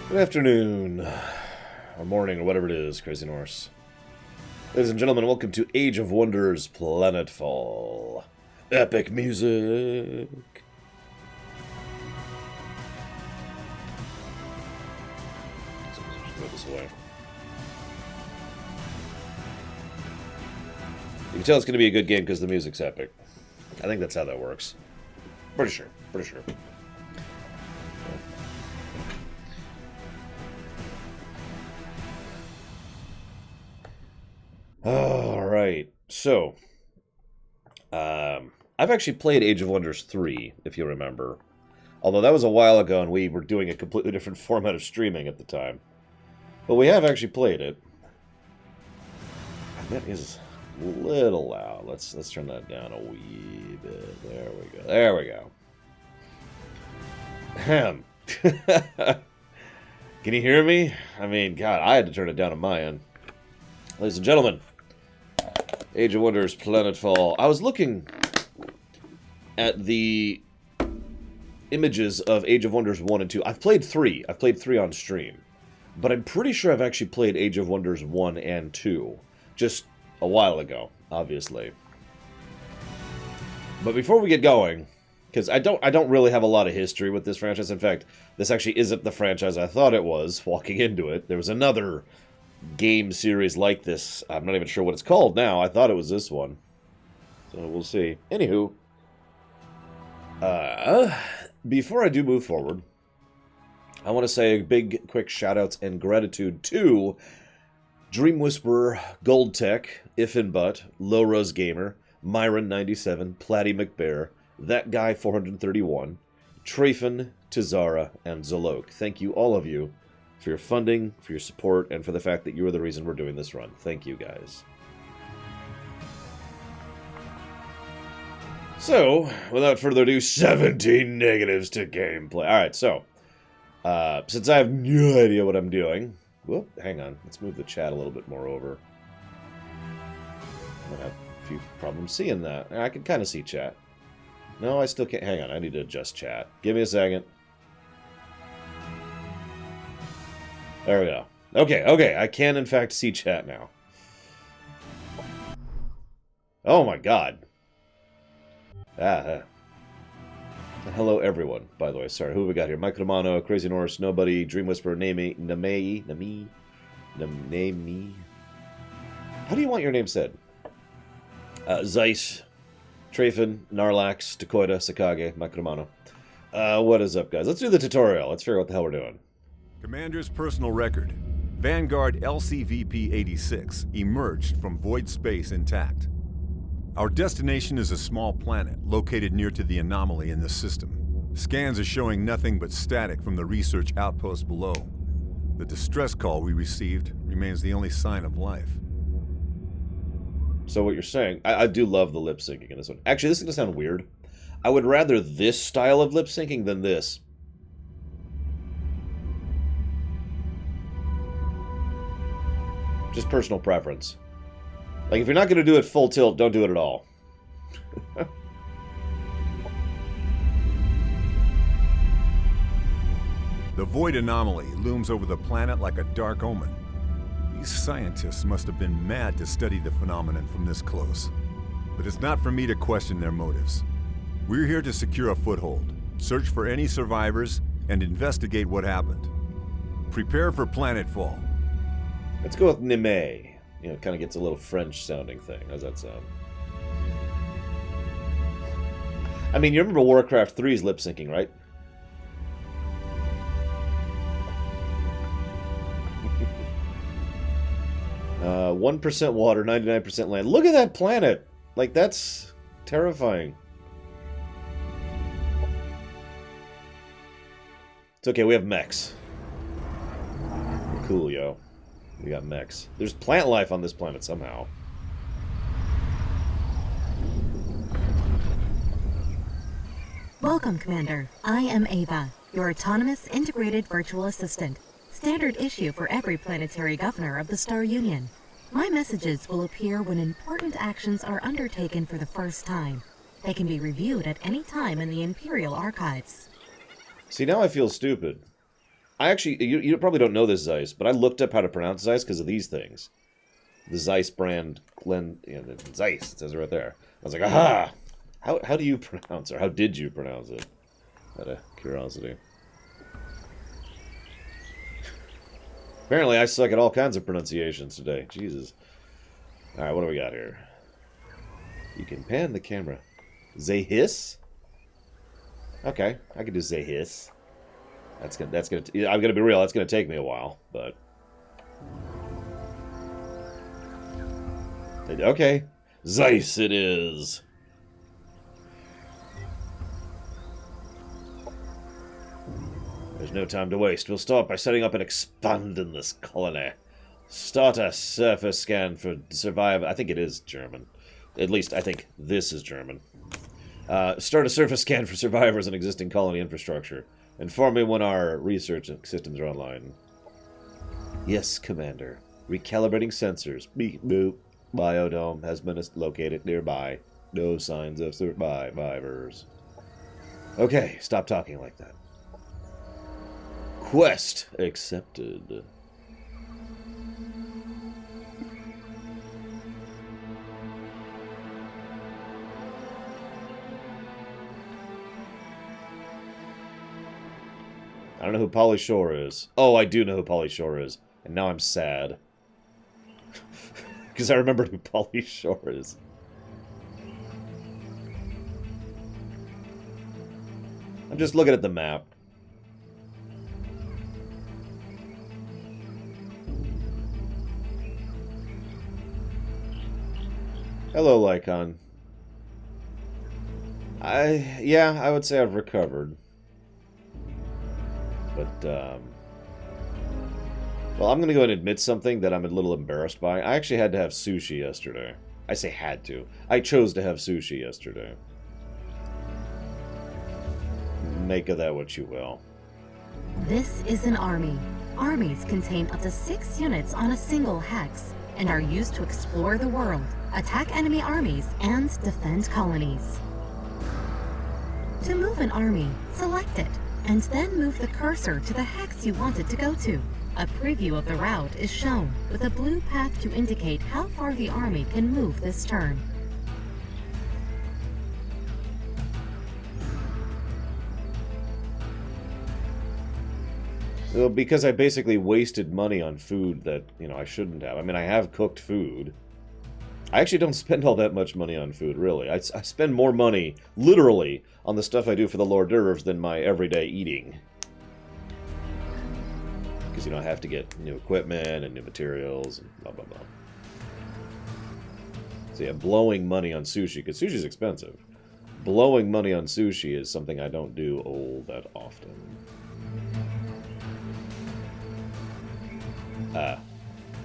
Good afternoon, or morning, or whatever it is, Crazy Norse. Ladies and gentlemen, welcome to Age of Wonders Planetfall. Epic music. So just throw this away. You can tell it's going to be a good game because the music's epic. I think that's how that works. Pretty sure. Alright, so, I've actually played Age of Wonders 3, if you remember. Although that was a while ago and we were doing a completely different format of streaming at the time. But we have actually played it. And that is a little loud. Let's turn that down a wee bit. There we go. Ahem. Can you hear me? I mean, God, I had to turn it down on my end. Ladies and gentlemen, Age of Wonders Planetfall. I was looking at the images of Age of Wonders 1 and 2. I've played 3. I've played 3 on stream. But I'm pretty sure I've actually played Age of Wonders 1 and 2. Just a while ago, obviously. But before we get going, because I don't really have a lot of history with this franchise. In fact, this actually isn't the franchise I thought it was walking into it. There was another game series like this. I'm not even sure what it's called now. I thought it was this one. So we'll see. Anywho, before I do move forward, I want to say a big, quick shout-outs and gratitude to Dream Whisperer, Gold Tech, If and But, Low Rose Gamer, Myron97, Platty McBear, That Guy 431, Trafin, Tizara, and Zalok. Thank you, all of you, for your funding, for your support, and for the fact that you are the reason we're doing this run. Thank you, guys. So, without further ado, 17 negatives to gameplay. Alright, so, since I have no idea what I'm doing... Whoop, hang on. Let's move the chat a little bit more over. I have a few problems seeing that. I can kind of see chat. No, I still can't. Hang on, I need to adjust chat. Give me a second. There we go. Okay, I can in fact see chat now. Oh my god. Hello everyone, by the way. Sorry, who have we got here? Mike Romano, Crazy Norse, Nobody, Dream Whisperer, Name Me. How do you want your name said? Zeiss, Trafin, Narlax, Dakoita, Sakage, Mike Romano. What is up, guys? Let's do the tutorial. Let's figure out what the hell we're doing. Commander's personal record. Vanguard LCVP-86 emerged from void space intact. Our destination is a small planet located near to the anomaly in the system. Scans are showing nothing but static from the research outpost below. The distress call we received remains the only sign of life. So what you're saying, I do love the lip syncing in this one. Actually, this is going to sound weird. I would rather this style of lip syncing than this. Just personal preference. Like, if you're not going to do it full tilt, don't do it at all. The void anomaly looms over the planet like a dark omen. These scientists must have been mad to study the phenomenon from this close. But it's not for me to question their motives. We're here to secure a foothold, search for any survivors, and investigate what happened. Prepare for Planetfall. Let's go with Nime. You know, it kind of gets a little French-sounding thing. How's that sound? I mean, you remember Warcraft 3's lip-syncing, right? Uh, 1% water, 99% land. Look at that planet! Like, that's terrifying. It's okay, we have mechs. Cool, yo. We got mechs. There's plant life on this planet somehow. Welcome, Commander. I am Ava, your autonomous integrated virtual assistant. Standard issue for every planetary governor of the Star Union. My messages will appear when important actions are undertaken for the first time. They can be reviewed at any time in the Imperial Archives. See, now I feel stupid. I actually, you probably don't know this Zeiss, but I looked up how to pronounce Zeiss because of these things. The Zeiss brand, Zeiss, it says it right there. I was like, aha! How do you pronounce it? Or how did you pronounce it? Out of curiosity. Apparently I suck at all kinds of pronunciations today. Jesus. Alright, what do we got here? You can pan the camera. Zehis? Okay, I can do Zehis. I'm gonna be real, that's gonna take me a while, but... Okay. Zeiss it is. There's no time to waste. We'll start by setting up and expanding this colony. Start a surface scan for survive. I think it is German. At least I think this is German. Start a surface scan for survivors and existing colony infrastructure. Inform me when our research systems are online. Yes, Commander. Recalibrating sensors. Beep boop. Biodome has been located nearby. No signs of survivors. Okay, stop talking like that. Quest accepted. I don't know who Polly Shore is. Oh, I do know who Polly Shore is. And now I'm sad. Because I remembered who Polly Shore is. I'm just looking at the map. Hello, Lycon. Yeah, I would say I've recovered. But, well, I'm going to go ahead and admit something that I'm a little embarrassed by. I actually had to have sushi yesterday. I say had to. I chose to have sushi yesterday. Make of that what you will. This is an army. Armies contain up to 6 units on a single hex and are used to explore the world, attack enemy armies, and defend colonies. To move an army, select it, and then move the cursor to the hex you want it to go to. A preview of the route is shown, with a blue path to indicate how far the army can move this turn. Well, because I basically wasted money on food that, I shouldn't have. I mean, I have cooked food. I actually don't spend all that much money on food, really. I spend more money, literally, on the stuff I do for the hors d'oeuvres than my everyday eating. Because, I have to get new equipment and new materials and blah, blah, blah. So yeah, blowing money on sushi, because sushi's expensive. Blowing money on sushi is something I don't do all that often.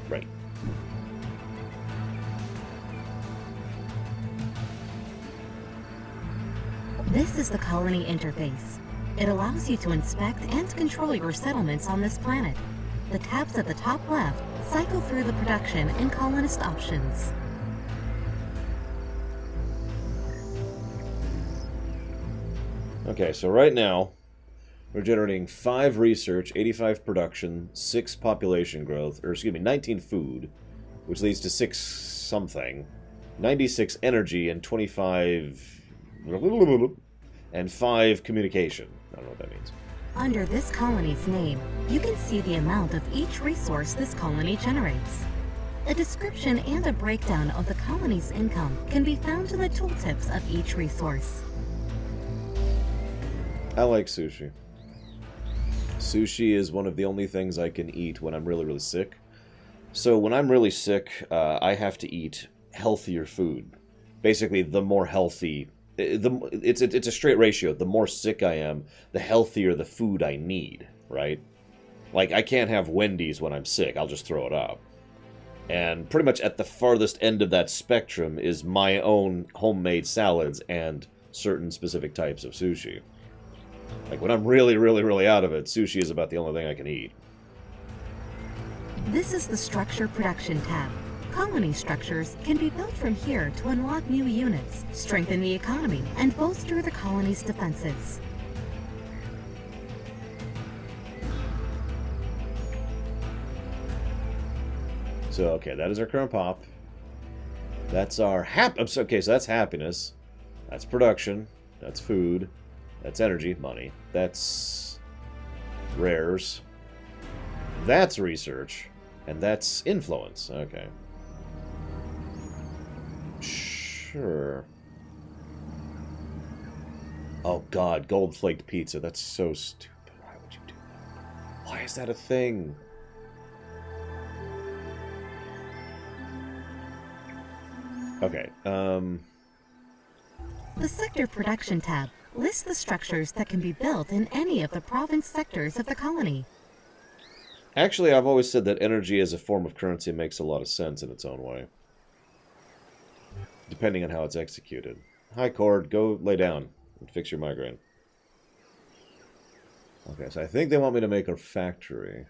Right. This is the colony interface. It allows you to inspect and control your settlements on this planet. The tabs at the top left cycle through the production and colonist options. Okay, so right now, we're generating 5 research, 85 production, 6 population growth, or excuse me, 19 food, which leads to 6 something, 96 energy, and 25... and 5 communication. I don't know what that means. Under this colony's name, you can see the amount of each resource this colony generates. A description and a breakdown of the colony's income can be found in the tooltips of each resource. I like sushi. Sushi is one of the only things I can eat when I'm really, really sick. So when I'm really sick, I have to eat healthier food. Basically, the more healthy... It's a straight ratio. The more sick I am, the healthier the food I need, right? Like, I can't have Wendy's when I'm sick. I'll just throw it up. And pretty much at the farthest end of that spectrum is my own homemade salads and certain specific types of sushi. Like, when I'm really, really, really out of it, sushi is about the only thing I can eat. This is the Structure Production tab. Colony structures can be built from here to unlock new units, strengthen the economy, and bolster the colony's defenses. So, okay, that is our current pop. That's our okay, so that's happiness. That's production. That's food. That's energy, money. That's rares. That's research. And that's influence. Okay. Sure. Oh god, gold flaked pizza. That's so stupid. Why would you do that? Why is that a thing? Okay, The Sector Production tab lists the structures that can be built in any of the province sectors of the colony. Actually, I've always said that energy as a form of currency makes a lot of sense in its own way. Depending on how it's executed. Hi, Cord. Go lay down and fix your migraine. Okay, so I think they want me to make a factory.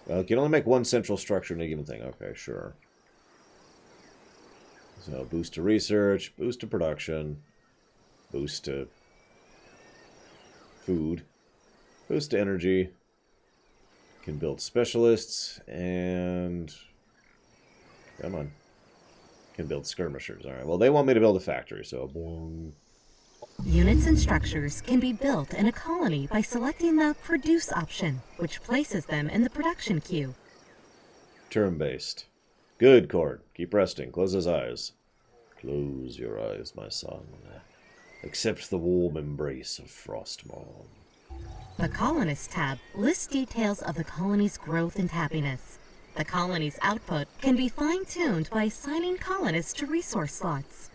Well, you can only make one central structure in a given thing. Okay, sure. So, boost to research, boost to production, boost to food, boost to energy, can build specialists, and... come on. Can build skirmishers. Alright, well, they want me to build a factory, so... boom. Units and structures can be built in a colony by selecting the Produce option, which places them in the production queue. Turn-based. Good, Cord. Keep resting. Close his eyes. Close your eyes, my son. Accept the warm embrace of Frostmaw. The Colonist tab lists details of the colony's growth and happiness. The colony's output can be fine-tuned by assigning colonists to resource slots.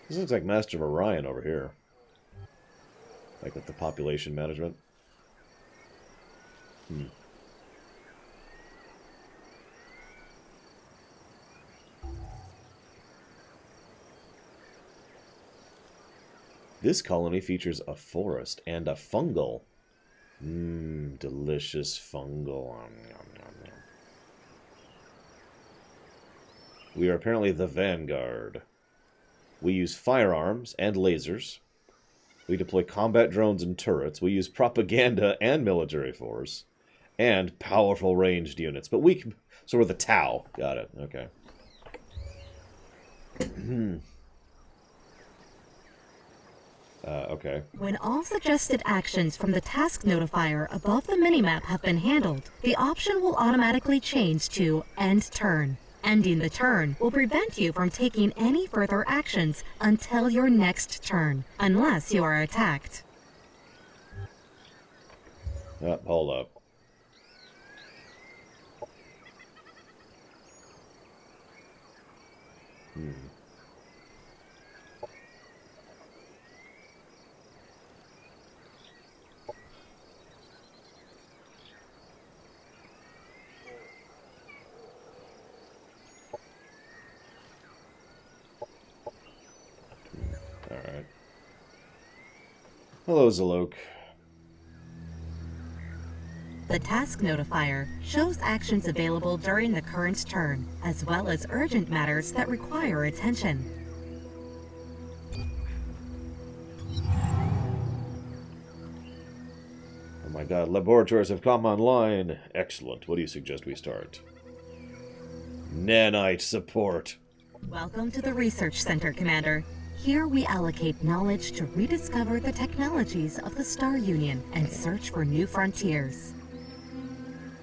This looks like Master of Orion over here. Like with the population management. This colony features a forest and a fungal. Delicious fungal. We are apparently the vanguard. We use firearms and lasers. We deploy combat drones and turrets. We use propaganda and military force. And powerful ranged units. But we can... so we're the Tau. Got it. Okay. Okay. When all suggested actions from the task notifier above the minimap have been handled, the option will automatically change to End Turn. Ending the turn will prevent you from taking any further actions until your next turn, unless you are attacked. Hold up. Alright. Hello, Zalok. The task notifier shows actions available during the current turn, as well as urgent matters that require attention. Oh my god, laboratories have come online. Excellent. What do you suggest we start? Nanite support. Welcome to the Research Center, Commander. Here we allocate knowledge to rediscover the technologies of the Star Union and search for new frontiers.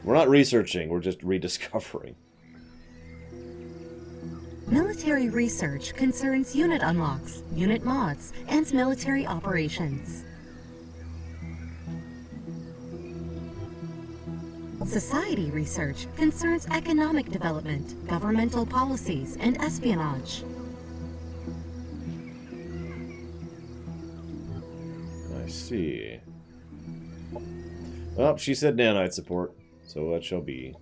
We're not researching, we're just rediscovering. Military research concerns unit unlocks, unit mods, and military operations. Society research concerns economic development, governmental policies, and espionage. I see. Well, she said nanite support, so that shall be.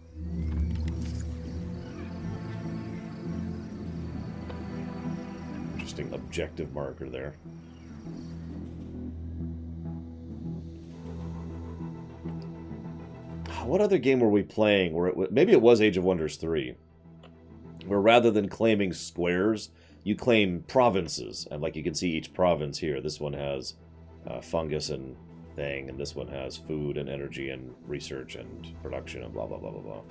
Interesting objective marker there. What other game were we playing where maybe it was Age of Wonders 3, where rather than claiming squares, you claim provinces, and like you can see each province here. This one has fungus and thing, and this one has food and energy and research and production and blah, blah, blah, blah, blah.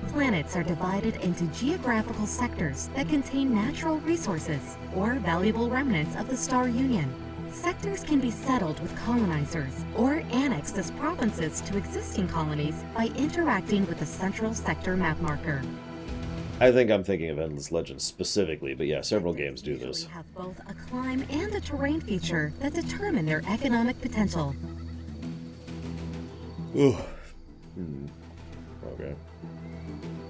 Planets are divided into geographical sectors that contain natural resources or valuable remnants of the Star Union. Sectors can be settled with colonizers or annexed as provinces to existing colonies by interacting with the central sector map marker. I think I'm thinking of Endless Legends specifically, but yeah, several games do this. They have both a climb and a terrain feature that determine their economic potential. Ooh. Okay.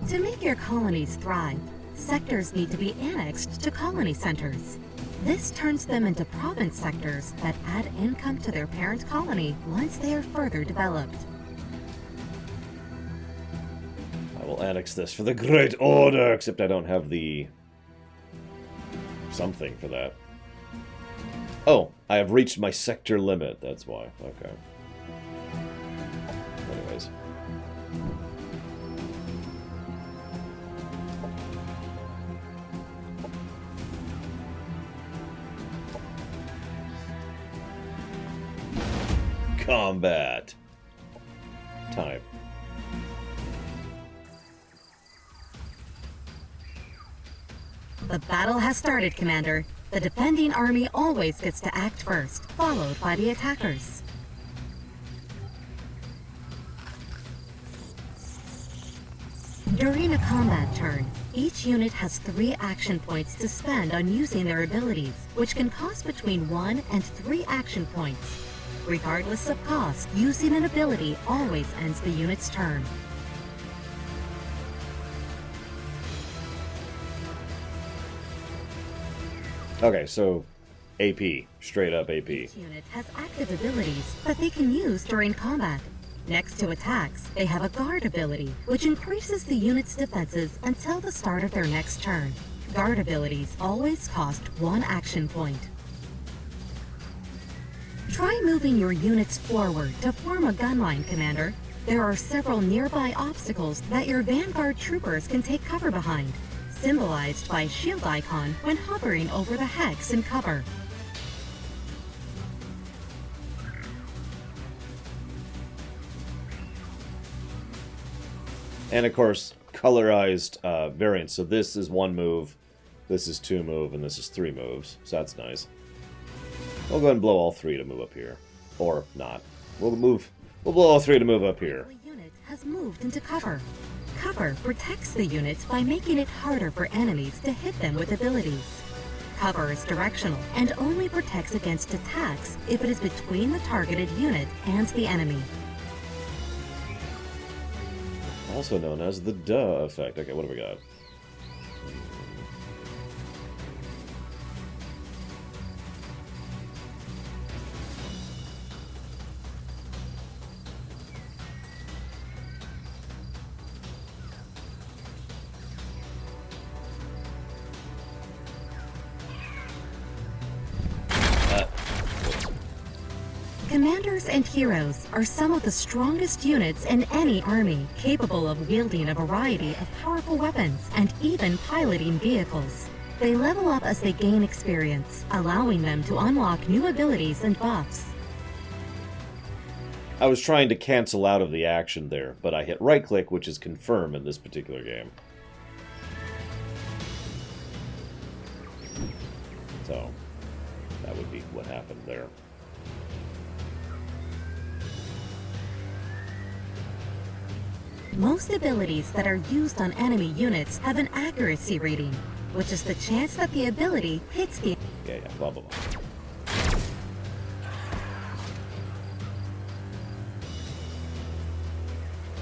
To make your colonies thrive, sectors need to be annexed to colony centers. This turns them into province sectors that add income to their parent colony once they are further developed. I will annex this for the Great Order, except I don't have the something for that. Oh, I have reached my sector limit, that's why. Okay. Anyways. Combat time. The battle has started, Commander. The defending army always gets to act first, followed by the attackers. During a combat turn, each unit has 3 action points to spend on using their abilities, which can cost between 1 and 3 action points. Regardless of cost, using an ability always ends the unit's turn. Okay, so AP, straight up AP. Each unit has active abilities that they can use during combat. Next to attacks, they have a guard ability, which increases the unit's defenses until the start of their next turn. Guard abilities always cost 1 action point. Try moving your units forward to form a gun line, Commander. There are several nearby obstacles that your Vanguard troopers can take cover behind, symbolized by a shield icon when hovering over the hex in cover. And of course, colorized variants. So this is 1 move, this is 2 move, and this is 3 moves. So that's nice. We'll go ahead and blow all 3 to move up here. Or not. We'll blow all 3 to move up here. The unit has moved into cover. Cover protects the unit by making it harder for enemies to hit them with abilities. Cover is directional and only protects against attacks if it is between the targeted unit and the enemy. Also known as the duh effect. Okay, what do we got? Commanders and heroes are some of the strongest units in any army, capable of wielding a variety of powerful weapons and even piloting vehicles. They level up as they gain experience, allowing them to unlock new abilities and buffs. I was trying to cancel out of the action there, but I hit right-click, which is confirm in this particular game. So, that would be what happened there. Most abilities that are used on enemy units have an accuracy rating, which is the chance that the ability hits the... Yeah, blah, blah, blah.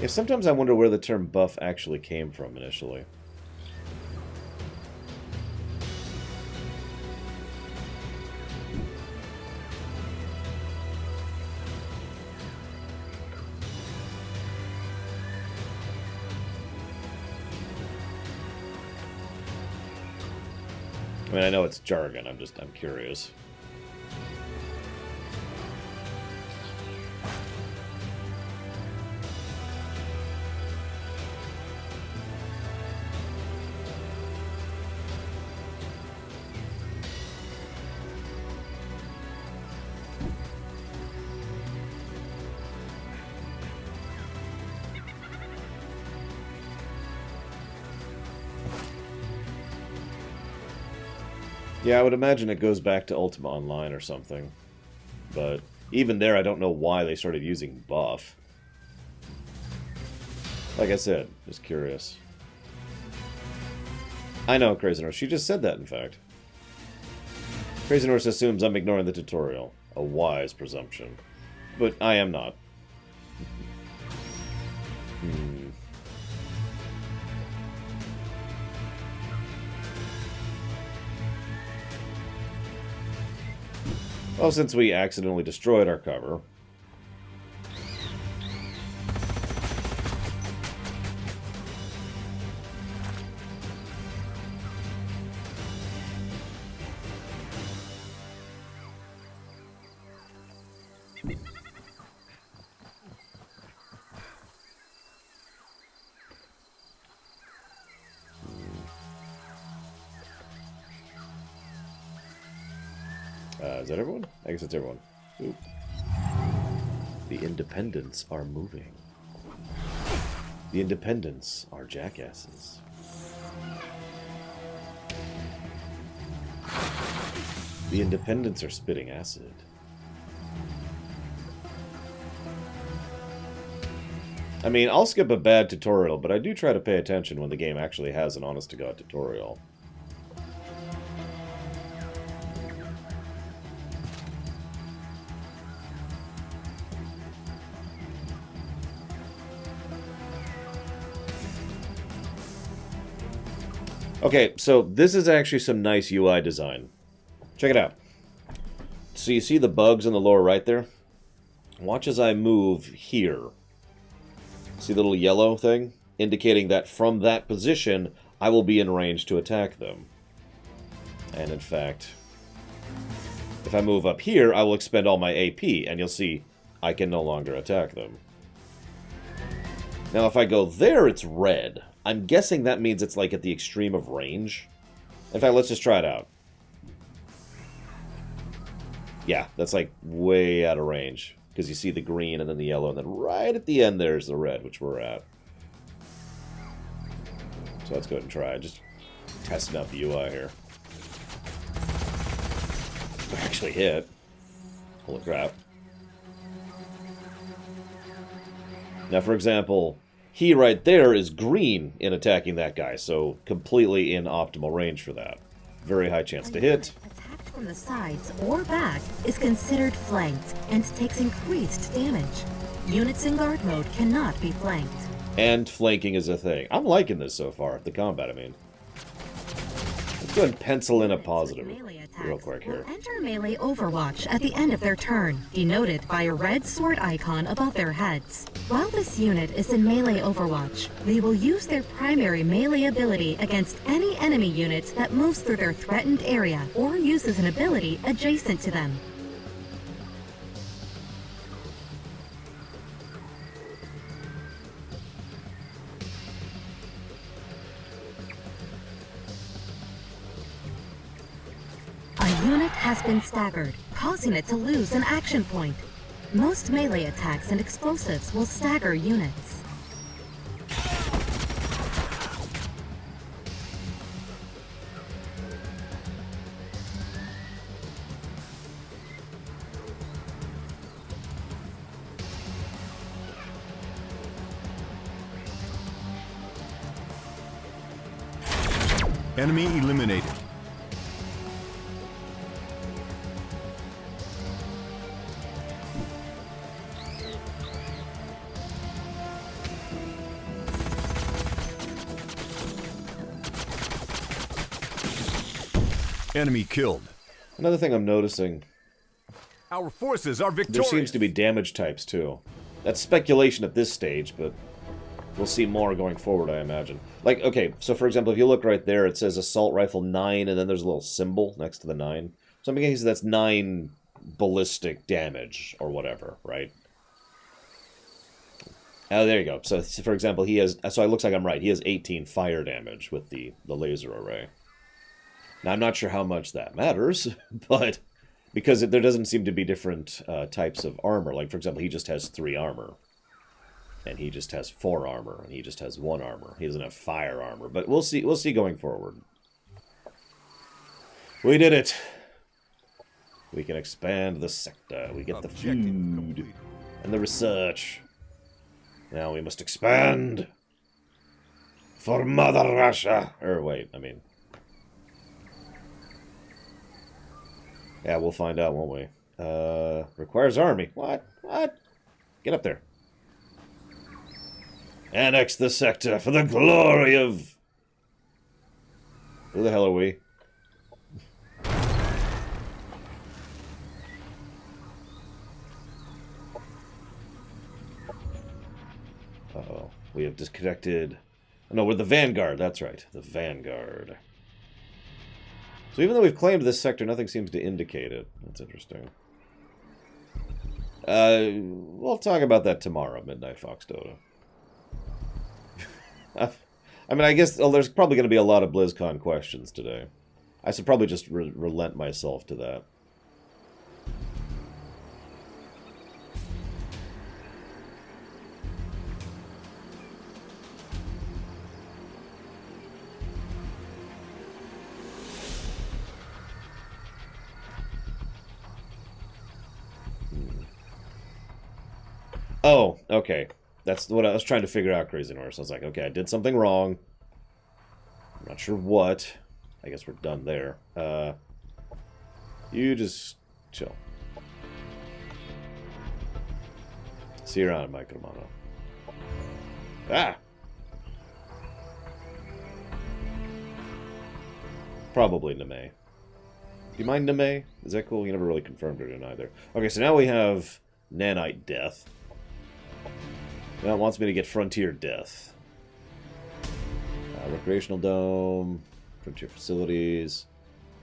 Yeah, sometimes I wonder where the term buff actually came from initially. I mean, I know it's jargon, I'm curious. Yeah, I would imagine it goes back to Ultima Online or something. But even there, I don't know why they started using buff. Like I said, just curious. I know, Crazy Norse. She just said that, in fact. Crazy Norse assumes I'm ignoring the tutorial. A wise presumption. But I am not. Well, since we accidentally destroyed our cover... is that everyone? I guess it's everyone. Oop. The Independents are moving. The Independents are jackasses. The Independents are spitting acid. I mean, I'll skip a bad tutorial, but I do try to pay attention when the game actually has an honest-to-God tutorial. Okay, so this is actually some nice UI design. Check it out. So you see the bugs in the lower right there? Watch as I move here. See the little yellow thing? Indicating that from that position, I will be in range to attack them. And in fact, if I move up here, I will expend all my AP, and you'll see I can no longer attack them. Now if I go there, it's red. I'm guessing that means it's like at the extreme of range. In fact, let's just try it out. Yeah, that's like way out of range. Because you see the green and then the yellow, and then right at the end there's the red, which we're at. So let's go ahead and try. Just testing out the UI here. Actually hit. Holy crap. Now, for example, he right there is green in attacking that guy, so completely in optimal range for that. Very high chance to hit. Attacked from the sides or back is considered flanked and takes increased damage. Units in guard mode cannot be flanked. And flanking is a thing. I'm liking this so far, the combat, I mean. Let's go ahead and pencil in a positive real quick here. Enter melee overwatch at the end of their turn, denoted by a red sword icon above their heads. While this unit is in melee overwatch, they will use their primary melee ability against any enemy unit that moves through their threatened area or uses an ability adjacent to them. A unit has been staggered, causing it to lose an action point. Most melee attacks and explosives will stagger units. Enemy eliminated. Enemy killed. Another thing I'm noticing, Our forces are there victorious. seems to be damage types too. That's speculation at this stage, but we'll see more going forward, I imagine. Like, okay, so for example, if you look right there, it says Assault Rifle 9, and then there's a little symbol next to the 9. So I'm guessing that's 9 ballistic damage, or whatever, right? Oh, there you go. So, for example, he has... So it looks like I'm right. He has 18 fire damage with the laser array. Now, I'm not sure how much that matters, but... Because there doesn't seem to be different types of armor. Like, for example, he just has 3 armor. And he just has 4 armor. And he just has 1 armor. He doesn't have fire armor. But we'll see going forward. We did it. We can expand the sector. We get the Objective food completed. and the research. Now we must expand. For Mother Russia. Or wait, I mean... Yeah, we'll find out, won't we? Requires army. What? What? Get up there. Annex the sector for the glory of... Who the hell are we? Uh-oh. We have disconnected... No, we're the Vanguard. That's right. The Vanguard. So even though we've claimed this sector, nothing seems to indicate it. That's interesting. We'll talk about that tomorrow, Midnight Fox Dota. I mean, I guess there's probably going to be a lot of BlizzCon questions today. I should probably just relent myself to that. Oh, okay. That's what I was trying to figure out, Crazy Norse. I was like, okay, I did something wrong. I'm not sure what. I guess we're done there. You just chill. See you around, Mike Romano. Ah! Probably Neme. Do you mind Neme? Is that cool? You never really confirmed it in either. Okay, so now we have Nanite Death. Now it wants me to get Frontier Death. Recreational Dome, Frontier Facilities,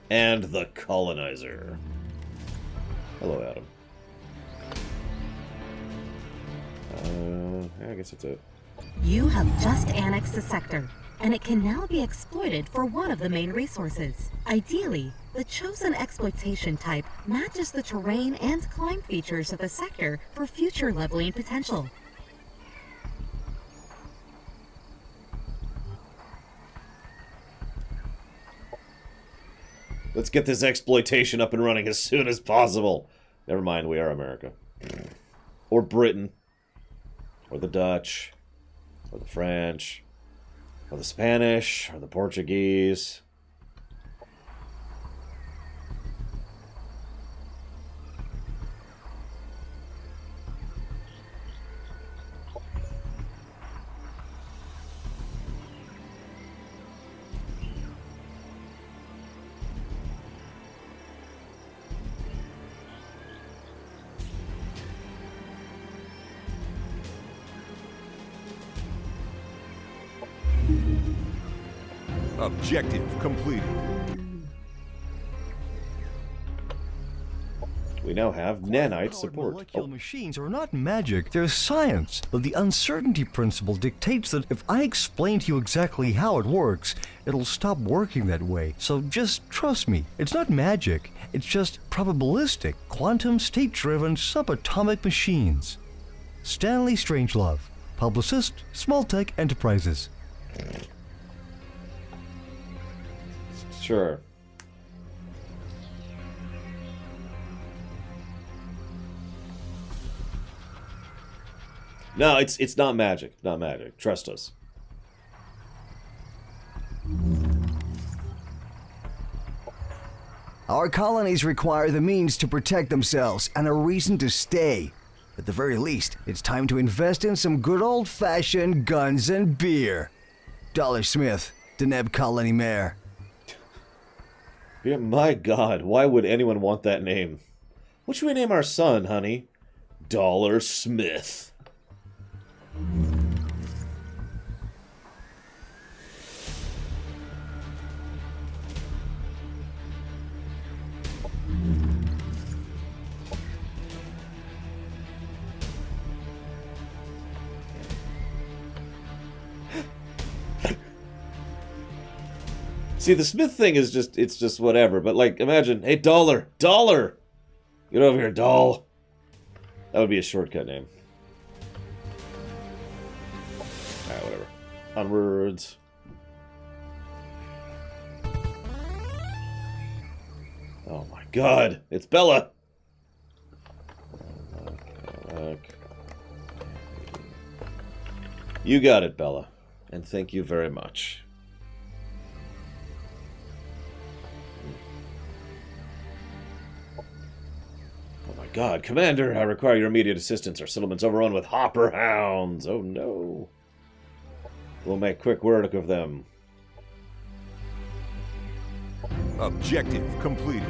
and the Colonizer. Hello, Adam. Yeah, I guess that's it. You have just annexed a sector, and it can now be exploited for one of the main resources. Ideally, the chosen exploitation type matches the terrain and climb features of the sector for future leveling potential. Let's get this exploitation up and running as soon as possible. Never mind, we are America. Or Britain. Or the Dutch. Or the French. Or the Spanish. Or the Portuguese. Objective completed. We now have nanite Quantum-powered support. Molecular machines are not magic, they're science. But the uncertainty principle dictates that if I explain to you exactly how it works, it'll stop working that way. So just trust me. It's not magic, it's just probabilistic, quantum state-driven subatomic machines. Stanley Strangelove, publicist, Smalltech Enterprises. Sure. No, it's not magic. Not magic. Trust us. Our colonies require the means to protect themselves and a reason to stay. At the very least, it's time to invest in some good old-fashioned guns and beer. Dollar Smith, Deneb Colony Mayor. Yeah, my God, why would anyone want that name? What should we name our son, honey? Dollar Smith. See, the Smith thing is just, it's just whatever. But, like, imagine, hey, Dollar! Dollar! Get over here, doll. That would be a shortcut name. Alright, whatever. Onwards. Oh my god, it's Bella! You got it, Bella. And thank you very much. Oh my god, Commander, I require your immediate assistance. Our settlement's overrun with hopper hounds. Oh no. We'll make quick work of them. Objective completed.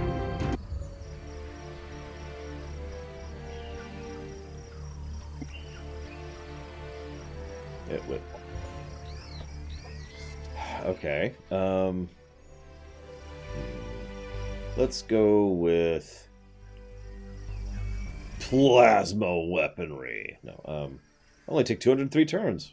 It would. Okay. Let's go with plasma weaponry. No, only take 203 turns.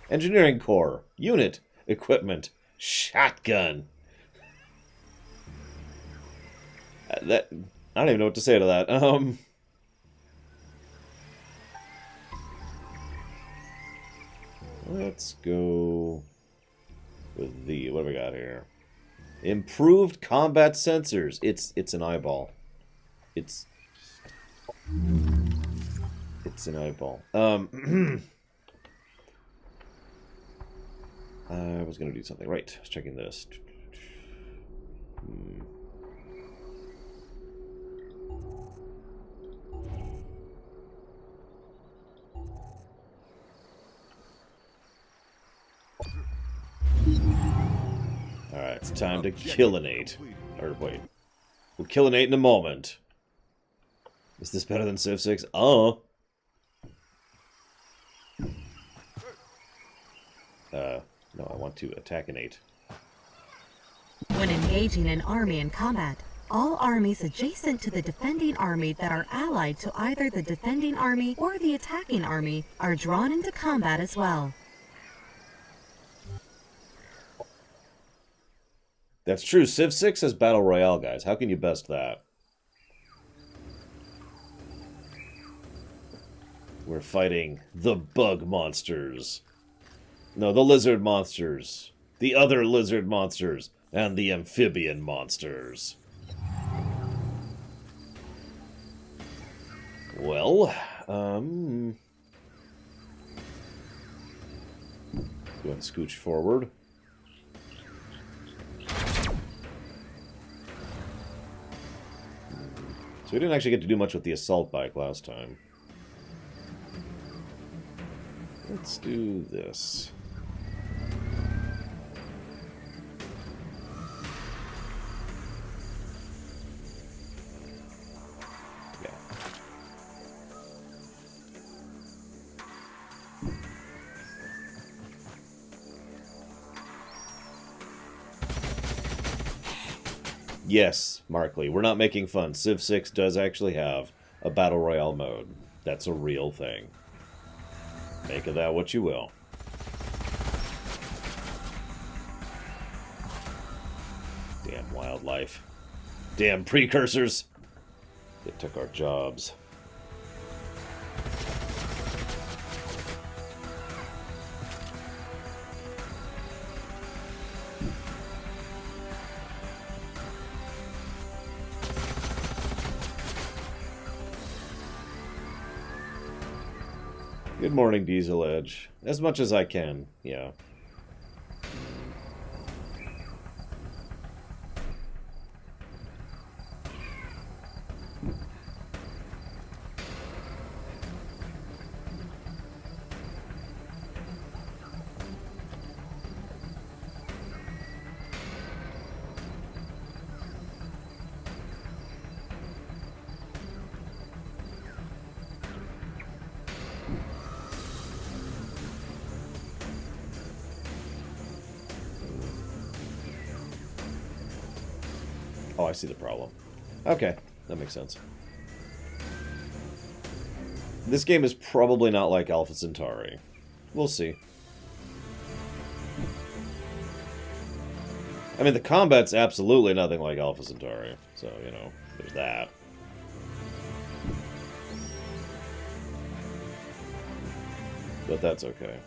Engineering core, unit, equipment, shotgun. That I don't even know what to say to that. Let's go with the what do we got here? Improved combat sensors. It's an eyeball. It's an eyeball. I was gonna do something. Right, I was checking this. Alright, it's time to killinate. Or wait. We'll killinate in a moment. Is this better than Civ 6? Oh. No, I want to attackinate. When engaging an army in combat, all armies adjacent to the defending army that are allied to either the defending army or the attacking army are drawn into combat as well. That's true. Civ 6 has Battle Royale, guys. How can you best that? We're fighting the bug monsters. No, the lizard monsters. The other lizard monsters. And the amphibian monsters. Well, go and scooch forward. So we didn't actually get to do much with the assault bike last time. Let's do this. Yeah. Yes, Markley, we're not making fun. Civ 6 does actually have a Battle Royale mode. That's a real thing. Make of that what you will. Damn wildlife. Damn precursors. They took our jobs. Good morning, Diesel Edge. As much as I can, yeah. Oh, I see the problem. Okay, that makes sense. This game is probably not like Alpha Centauri. We'll see. I mean, the combat's absolutely nothing like Alpha Centauri. So, you know, there's that. but that's okay.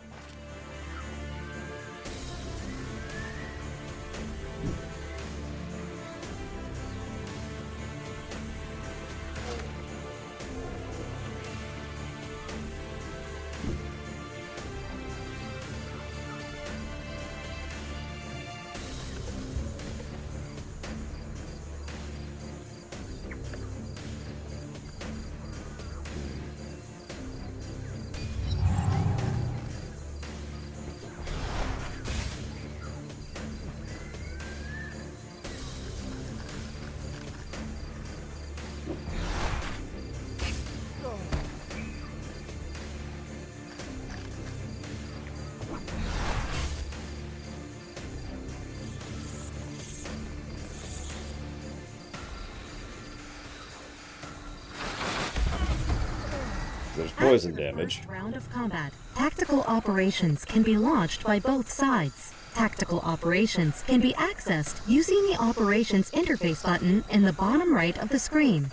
There's poison After the damage. first round of combat, tactical operations can be launched by both sides. Tactical operations can be accessed using the Operations Interface button in the bottom right of the screen.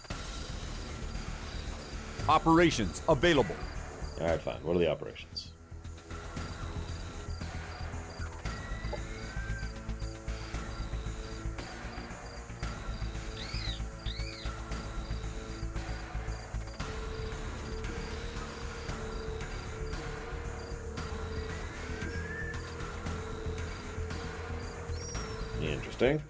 Operations available. Alright, fine. What are the operations? Interesting.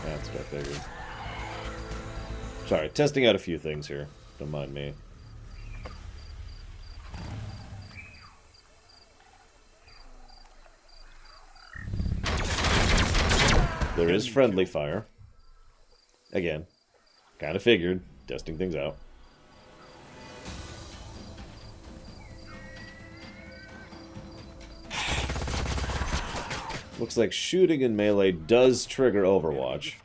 That's what I figured. Sorry, testing out a few things here. Don't mind me. There is friendly fire. Again, kind of figured. Testing things out. Looks like shooting in melee does trigger Overwatch.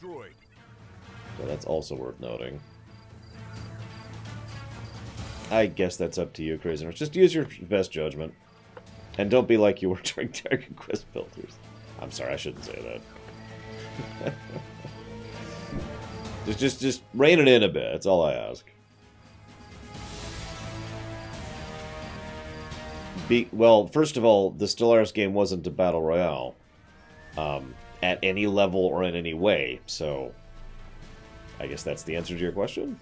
So that's also worth noting. I guess that's up to you, Crazy Nurse. Just use your best judgment. And don't be like you were during Dragon Quest Builders. I'm sorry, I shouldn't say that. just rein it in a bit. That's all I ask. Well, first of all, the Stellaris game wasn't a battle royale. At any level or in any way, so I guess that's the answer to your question.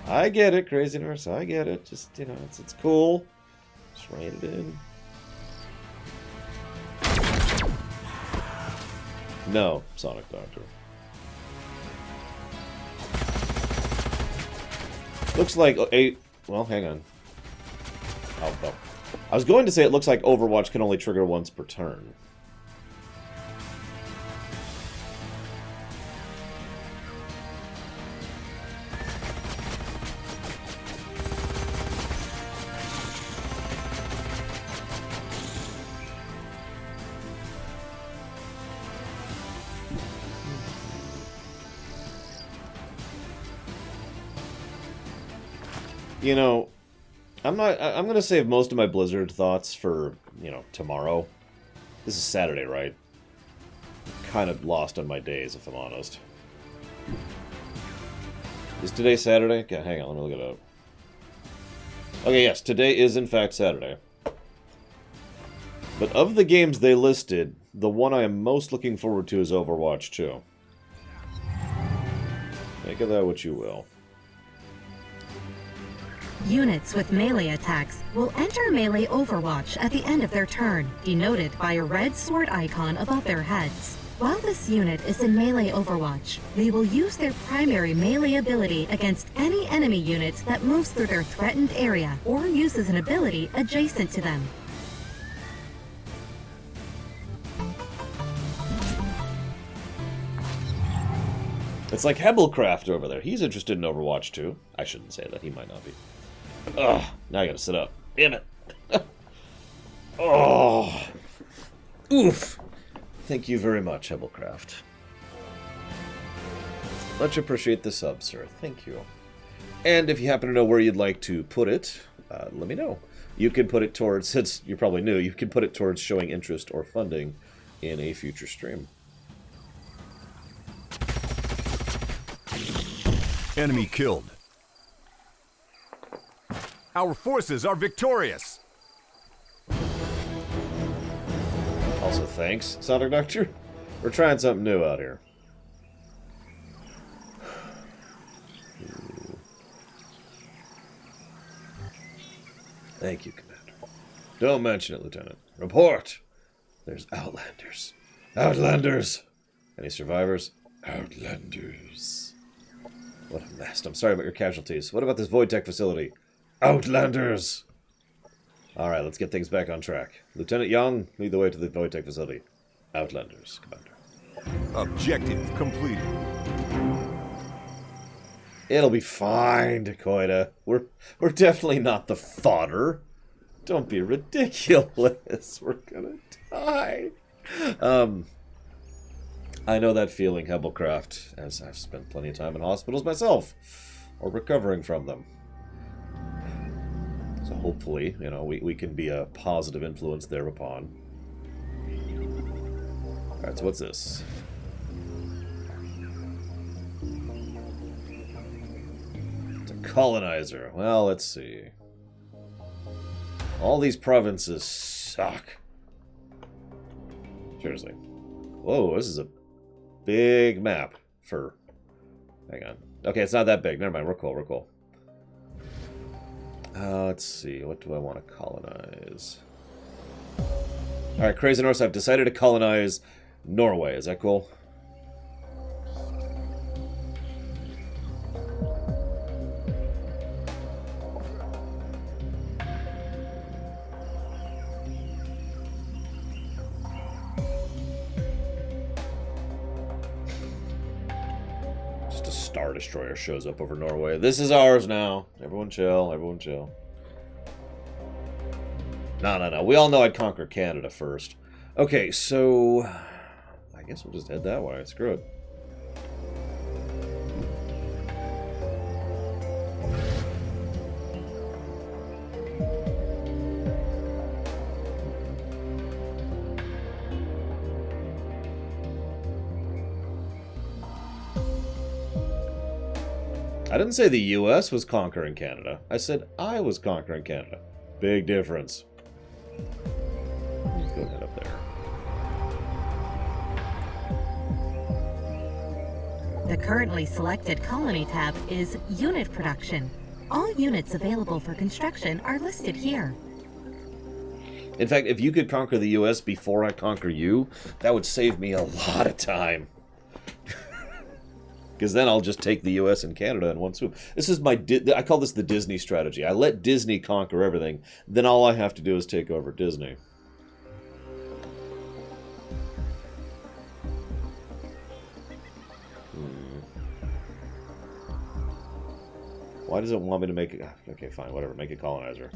I get it, Crazy Nurse, I get it. Just, you know, it's cool. Just rein it in. No, Sonic Doctor. Looks like well, hang on. Oh. I was going to say it looks like Overwatch can only trigger once per turn. You know, I'm going to save most of my Blizzard thoughts for, you know, tomorrow. This is Saturday, right? I'm kind of lost on my days, if I'm honest. Is today Saturday? Okay, hang on, let me look it up. Okay, yes, today is in fact Saturday. But of the games they listed, the one I am most looking forward to is Overwatch 2. Make of that what you will. Units with melee attacks will enter melee Overwatch at the end of their turn, denoted by a red sword icon above their heads. While this unit is in melee Overwatch, they will use their primary melee ability against any enemy unit that moves through their threatened area or uses an ability adjacent to them. It's like Hebelcraft over there. He's interested in Overwatch 2. I shouldn't say that. He might not be. Ugh. Now I gotta sit up. Damn it. Oh. Oof. Thank you very much, Hebelcraft. Much appreciate the sub, sir. Thank you. And if you happen to know where you'd like to put it, let me know. You can put it towards, since you're probably new, you can put it towards showing interest or funding in a future stream. Enemy killed. Our forces are victorious. Also, thanks, Sonic Doctor. We're trying something new out here. Thank you, Commander. Don't mention it, Lieutenant. Report! There's Outlanders. Outlanders! Any survivors? Outlanders. What a mess. I'm sorry about your casualties. What about this Void Tech facility? Outlanders! Alright, let's get things back on track. Lieutenant Young, lead the way to the Void Tech facility. Outlanders, Commander. Objective completed. It'll be fine, Dakoita. We're definitely not the fodder. Don't be ridiculous. We're gonna die. I know that feeling, Hebelcraft, as I've spent plenty of time in hospitals myself, or recovering from them. So hopefully, you know, we can be a positive influence thereupon. Alright, so what's this? It's a colonizer. Well, let's see. All these provinces suck. Seriously. Whoa, this is a big map for... Hang on. Okay, it's not that big. Never mind. We're cool. We're cool. Let's see. What do I want to colonize? Alright, Crazy Norse, I've decided to colonize Norway. Is that cool? Just a Star Destroyer shows up over Norway. This is ours now. Everyone chill. Everyone chill. No. We all know I'd conquer Canada first. Okay, so... I guess we'll just head that way. Screw it. I didn't say the US was conquering Canada. I said I was conquering Canada. Big difference. Let's go ahead up there. The currently selected colony tab is Unit Production. All units available for construction are listed here. In fact, if you could conquer the US before I conquer you, that would save me a lot of time. Because then I'll just take the US and Canada in one swoop. This is my... I call this the Disney strategy. I let Disney conquer everything. Then all I have to do is take over Disney. Why does it want me to make it... Okay, fine, whatever. Make it colonizer.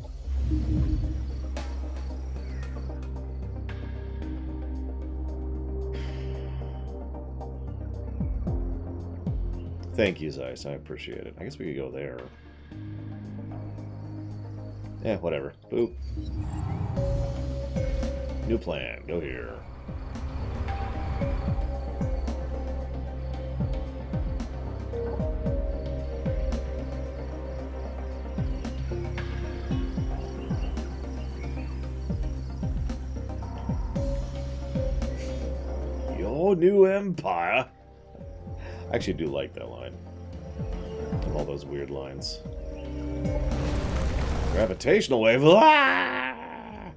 Thank you, Zeiss. I appreciate it. I guess we could go there. Yeah, whatever. Boop. New plan. Go here. Your new empire. I actually do like that line. All those weird lines. Gravitational wave. Ah!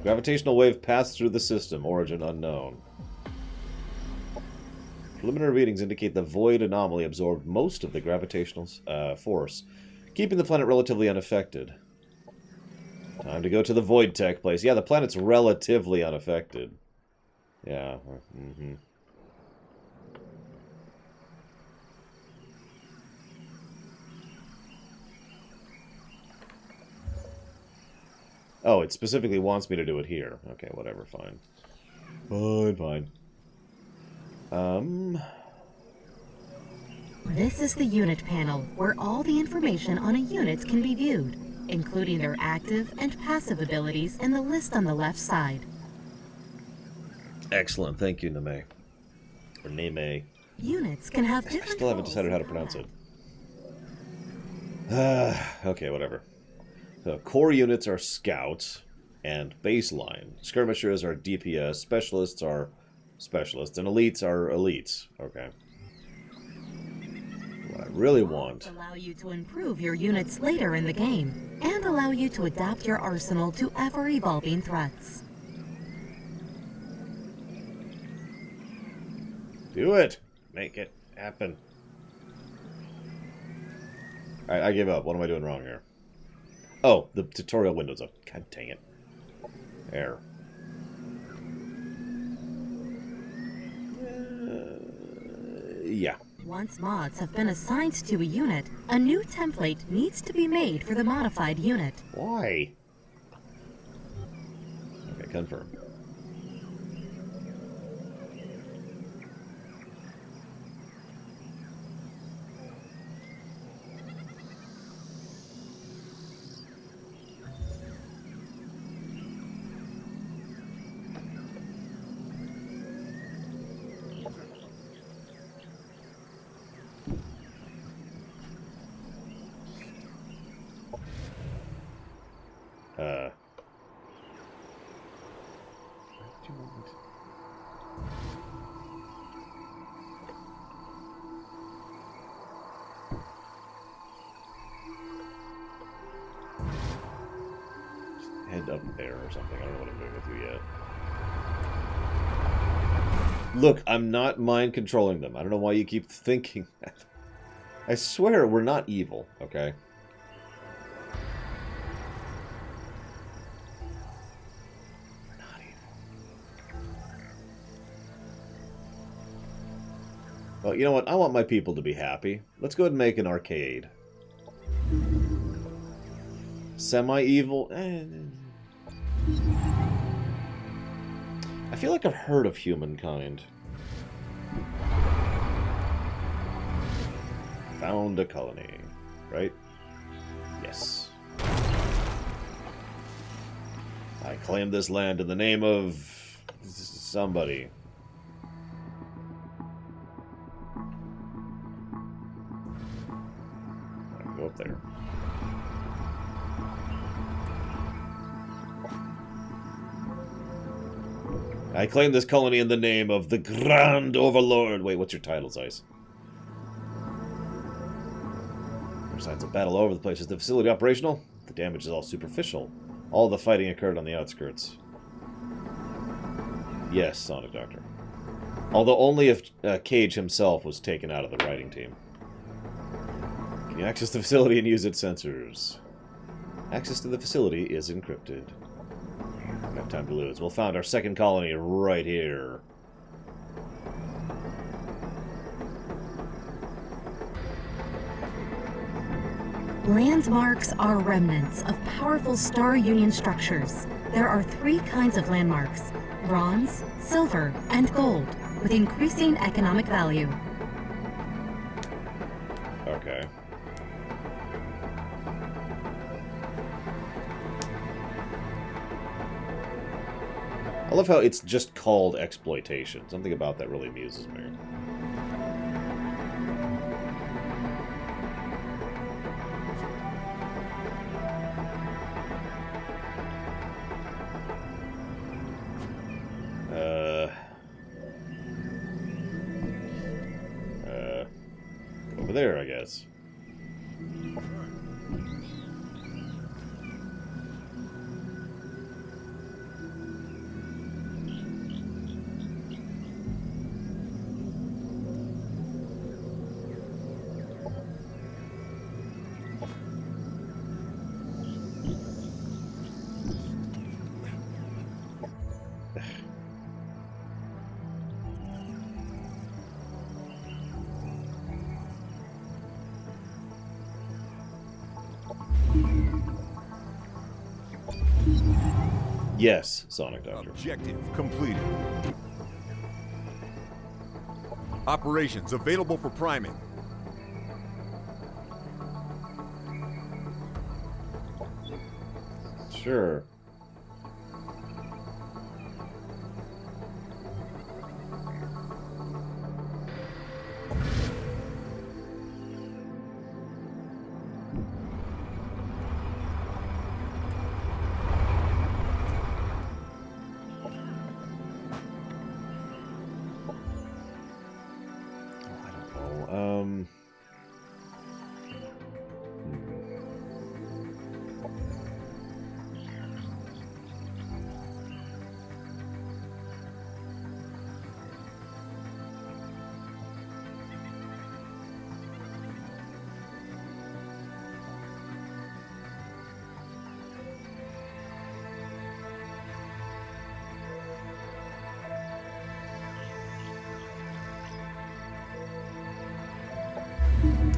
Gravitational wave passed through the system. Origin unknown. Preliminary readings indicate the void anomaly absorbed most of the gravitational force, keeping the planet relatively unaffected. Time to go to the void tech place. Yeah, the planet's relatively unaffected. Yeah. Oh, it specifically wants me to do it here. Okay, whatever, fine. Fine. This is the unit panel, where all the information on a unit can be viewed, including their active and passive abilities in the list on the left side. Excellent, thank you, Neme. Or Neme. Units can have I different still haven't roles decided how to in pronounce it. combat. Okay, whatever. So, core units are scouts and baseline. Skirmishers are DPS, specialists are specialists, and elites are elites. Okay. What I really want... Allow you to improve your units later in the game, and allow you to adapt your arsenal to ever-evolving threats. Do it! Make it happen. Alright, I give up. What am I doing wrong here? Oh, the tutorial window's up. God dang it. There. Yeah. Once mods have been assigned to a unit, a new template needs to be made for the modified unit. Why? Okay, confirm. Do you want me to... Head up there or something. I don't know what I'm doing with you yet. Look, I'm not mind controlling them. I don't know why you keep thinking that. I swear we're not evil, okay? We're not evil. Well, you know what? I want my people to be happy. Let's go ahead and make an arcade. Semi-evil? I feel like I've heard of humankind. Found a colony, right? Yes. I claim this land in the name of somebody. I can go up there. I claim this colony in the name of the Grand Overlord. Wait, what's your title, Zeiss? There are signs of battle all over the place. Is the facility operational? The damage is all superficial. All the fighting occurred on the outskirts. Yes, Sonic Doctor. Although only if Cage himself was taken out of the writing team. Can you access the facility and use its sensors? Access to the facility is encrypted. We have time to lose. We'll find our second colony right here. Landmarks are remnants of powerful Star Union structures. There are 3 kinds of landmarks: bronze, silver, and gold, with increasing economic value. Okay. I love how it's just called exploitation. Something about that really amuses me. Over there, I guess. Yes, Sonic Doctor. Objective completed. Operations available for priming. Sure.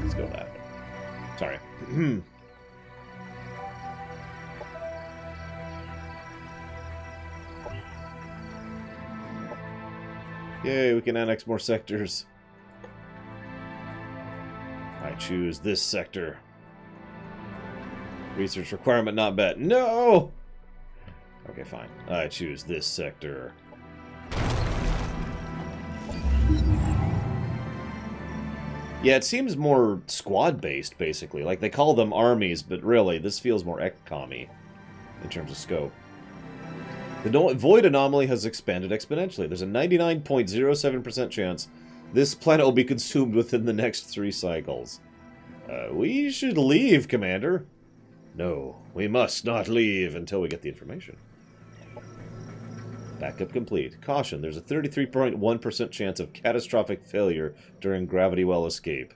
Let's go that way. Sorry. Yay, we can annex more sectors. I choose this sector. Research requirement not met. No! Okay, fine. I choose this sector. Yeah, it seems more squad-based, basically. Like, they call them armies, but really, this feels more XCOM-y in terms of scope. The void anomaly has expanded exponentially. There's a 99.07% chance this planet will be consumed within the next 3 cycles. We should leave, Commander. No, we must not leave until we get the information. Backup complete. Caution, there's a 33.1% chance of catastrophic failure during gravity well escape.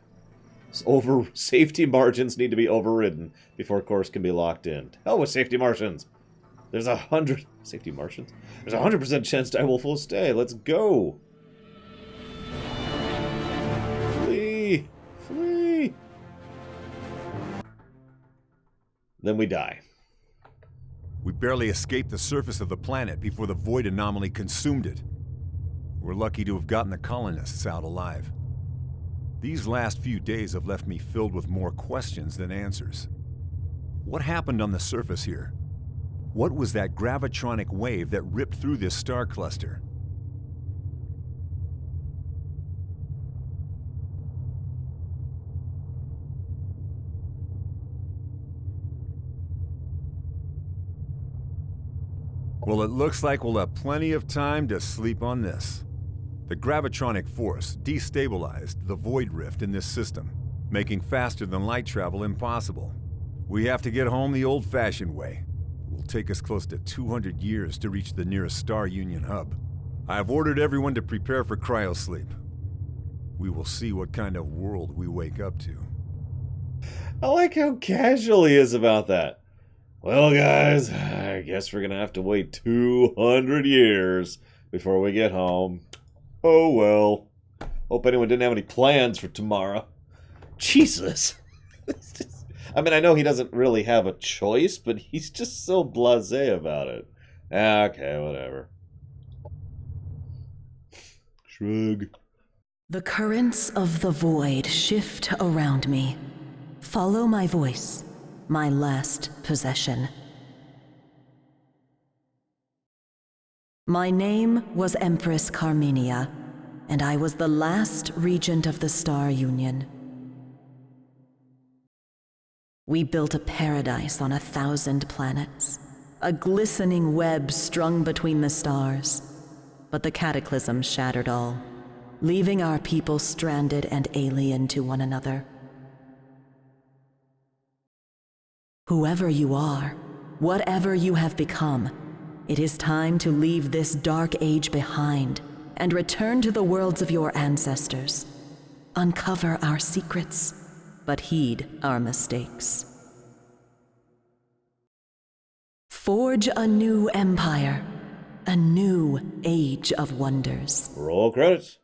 Safety margins need to be overridden before course can be locked in. Hell with safety margins! There's 100... Safety margins? There's a 100% chance I will full stay. Let's go! Flee! Flee! Then we die. We barely escaped the surface of the planet before the void anomaly consumed it. We're lucky to have gotten the colonists out alive. These last few days have left me filled with more questions than answers. What happened on the surface here? What was that gravitronic wave that ripped through this star cluster? Well, it looks like we'll have plenty of time to sleep on this. The gravitronic force destabilized the void rift in this system, making faster than light travel impossible. We have to get home the old-fashioned way. It will take us close to 200 years to reach the nearest Star Union hub. I have ordered everyone to prepare for cryosleep. We will see what kind of world we wake up to. I like how casual he is about that. Well, guys, I guess we're gonna have to wait 200 years before we get home. Oh well. Hope anyone didn't have any plans for tomorrow. Jesus. I mean, I know he doesn't really have a choice, but he's just so blasé about it. Okay, whatever. Shrug. The currents of the void shift around me. Follow my voice, my last possession. My name was Empress Carmenia, and I was the last regent of the Star Union. We built a paradise on 1,000 planets, a glistening web strung between the stars. But the cataclysm shattered all, leaving our people stranded and alien to one another. Whoever you are, whatever you have become, it is time to leave this dark age behind and return to the worlds of your ancestors. Uncover our secrets, but heed our mistakes. Forge a new empire, a new age of wonders. Roll credits.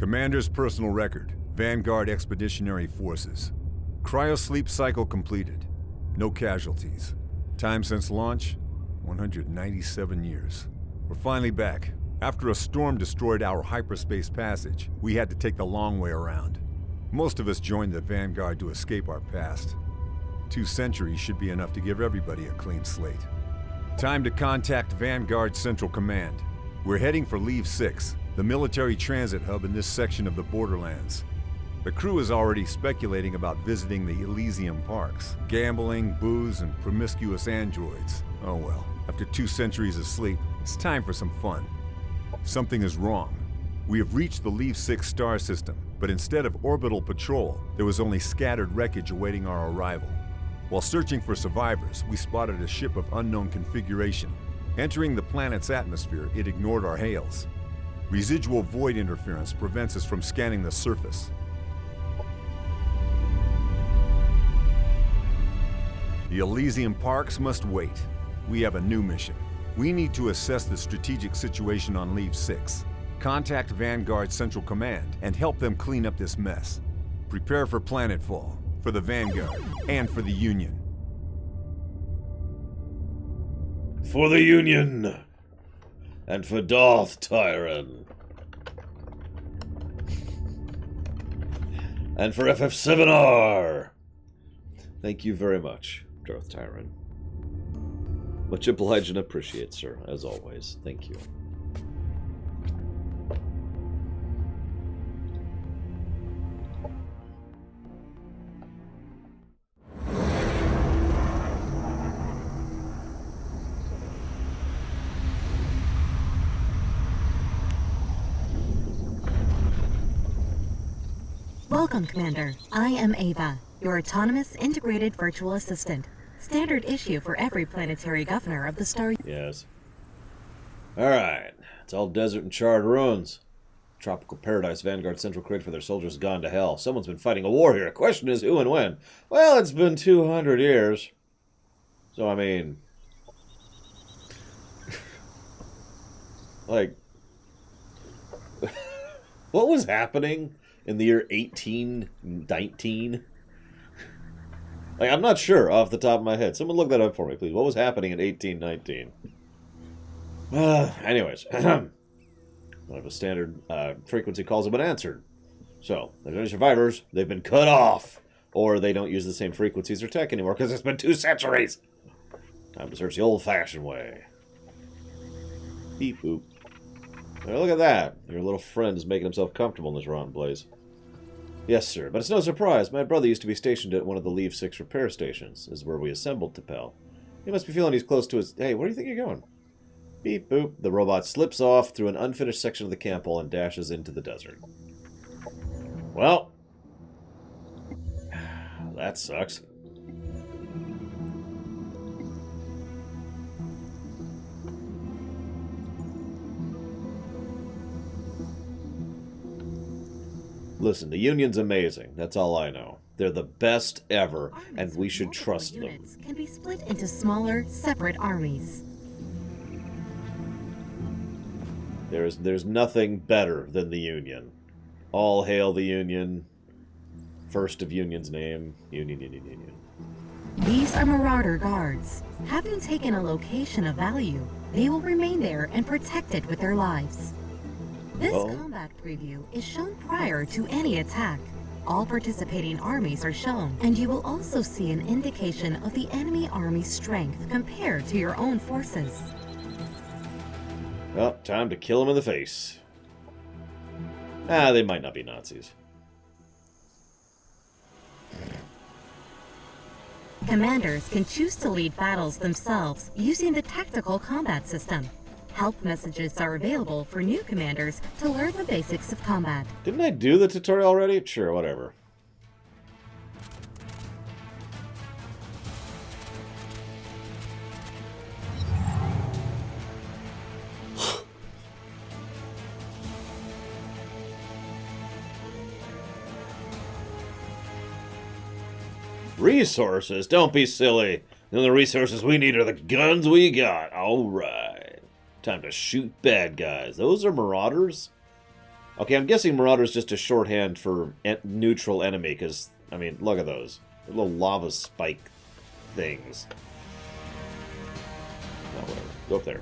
Commander's personal record. Vanguard Expeditionary Forces. Cryosleep cycle completed. No casualties. Time since launch, 197 years. We're finally back. After a storm destroyed our hyperspace passage, we had to take the long way around. Most of us joined the Vanguard to escape our past. 2 centuries should be enough to give everybody a clean slate. Time to contact Vanguard Central Command. We're heading for Leave 6, the military transit hub in this section of the borderlands. The crew is already speculating about visiting the Elysium parks. Gambling, booze, and promiscuous androids. Oh well, after 2 centuries of sleep, it's time for some fun. Something is wrong. We have reached the Leave 6 star system, but instead of orbital patrol, there was only scattered wreckage awaiting our arrival. While searching for survivors, we spotted a ship of unknown configuration. Entering the planet's atmosphere, it ignored our hails. Residual void interference prevents us from scanning the surface. The Elysium parks must wait. We have a new mission. We need to assess the strategic situation on Leave 6. Contact Vanguard Central Command and help them clean up this mess. Prepare for Planetfall, for the Vanguard, and for the Union. For the Union! And for Darth Tyran. And for FF7R! Thank you very much, Darth Tyran. Much obliged and appreciate, sir, as always. Thank you. Welcome, Commander. I am Ava, your autonomous integrated virtual assistant. Standard issue for every planetary governor of the star. Yes. Alright. It's all desert and charred ruins. Tropical paradise Vanguard Central created for their soldiers gone to hell. Someone's been fighting a war here. The question is who and when. Well, it's been 200 years. So, I mean... like... what was happening in the year 1819? Like, I'm not sure off the top of my head. Someone look that up for me, please. What was happening in 1819? Anyways. One of a standard frequency calls have been answered. So, if there's any survivors, they've been cut off. Or they don't use the same frequencies or tech anymore because it's been 2 centuries. Time to search the old-fashioned way. Beep boop. Now, look at that. Your little friend is making himself comfortable in this rotten place. Yes, sir, but it's no surprise. My brother used to be stationed at one of the Leave 6 repair stations. This is where we assembled T'Pel. He must be feeling he's close to his... Hey, where do you think you're going? Beep boop. The robot slips off through an unfinished section of the camp hall and dashes into the desert. Well... that sucks. Listen, the Union's amazing. That's all I know. They're the best ever, and we should trust them. Units can be split into smaller, separate armies. There's nothing better than the Union. All hail the Union. First of Union's name. Union. These are Marauder Guards. Having taken a location of value, they will remain there and protect it with their lives. This combat preview is shown prior to any attack. All participating armies are shown, and you will also see an indication of the enemy army's strength compared to your own forces. Well, time to kill them in the face. They might not be Nazis. Commanders can choose to lead battles themselves using the tactical combat system. Help messages are available for new commanders to learn the basics of combat. Didn't I do the tutorial already? Sure, whatever. Resources? Don't be silly. The only resources we need are the guns we got. Alright. Time to shoot bad guys. Those are Marauders? Okay, I'm guessing Marauder is just a shorthand for neutral enemy, because, I mean, look at those. They're little lava spike things. Oh, whatever. Go up there.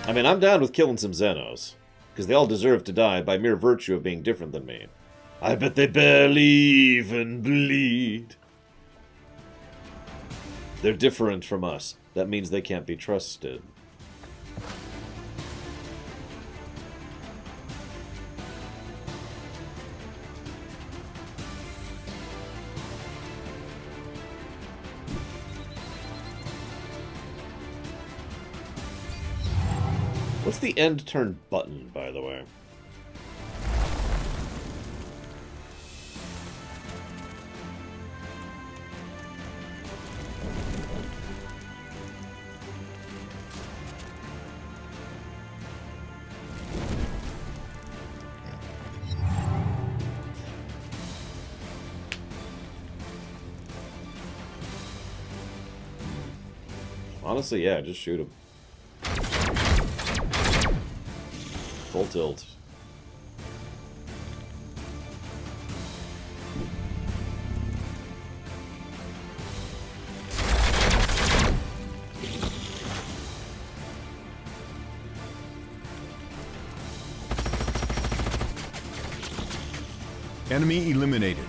I mean, I'm down with killing some Xenos, because they all deserve to die by mere virtue of being different than me. I bet they barely even bleed. They're different from us. That means they can't be trusted. What's the end turn button, by the way? Honestly, yeah, just shoot him. Full tilt. Enemy eliminated.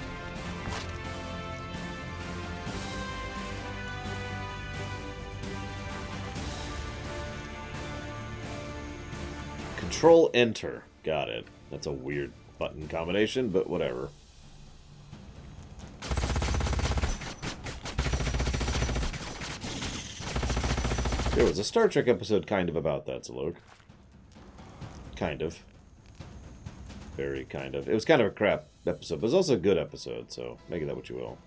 Control Enter. Got it. That's a weird button combination, but whatever. There was a Star Trek episode kind of about that, Zalok. Kind of. Very kind of. It was kind of a crap episode, but it was also a good episode, so make of that what you will.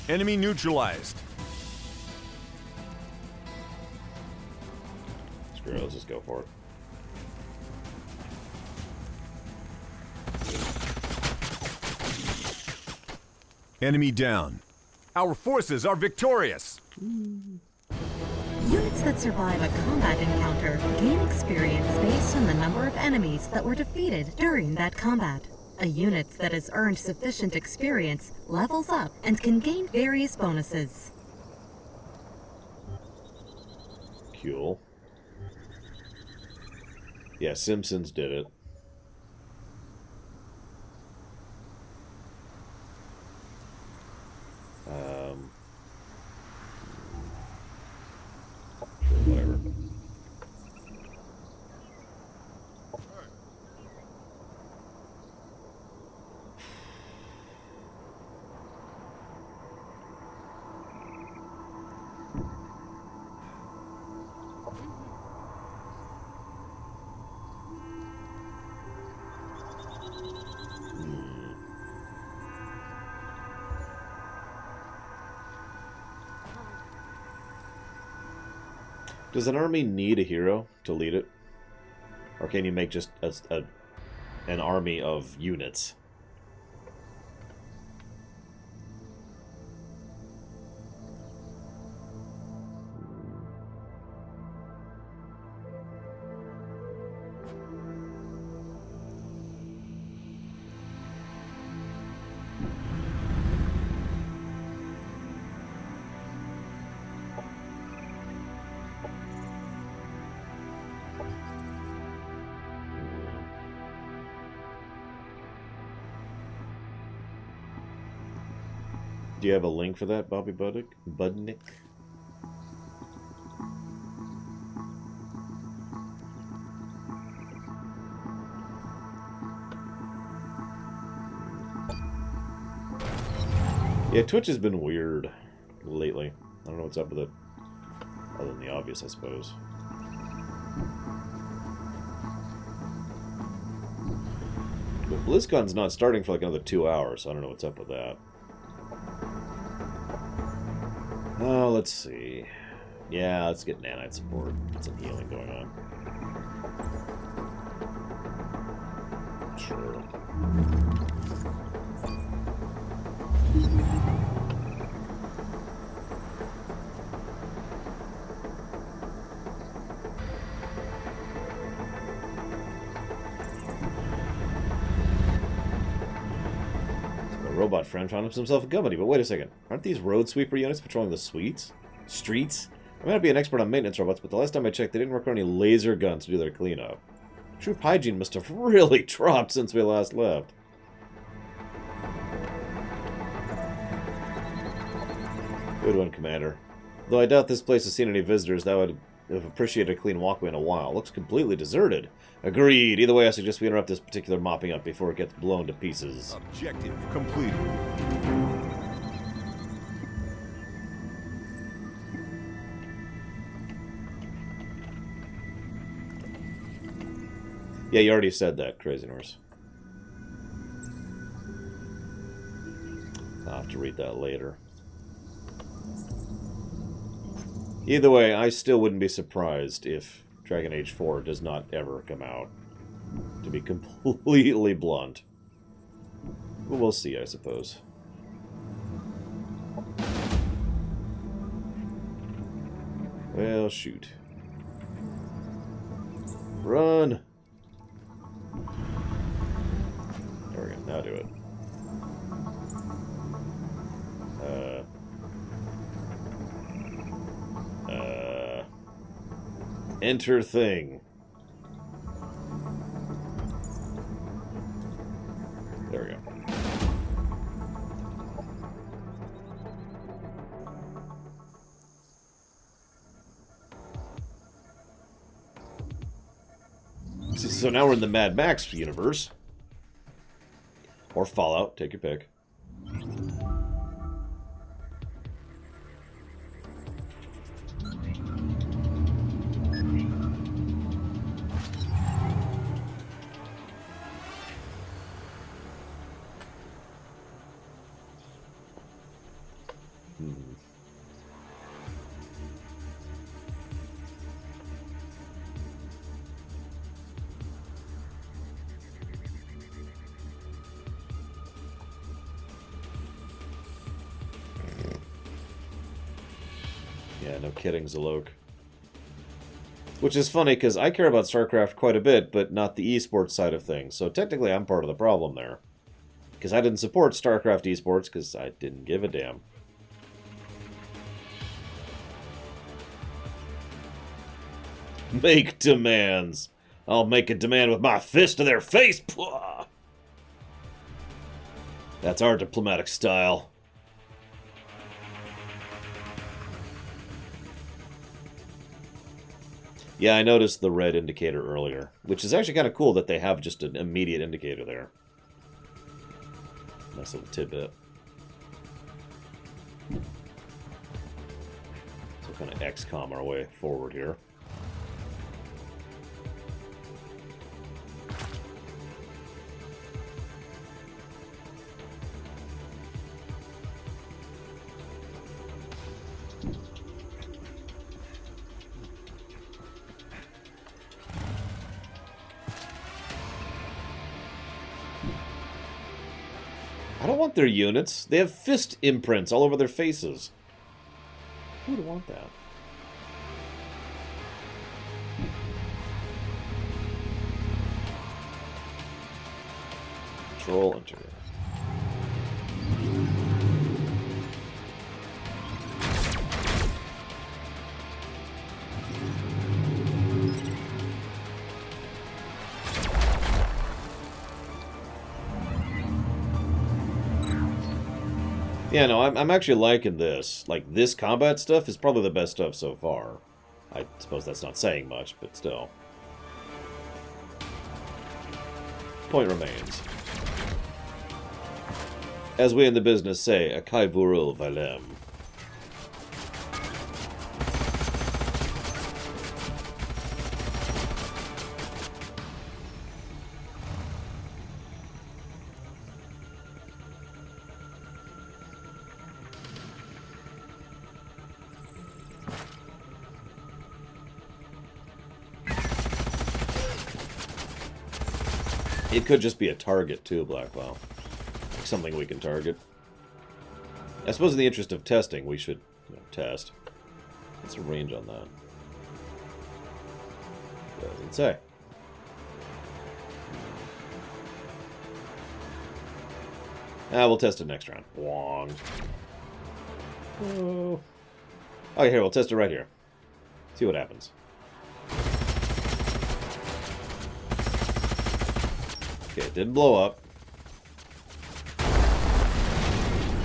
Enemy neutralized. Screw it, let's just go for it. Enemy down. Our forces are victorious. Units that survive a combat encounter gain experience based on the number of enemies that were defeated during that combat. A unit that has earned sufficient experience levels up and can gain various bonuses. Cool. Yeah, Simpsons did it. Sure, whatever. Does an army need a hero to lead it? Or can you make just an army of units? Do you have a link for that, Bobby Budnick? Yeah, Twitch has been weird lately. I don't know what's up with it. Other than the obvious, I suppose. But BlizzCon's not starting for like another 2 hours, so I don't know what's up with that. Oh, let's see. Yeah, let's get nanite support. Get some healing going on. Sure. Robot friend found himself a company, but wait a second. Aren't these road sweeper units patrolling the streets? I might not be an expert on maintenance robots, but the last time I checked, they didn't require any laser guns to do their cleanup. Troop hygiene must have really dropped since we last left. Good one, Commander. Though I doubt this place has seen any visitors, that would have appreciated a clean walkway in a while. Looks completely deserted. Agreed. Either way, I suggest we interrupt this particular mopping up before it gets blown to pieces. Objective completed. Yeah, you already said that, Crazy Norse. I'll have to read that later. Either way, I still wouldn't be surprised if Dragon Age 4 does not ever come out. To be completely blunt. But we'll see, I suppose. Well, shoot. Run! There we go, now do it. Enter thing. There we go. So now we're in the Mad Max universe. Or Fallout, take your pick. Yeah, no kidding, Zalok. Which is funny, because I care about StarCraft quite a bit, but not the esports side of things. So technically I'm part of the problem there. Because I didn't support StarCraft esports, because I didn't give a damn. Make demands. I'll make a demand with my fist to their face. Pwah! That's our diplomatic style. Yeah, I noticed the red indicator earlier, which is actually kind of cool that they have just an immediate indicator there. Nice little tidbit. So kind of XCOM our way forward here. I don't want their units. They have fist imprints all over their faces. Who would want that? Control enter. Yeah, no, I'm actually liking this. Like, this combat stuff is probably the best stuff so far. I suppose that's not saying much, but still. Point remains. As we in the business say, a kai burul valem. It could just be a target, too, Blackwell. Like something we can target. I suppose in the interest of testing, we should test. What's the range on that? Doesn't say. We'll test it next round. Wong. Oh, here, we'll test it right here. See what happens. Okay, it didn't blow up.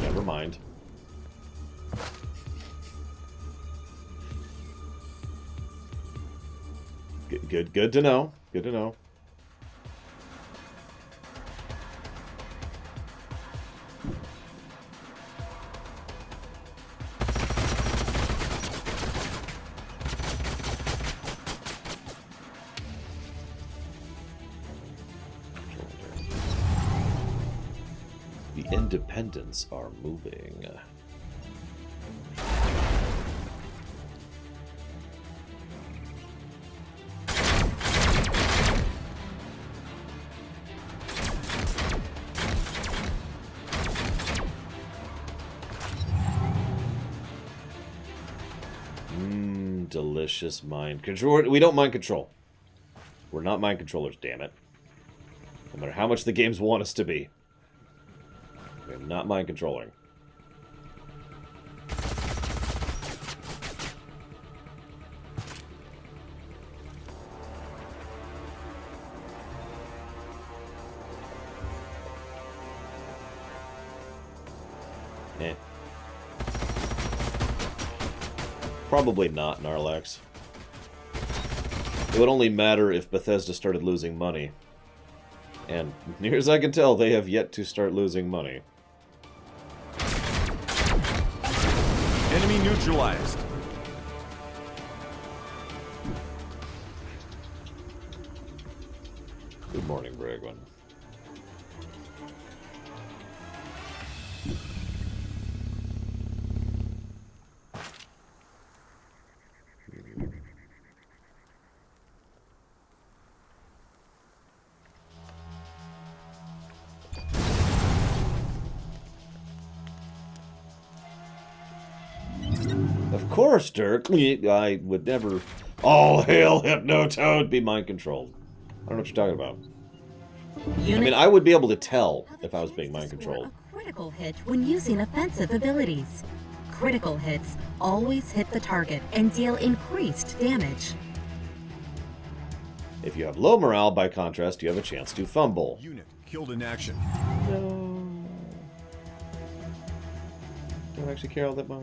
Never mind. Good to know. Good to know. The independents are moving. Delicious mind control. We don't mind control. We're not mind controllers, damn it. No matter how much the games want us to be. We're not mind controlling. Eh. Probably not, Narlax. It would only matter if Bethesda started losing money. And near as I can tell, they have yet to start losing money. Enemy neutralized. Good morning, Bragwin. Of course, Dirk. I would never... All hail Hypnotoad be mind controlled. I don't know what you're talking about. I mean, I would be able to tell if I was being mind controlled. A critical hit when using offensive abilities. Critical hits always hit the target and deal increased damage. If you have low morale, by contrast, you have a chance to fumble. Unit killed in action. No. Don't actually care all that much.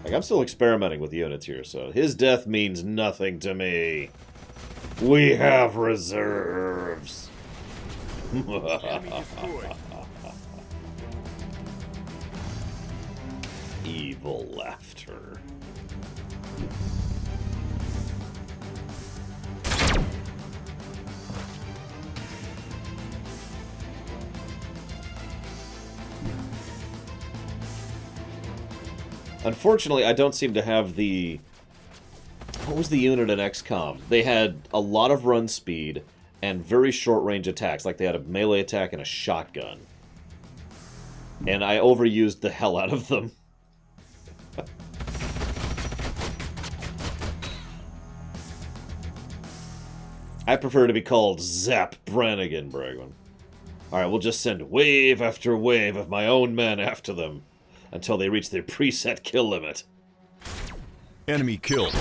Like, I'm still experimenting with units here, so his death means nothing to me. We have reserves. Enemy destroyed. Evil laughter. Unfortunately, I don't seem to have the... What was the unit in XCOM? They had a lot of run speed and very short-range attacks. Like they had a melee attack and a shotgun. And I overused the hell out of them. I prefer to be called Zap Brannigan, Bragwin. Alright, we'll just send wave after wave of my own men after them until they reach their preset kill limit. Enemy killed.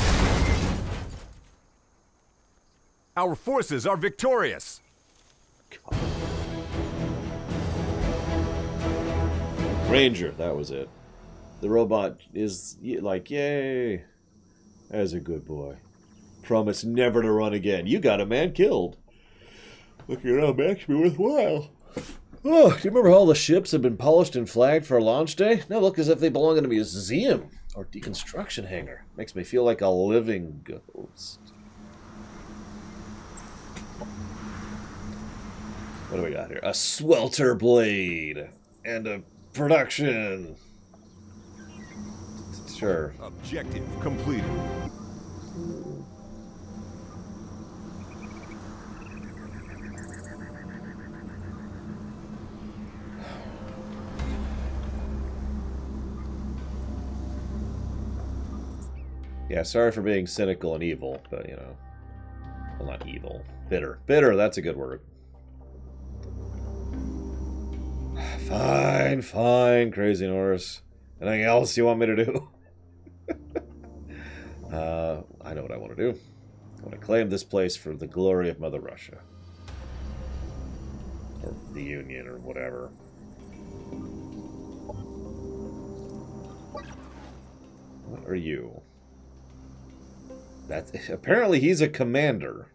Our forces are victorious. Ranger, that was it. The robot is like, yay. As a good boy. Promise never to run again. You got a man killed. Looking around may actually be worthwhile. Oh, do you remember how all the ships have been polished and flagged for a launch day? Now look as if they belong in a museum or deconstruction hangar. Makes me feel like a living ghost. What do we got here? A swelter blade and a production. Sure. Objective completed. Yeah, sorry for being cynical and evil, but you know. Well, not evil. Bitter. Bitter, that's a good word. Fine, fine, Crazy Norris. Anything else you want me to do? I know what I want to do. I want to claim this place for the glory of Mother Russia. Or the Union, or whatever. What are you? That apparently he's a commander.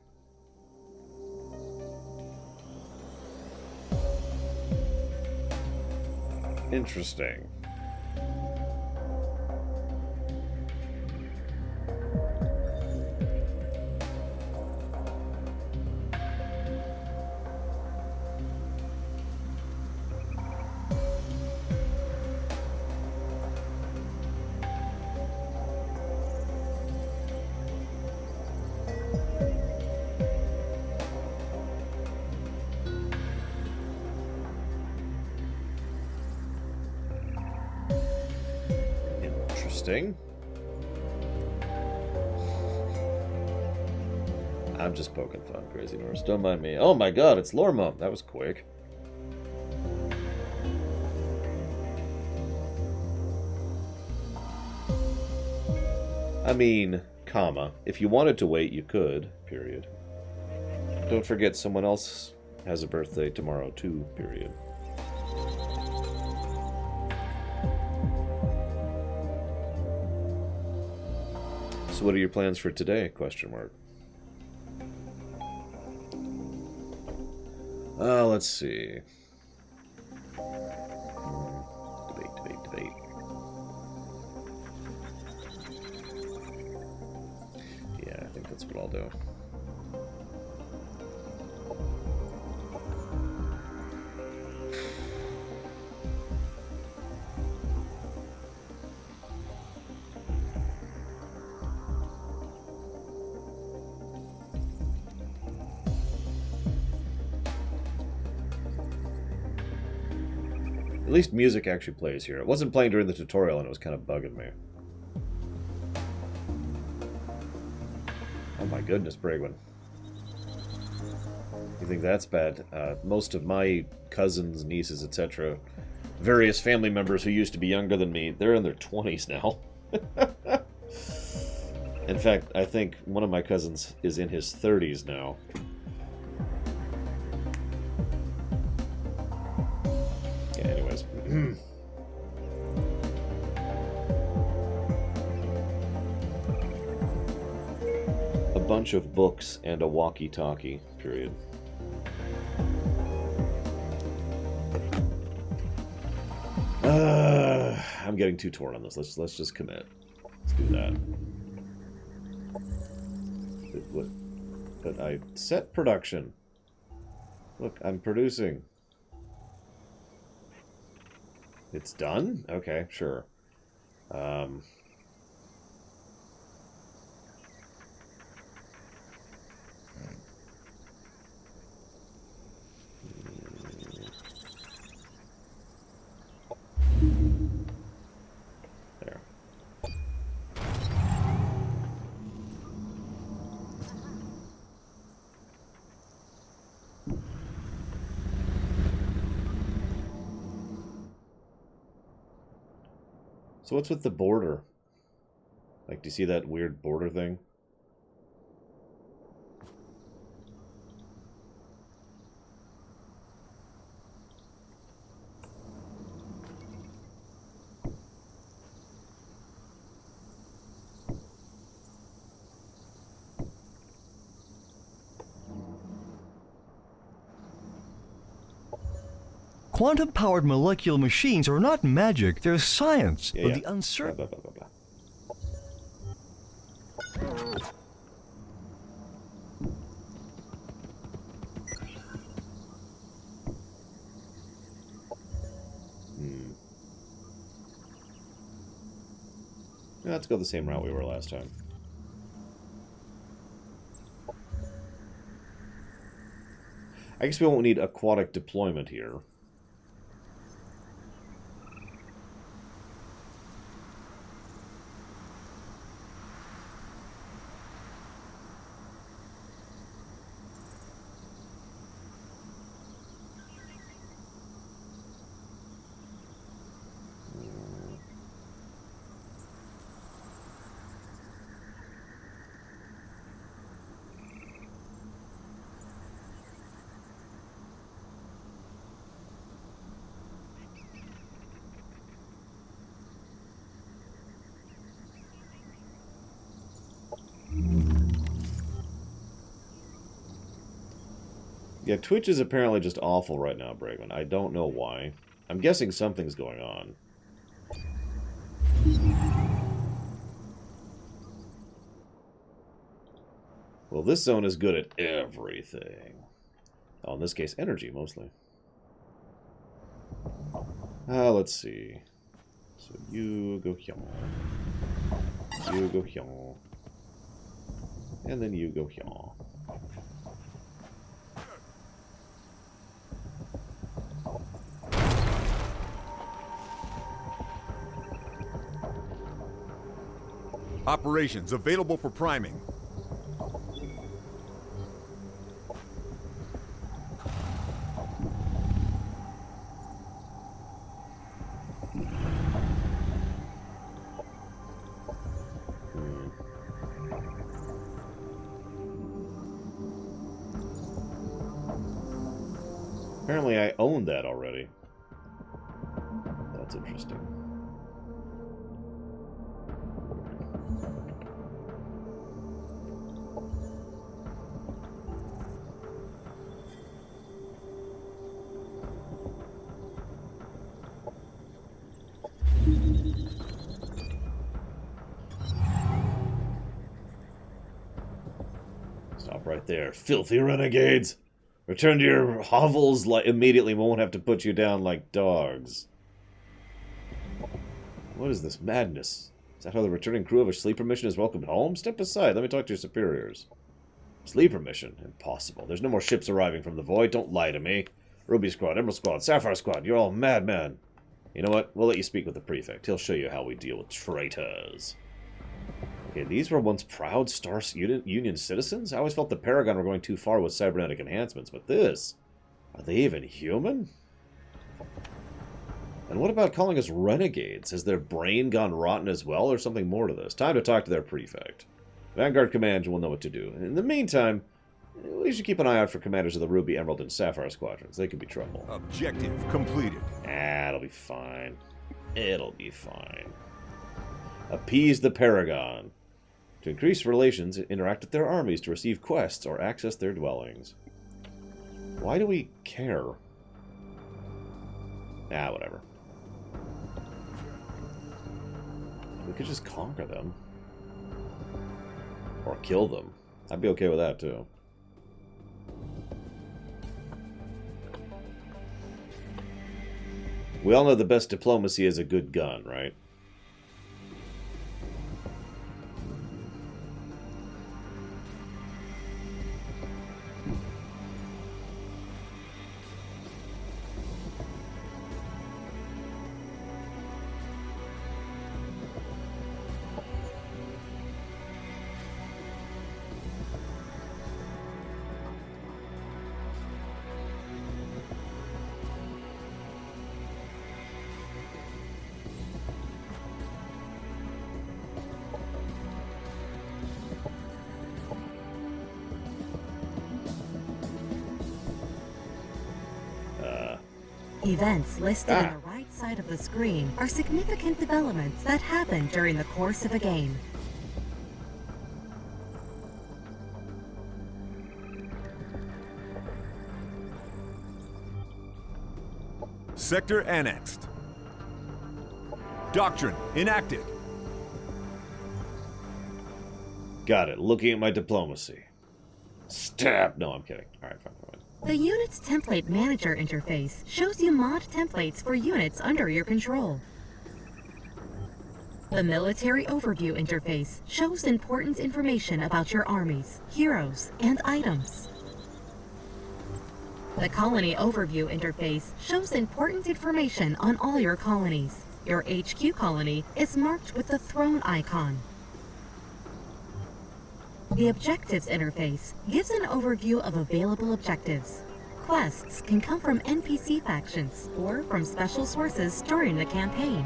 Interesting. Interesting. I'm just poking fun, Crazy Norris. Don't mind me. Oh my god, it's Lorma. That was quick. I mean, comma. If you wanted to wait, you could. Period. Don't forget someone else has a birthday tomorrow too. Period. So what are your plans for today? Question mark. Let's see. Debate. Yeah, I think that's what I'll do. At least music actually plays here. It wasn't playing during the tutorial and it was kind of bugging me. Oh my goodness, Bragwin. You think that's bad? Most of my cousins, nieces, etc., various family members who used to be younger than me, they're in their 20s now. In fact, I think one of my cousins is in his 30s now. Yeah, anyways. A bunch of books and a walkie-talkie, period. I'm getting too torn on this. Let's just commit. Let's do that. But I set production. Look, I'm producing. It's done? Okay, sure. There. So what's with the border? Like, do you see that weird border thing? Quantum-powered molecular machines are not magic, they're science. Yeah, But yeah. the uncertain... Blah, blah, blah, blah, blah. Yeah, let's go the same route we were last time. I guess we won't need aquatic deployment here. Yeah, Twitch is apparently just awful right now, Bregman. I don't know why. I'm guessing something's going on. Well, this zone is good at everything. Oh, in this case, energy, mostly. Let's see. So you go here. You go here. And then you go here. Operations available for priming. Apparently I own that already. That's interesting. Stop right there, filthy renegades! Return to your hovels immediately. We won't have to put you down like dogs. What is this madness? Is that how the returning crew of a sleeper mission is welcomed home? Step aside. Let me talk to your superiors. Sleeper mission? Impossible. There's no more ships arriving from the void. Don't lie to me. Ruby Squad, Emerald Squad, Sapphire Squad. You're all madmen. You know what? We'll let you speak with the prefect. He'll show you how we deal with traitors. Okay, these were once proud Star Union citizens? I always felt the Paragon were going too far with cybernetic enhancements, but this... Are they even human? And what about calling us renegades? Has their brain gone rotten as well, or something more to this? Time to talk to their prefect. Vanguard Command will know what to do. In the meantime, we should keep an eye out for commanders of the Ruby, Emerald, and Sapphire squadrons. They could be trouble. Objective completed. It'll be fine. It'll be fine. Appease the Paragon. To increase relations, interact with their armies to receive quests or access their dwellings. Why do we care? Whatever. We could just conquer them. Or kill them. I'd be okay with that, too. We all know the best diplomacy is a good gun, right? Events listed on the right side of the screen are significant developments that happen during the course of a game. Sector annexed. Doctrine enacted. Got it. Looking at my diplomacy. Stab! No, I'm kidding. Alright, fine. The Units Template Manager interface shows you mod templates for units under your control. The Military Overview interface shows important information about your armies, heroes, and items. The Colony Overview interface shows important information on all your colonies. Your HQ colony is marked with the throne icon. The Objectives interface gives an overview of available objectives. Quests can come from NPC factions or from special sources during the campaign.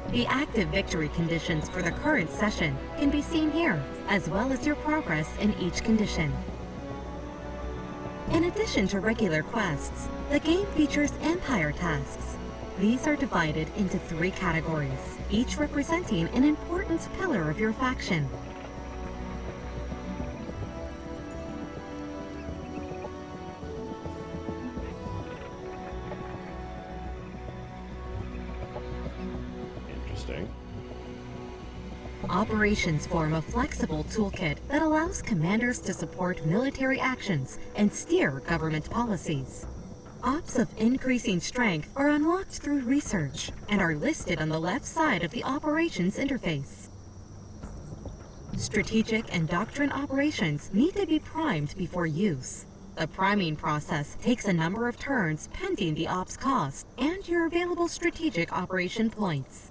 The active victory conditions for the current session can be seen here, as well as your progress in each condition. In addition to regular quests, the game features Empire tasks. These are divided into 3 categories, each representing an important pillar of your faction. Interesting. Operations form a flexible toolkit that allows commanders to support military actions and steer government policies. Ops of increasing strength are unlocked through research and are listed on the left side of the operations interface. Strategic and doctrine operations need to be primed before use. The priming process takes a number of turns pending the ops cost and your available strategic operation points.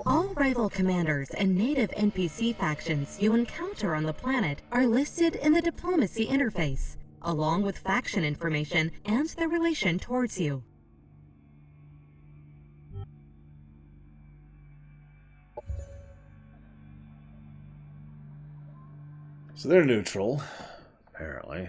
All rival commanders and native NPC factions you encounter on the planet are listed in the Diplomacy interface, along with faction information and their relation towards you. So they're neutral, apparently.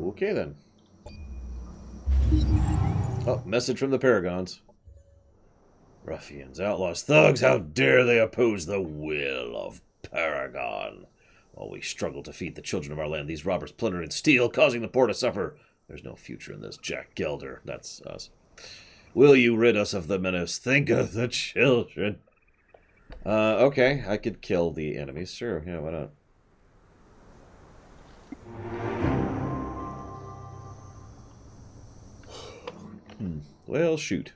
Okay, then. Oh, message from the Paragons. Ruffians, outlaws, thugs, how dare they oppose the will of Paragon? While we struggle to feed the children of our land, these robbers plunder and steal, causing the poor to suffer. There's no future in this, Jack Gelder. That's us. Will you rid us of the menace? Think of the children. Okay, I could kill the enemies. Sure, yeah, why not? Well, shoot.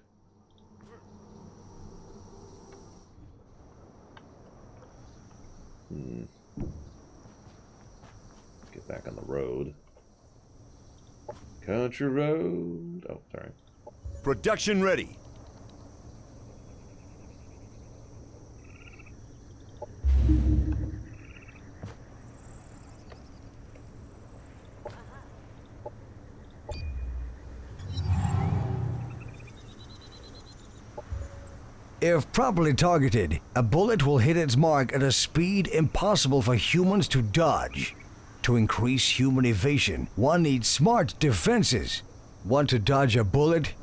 Get back on the road. Country road. Oh, sorry. Production ready. If properly targeted, a bullet will hit its mark at a speed impossible for humans to dodge. To increase human evasion, one needs smart defenses. Want to dodge a bullet?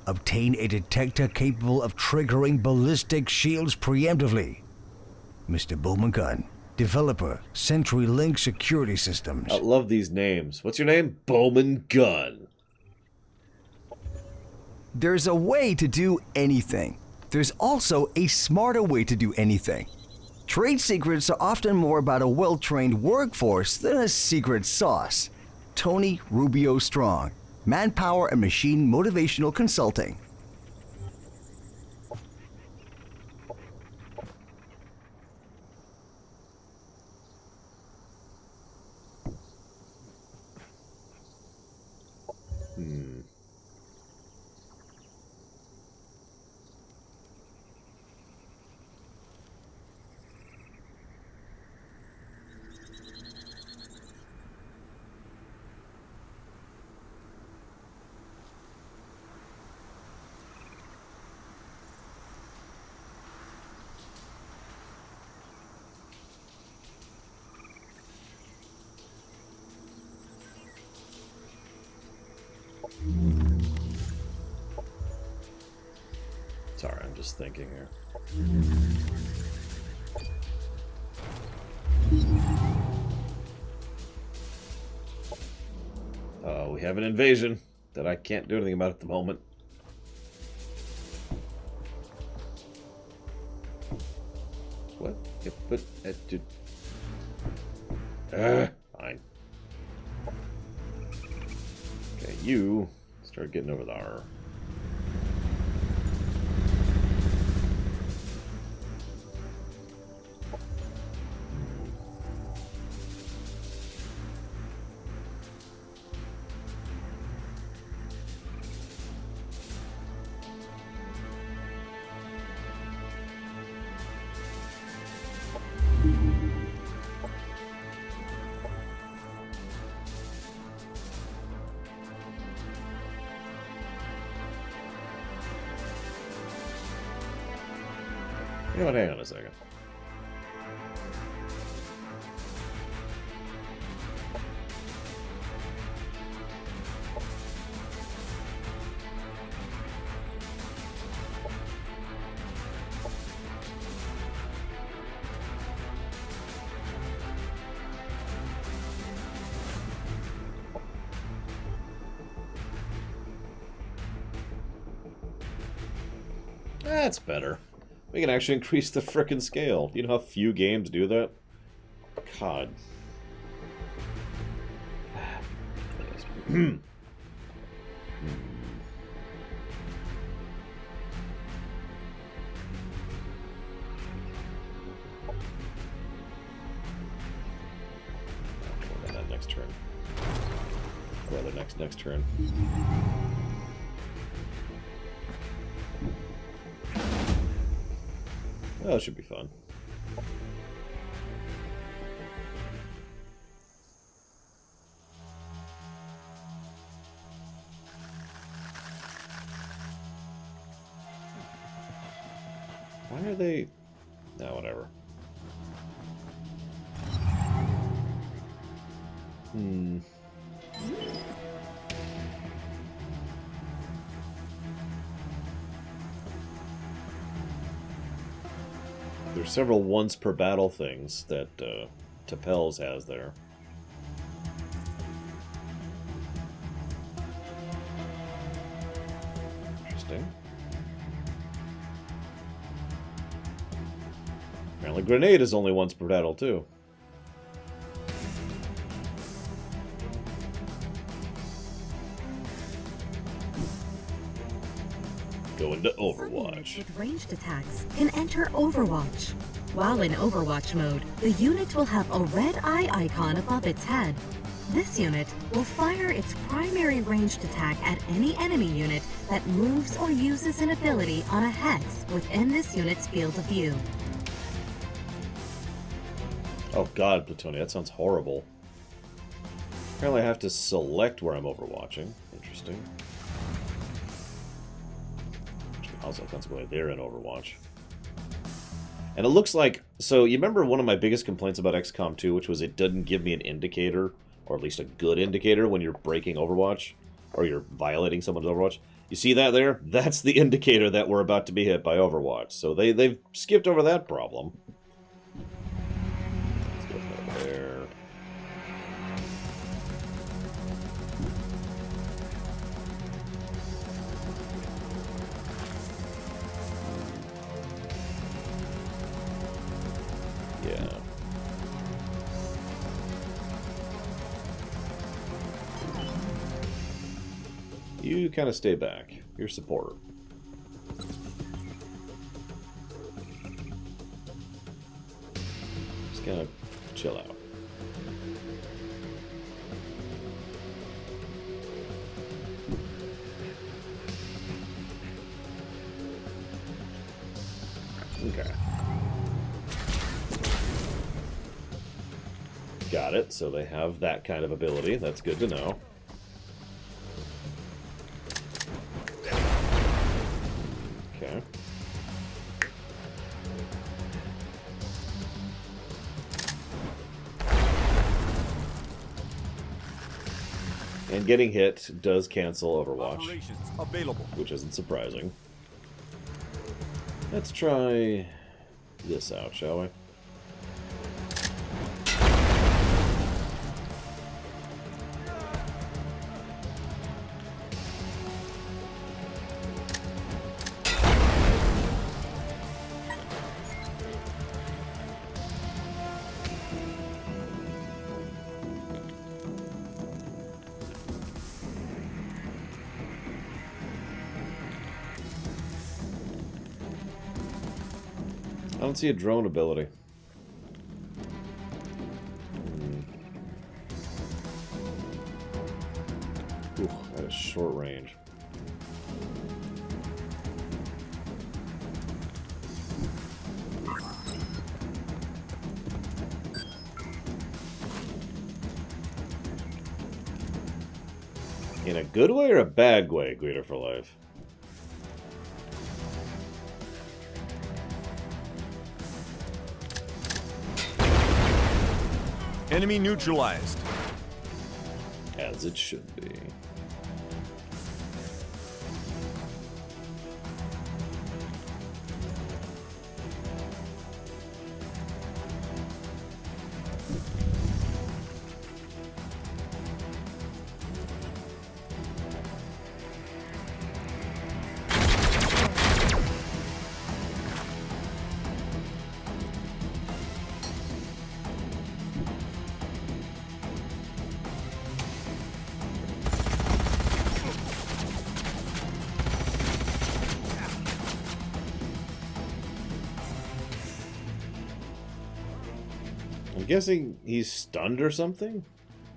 Obtain a detector capable of triggering ballistic shields preemptively. Mr. Bowman, developer, CenturyLink Security Systems. I love these names. What's your name? Bowman Gun. There's a way to do anything. There's also a smarter way to do anything. Trade secrets are often more about a well-trained workforce than a secret sauce. Tony Rubio Strong, Manpower and Machine Motivational Consulting. Sorry, I'm just thinking here. We have an invasion that I can't do anything about at the moment. What? Yeah, but dude. Fine. Okay, you start getting over there. You know what, hang on a second. That's better. We can actually increase the frickin' scale. You know how few games do that? God. That next turn. Or rather, next turn. Oh, it should be fun. Why are they... No, whatever. There's several once per battle things that Tapels has there. Interesting. Apparently Grenade is only once per battle too. Go into Overwatch. With ranged attacks can enter Overwatch. While in Overwatch mode, the unit will have a red eye icon above its head. This unit will fire its primary ranged attack at any enemy unit that moves or uses an ability on a hex within this unit's field of view. Oh god, Plutonian, that sounds horrible. Apparently I have to select where I'm overwatching. Interesting. Also, consequently, they're in Overwatch. And it looks like... So, you remember one of my biggest complaints about XCOM 2, which was it didn't give me an indicator, or at least a good indicator, when you're breaking Overwatch, or you're violating someone's Overwatch? You see that there? That's the indicator that we're about to be hit by Overwatch. So they've skipped over that problem. Let's go over there. Yeah. You kind of stay back. You're a supporter. Just kind of chill out. Okay. Got it. So they have that kind of ability. That's good to know. Okay. And getting hit does cancel Overwatch, Operations available. which isn't surprising. Let's try this out, shall we? I don't see a drone ability. Ooh, that is short range. In a good way or a bad way, Greeter for Life? Enemy neutralized. As it should be. I'm guessing he's stunned or something?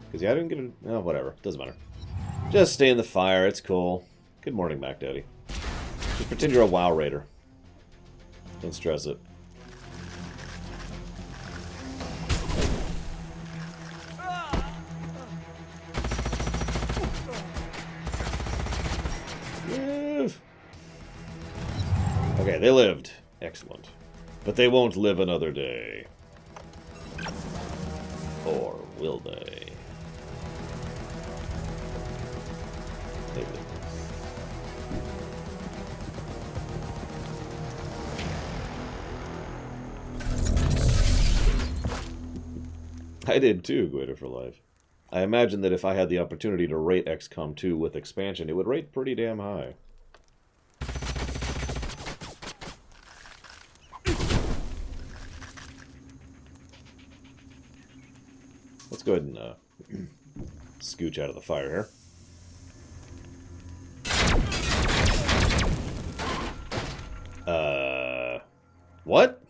Because yeah, I didn't get a... Oh, whatever. Doesn't matter. Just stay in the fire. It's cool. Good morning, Mac Daddy. Just pretend you're a WoW raider. Don't stress it. Okay, they lived. Excellent. But they won't live another day. Or will they? They will. I did too, Greater for Life. I imagine that if I had the opportunity to rate XCOM 2 with expansion, it would rate pretty damn high. Let's go ahead and scooch out of the fire here. What?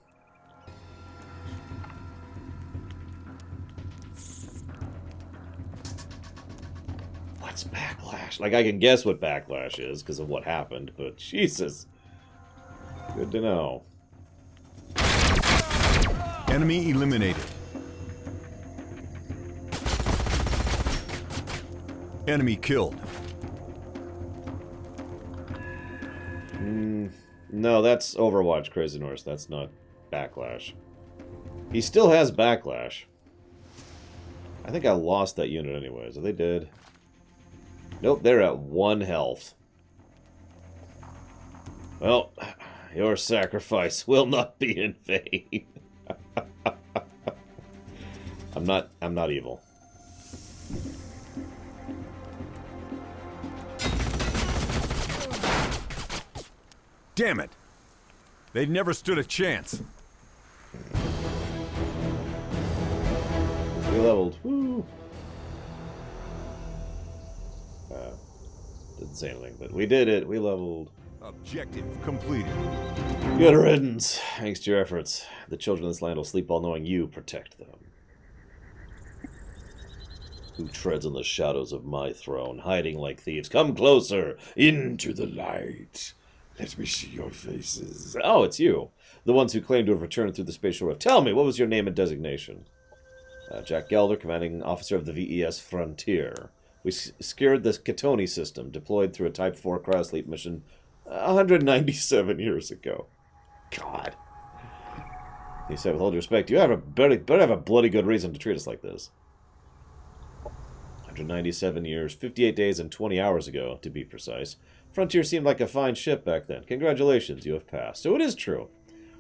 What's backlash? Like, I can guess what backlash is because of what happened, but Jesus. Good to know. Enemy eliminated. Enemy killed. No, that's Overwatch, Crazy Norse. That's not Backlash. He still has Backlash. I think I lost that unit anyways. Are they dead? Nope, they're at 1 health. Well, your sacrifice will not be in vain. I'm not evil. Damn it! They never stood a chance. We leveled. Woo! Didn't say anything, but we did it. We leveled. Objective completed. Good riddance. Thanks to your efforts, the children of this land will sleep while knowing you protect them. Who treads on the shadows of my throne, hiding like thieves? Come closer, into the light. Let me see your faces. Oh, it's you. The ones who claim to have returned through the spatial rift. Tell me, what was your name and designation? Jack Gelder, commanding officer of the VES Frontier. We secured the Catoni system, deployed through a Type 4 cryosleep mission 197 years ago. God. He said, with all due respect, you better have a bloody good reason to treat us like this. 197 years, 58 days, and 20 hours ago, to be precise. Frontier seemed like a fine ship back then. Congratulations, you have passed. So it is true.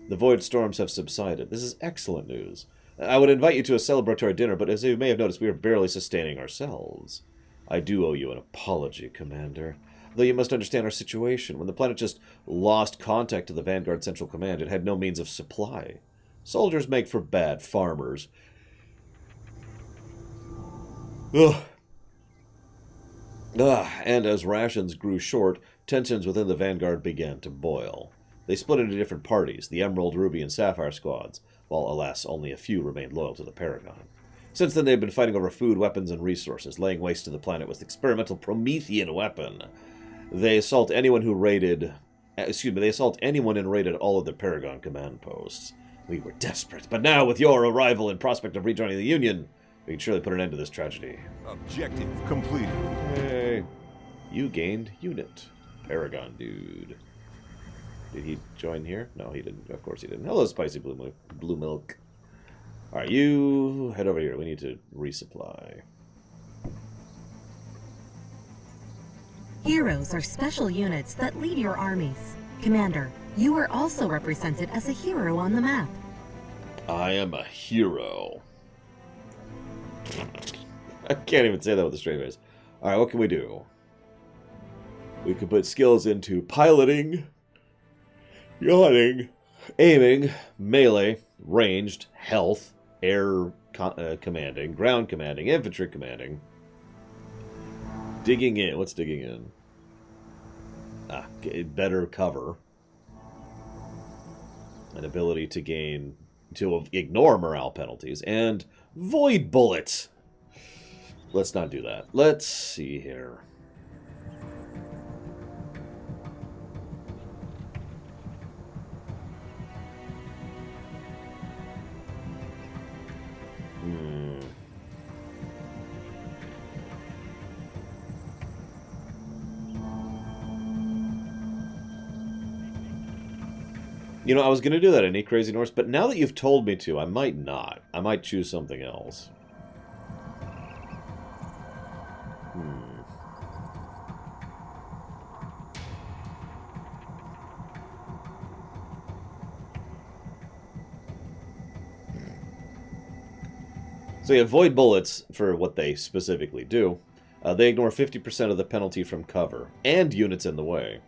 The void storms have subsided. This is excellent news. I would invite you to a celebratory dinner, but as you may have noticed, we are barely sustaining ourselves. I do owe you an apology, Commander. Though you must understand our situation. When the planet just lost contact to the Vanguard Central Command, it had no means of supply. Soldiers make for bad farmers. Ugh. And as rations grew short, tensions within the Vanguard began to boil. They split into different parties, the Emerald, Ruby, and Sapphire squads, while, alas, only a few remained loyal to the Paragon. Since then, they've been fighting over food, weapons, and resources, laying waste to the planet with experimental Promethean weapon. They assault anyone who raided... they assault anyone and raided all of the Paragon command posts. We were desperate, but now, with your arrival and prospect of rejoining the Union, we can surely put an end to this tragedy. Objective completed. Hey, you gained unit. Paragon dude. Did he join here? No, he didn't. Of course he didn't. Hello, spicy blue milk. Alright, you head over here. We need to resupply. Heroes are special units that lead your armies. Commander, you are also represented as a hero on the map. I am a hero. I can't even say that with a straight face. Alright, what can we do? We can put skills into piloting, yawning, aiming, melee, ranged, health, air commanding, ground commanding, infantry commanding. Digging in. What's digging in? Better cover. An ability to ignore morale penalties. And void bullets. Let's not do that. Let's see here. You know, I was going to do that in Eat Crazy Norse, but now that you've told me to, I might not. I might choose something else. So you avoid bullets for what they specifically do. They ignore 50% of the penalty from cover, and units in the way.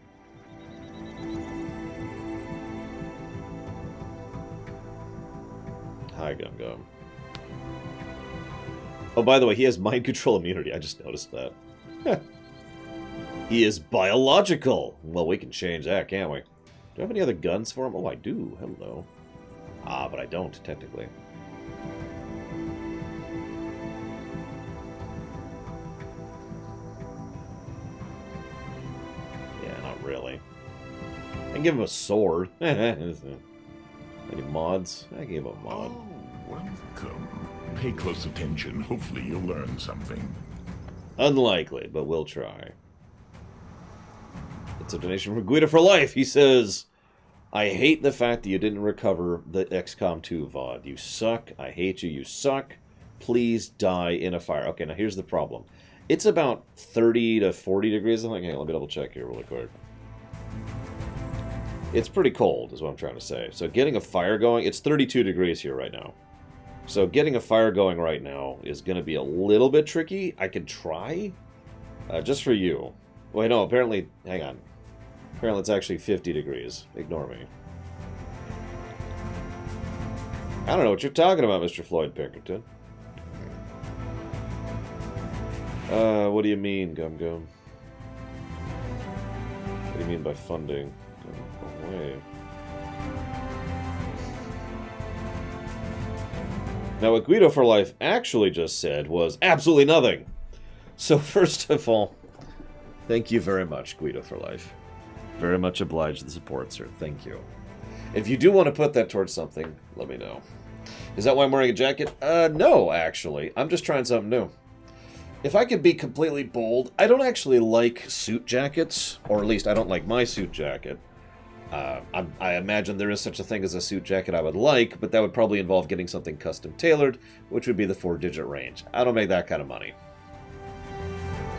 Hi, Gum Gum. Oh, by the way, he has mind control immunity. I just noticed that. He is biological. Well, we can change that, can't we? Do I have any other guns for him? Oh, I do. Hello. Ah, but I don't, technically. Yeah, not really. I can give him a sword. Any mods? I gave him a mod. Oh, welcome. Pay close attention. Hopefully you'll learn something. Unlikely, but we'll try. It's a donation from Guido for life. He says, I hate the fact that you didn't recover the XCOM 2 VOD. You suck. I hate you. You suck. Please die in a fire. Okay, now here's the problem. It's about 30 to 40 degrees. Hang on, let me double check here really quick. It's pretty cold, is what I'm trying to say. So getting a fire going, it's 32 degrees here right now. So getting a fire going right now is going to be a little bit tricky. I could try, just for you. Wait, no, apparently, hang on. Apparently it's actually 50 degrees. Ignore me. I don't know what you're talking about, Mr. Floyd Pinkerton. What do you mean, Gum Gum? What do you mean by funding? Way. Now, what Guido for Life actually just said was absolutely nothing. So, first of all, thank you very much, Guido for Life. Very much obliged to the support, sir. Thank you. If you do want to put that towards something, let me know. Is that why I'm wearing a jacket? No, actually. I'm just trying something new. If I could be completely bold, I don't actually like suit jackets, or at least I don't like my suit jacket. I imagine there is such a thing as a suit jacket I would like, but that would probably involve getting something custom tailored, which would be the 4-digit range. I don't make that kind of money.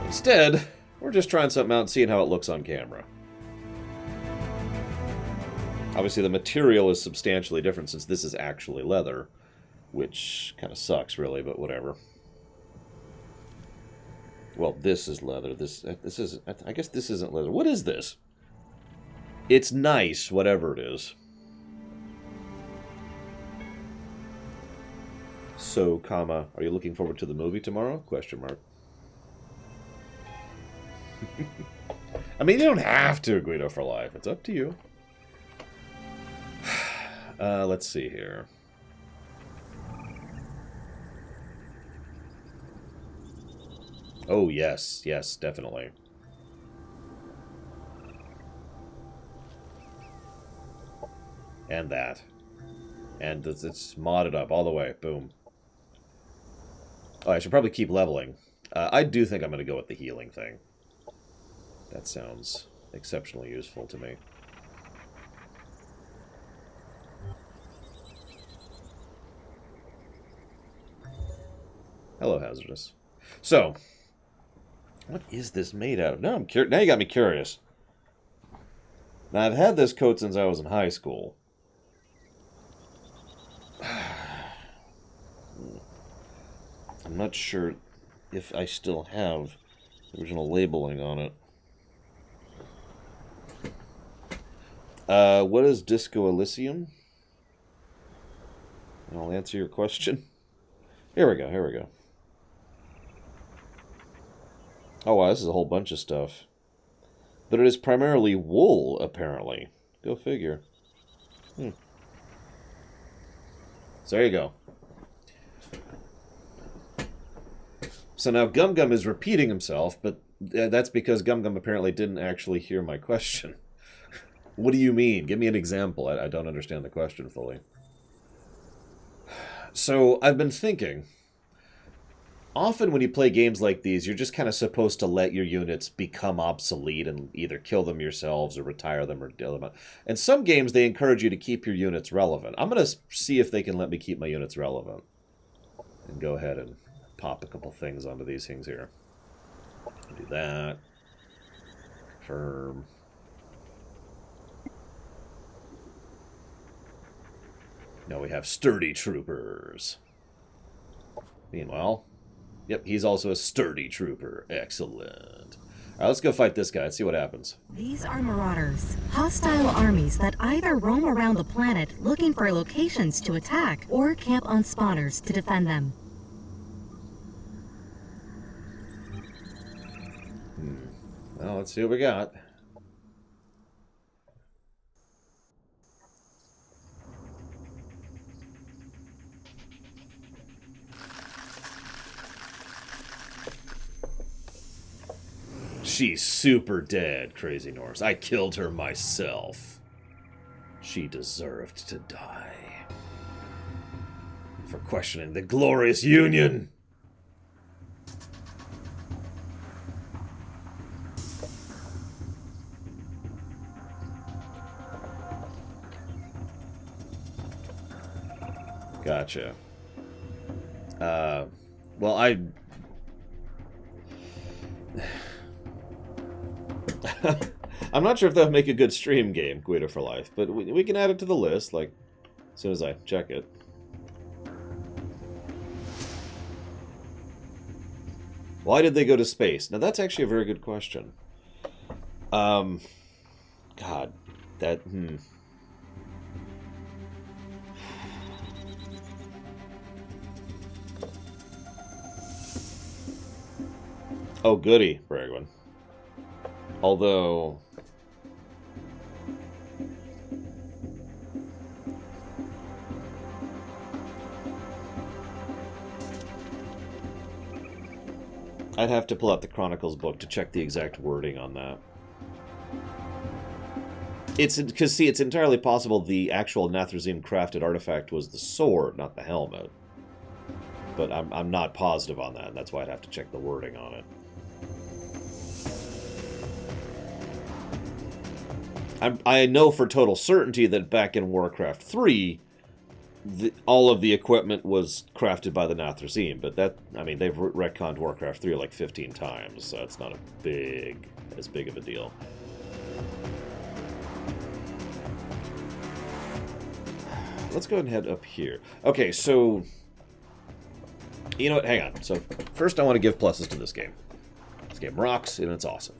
Instead, We're just trying something out and seeing how it looks on camera. Obviously, the material is substantially different since this is actually leather, which kind of sucks, really, but whatever. Well, this is leather. This is... I guess this isn't leather. What is this? It's nice, whatever it is. So, comma, are you looking forward to the movie tomorrow? Question mark. I mean, you don't have to, Guido for life. It's up to you. Let's see here. Oh, yes. Yes, definitely. And that. And it's modded up all the way. Boom. Oh, I should probably keep leveling. I do think I'm going to go with the healing thing. That sounds exceptionally useful to me. Hello, Hazardous. So, what is this made out of? Now I'm curious. Now you got me curious. Now, I've had this coat since I was in high school. I'm not sure if I still have the original labeling on it. What is Disco Elysium? I'll answer your question. Here we go, here we go. Oh wow, this is a whole bunch of stuff. But it is primarily wool, apparently. Go figure. So there you go. So now Gum Gum is repeating himself, but that's because Gum Gum apparently didn't actually hear my question. What do you mean? Give me an example. I don't understand the question fully. So I've been thinking, often when you play games like these, you're just kind of supposed to let your units become obsolete and either kill them yourselves or retire them or deal them out. And some games, they encourage you to keep your units relevant. I'm going to see if they can let me keep my units relevant. And go ahead and pop a couple things onto these things here. Do that. Confirm. Now we have sturdy troopers. Meanwhile, yep, he's also a sturdy trooper. Excellent. All right, let's go fight this guy. Let's see what happens. These are marauders, hostile armies that either roam around the planet looking for locations to attack or camp on spawners to defend them. Well, let's see what we got. She's super dead, Crazy Norse. I killed her myself. She deserved to die. For questioning the glorious Union. Gotcha. Well, I'm not sure if that would make a good stream game, Guido for Life, but we can add it to the list, like, as soon as I check it. Why did they go to space? Now, that's actually a very good question. God, that, Oh, goody, Bragwin. Although... I'd have to pull out the Chronicles book to check the exact wording on that. It's because, see, it's entirely possible the actual Nathrezim crafted artifact was the sword, not the helmet. But I'm not positive on that, and that's why I'd have to check the wording on it. I know for total certainty that back in Warcraft 3, all of the equipment was crafted by the Nathrezim, but that, I mean, they've retconned Warcraft 3 like 15 times, so it's not as big of a deal. Let's go ahead and head up here. Okay, so... You know what? Hang on. So, first I want to give pluses to this game. This game rocks, and it's awesome.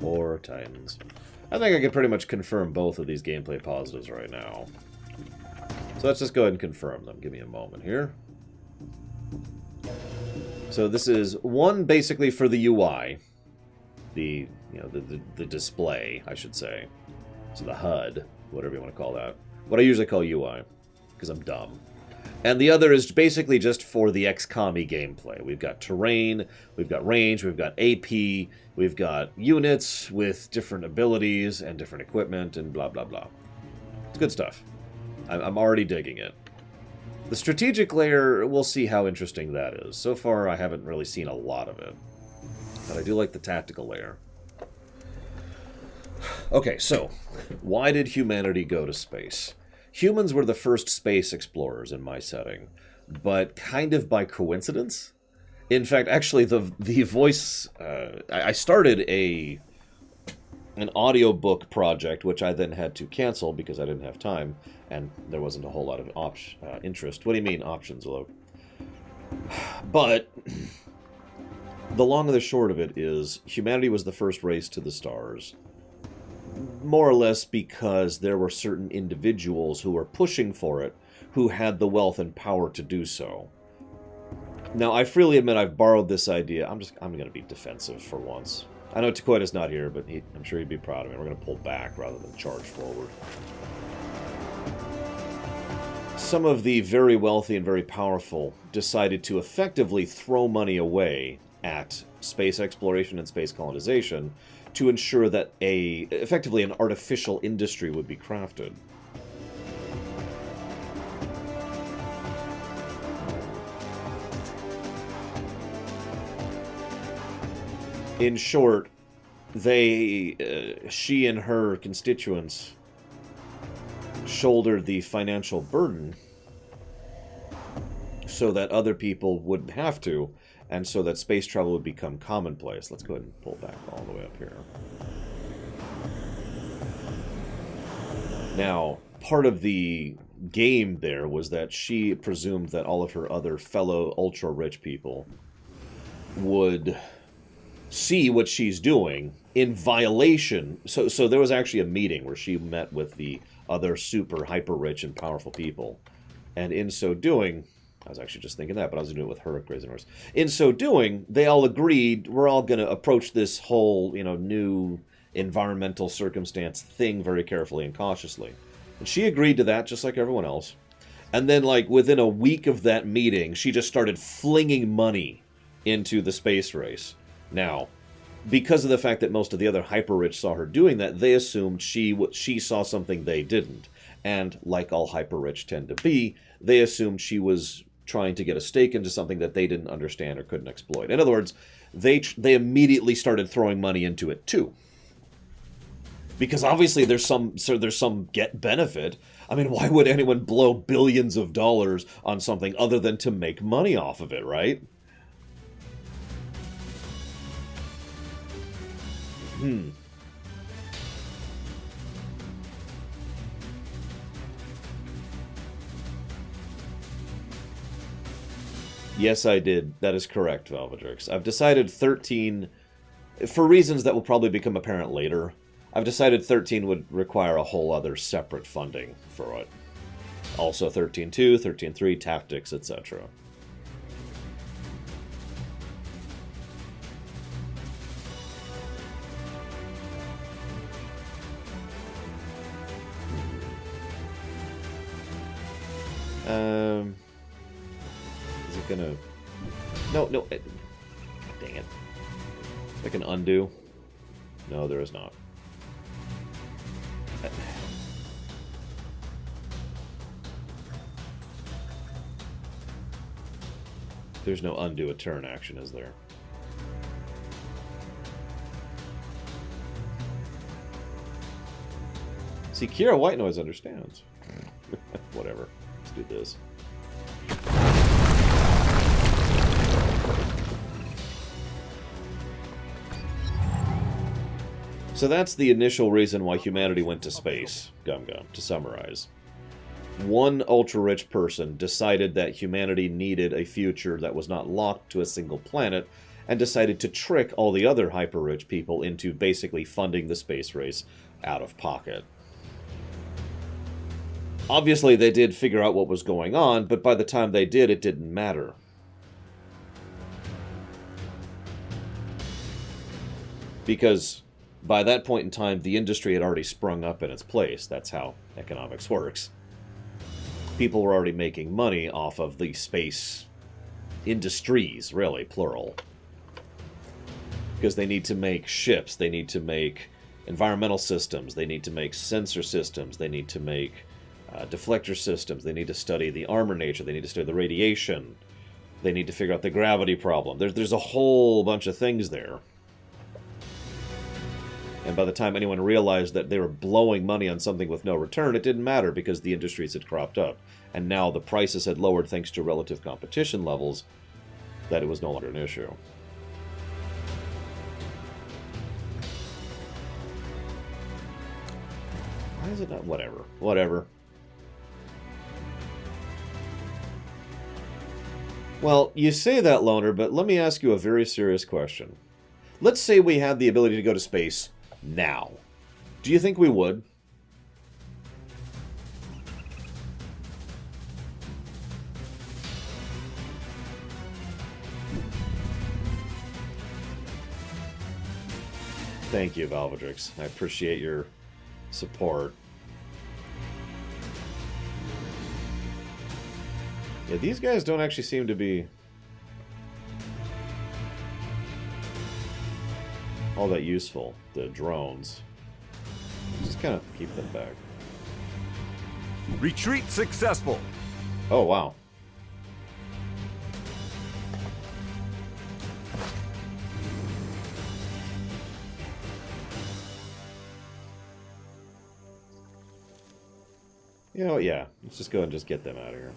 Or Titans. I think I can pretty much confirm both of these gameplay positives right now. So let's just go ahead and confirm them. Give me a moment here. So this is one basically for the UI. The display, I should say. So the HUD, whatever you want to call that. What I usually call UI, because I'm dumb. And the other is basically just for the XCOM-y gameplay. We've got terrain, we've got range, we've got AP, we've got units with different abilities and different equipment and blah, blah, blah. It's good stuff. I'm already digging it. The strategic layer, we'll see how interesting that is. So far, I haven't really seen a lot of it. But I do like the tactical layer. Okay, so, why did humanity go to space? Humans were the first space explorers in my setting, but kind of by coincidence. In fact, actually, the voice... I started an audiobook project, which I then had to cancel because I didn't have time, and there wasn't a whole lot of interest. What do you mean, options, hello? But the long and the short of it is, humanity was the first race to the stars. More or less because there were certain individuals who were pushing for it, who had the wealth and power to do so. Now, I freely admit I've borrowed this idea. I'm going to be defensive for once. I know Takoida's not here, but I'm sure he'd be proud of me. We're going to pull back rather than charge forward. Some of the very wealthy and very powerful decided to effectively throw money away at space exploration and space colonization to ensure that effectively an artificial industry would be crafted. In short, she and her constituents shouldered the financial burden so that other people wouldn't have to, and so that space travel would become commonplace. Let's go ahead and pull back all the way up here. Now, part of the game there was that she presumed that all of her other fellow ultra-rich people would see what she's doing in violation. So there was actually a meeting where she met with the other super hyper-rich and powerful people. And in so doing... I was actually just thinking that, but I was doing it with her, Crazy Horse. In so doing, they all agreed we're all going to approach this whole, new environmental circumstance thing very carefully and cautiously. And she agreed to that, just like everyone else. And then, within a week of that meeting, she just started flinging money into the space race. Now, because of the fact that most of the other hyper-rich saw her doing that, they assumed she saw something they didn't. And, like all hyper-rich tend to be, they assumed she was trying to get a stake into something that they didn't understand or couldn't exploit. In other words, they immediately started throwing money into it too, because obviously there's some benefit. I mean, why would anyone blow billions of dollars on something other than to make money off of it, right? Yes, I did. That is correct, Valvedrix. I've decided 13, for reasons that will probably become apparent later, I've decided 13 would require a whole other separate funding for it. Also 13.2, 13.3, tactics, etc. Is it gonna... No, no. Dang it. I can undo. No, there is not. There's no undo a turn action, is there? See, Kira White Noise understands. Whatever. Let's do this. So that's the initial reason why humanity went to space, Gum Gum, to summarize. One ultra-rich person decided that humanity needed a future that was not locked to a single planet, and decided to trick all the other hyper-rich people into basically funding the space race out of pocket. Obviously, they did figure out what was going on, but by the time they did, it didn't matter. Because by that point in time, the industry had already sprung up in its place. That's how economics works. People were already making money off of the space industries, really, plural. Because they need to make ships, they need to make environmental systems, they need to make sensor systems, they need to make deflector systems, they need to study the armor nature, they need to study the radiation, they need to figure out the gravity problem. There's a whole bunch of things there. And by the time anyone realized that they were blowing money on something with no return, it didn't matter because the industries had cropped up. And now the prices had lowered thanks to relative competition levels, that it was no longer an issue. Why is it not? Whatever. Whatever. Well, you say that, Loner, but let me ask you a very serious question. Let's say we had the ability to go to space now. Do you think we would? Thank you, Valvedrix. I appreciate your support. Yeah, these guys don't actually seem to be all that useful, the drones. Just kind of keep them back. Retreat successful. Oh, wow. You know, yeah. Let's just go and just get them out of here.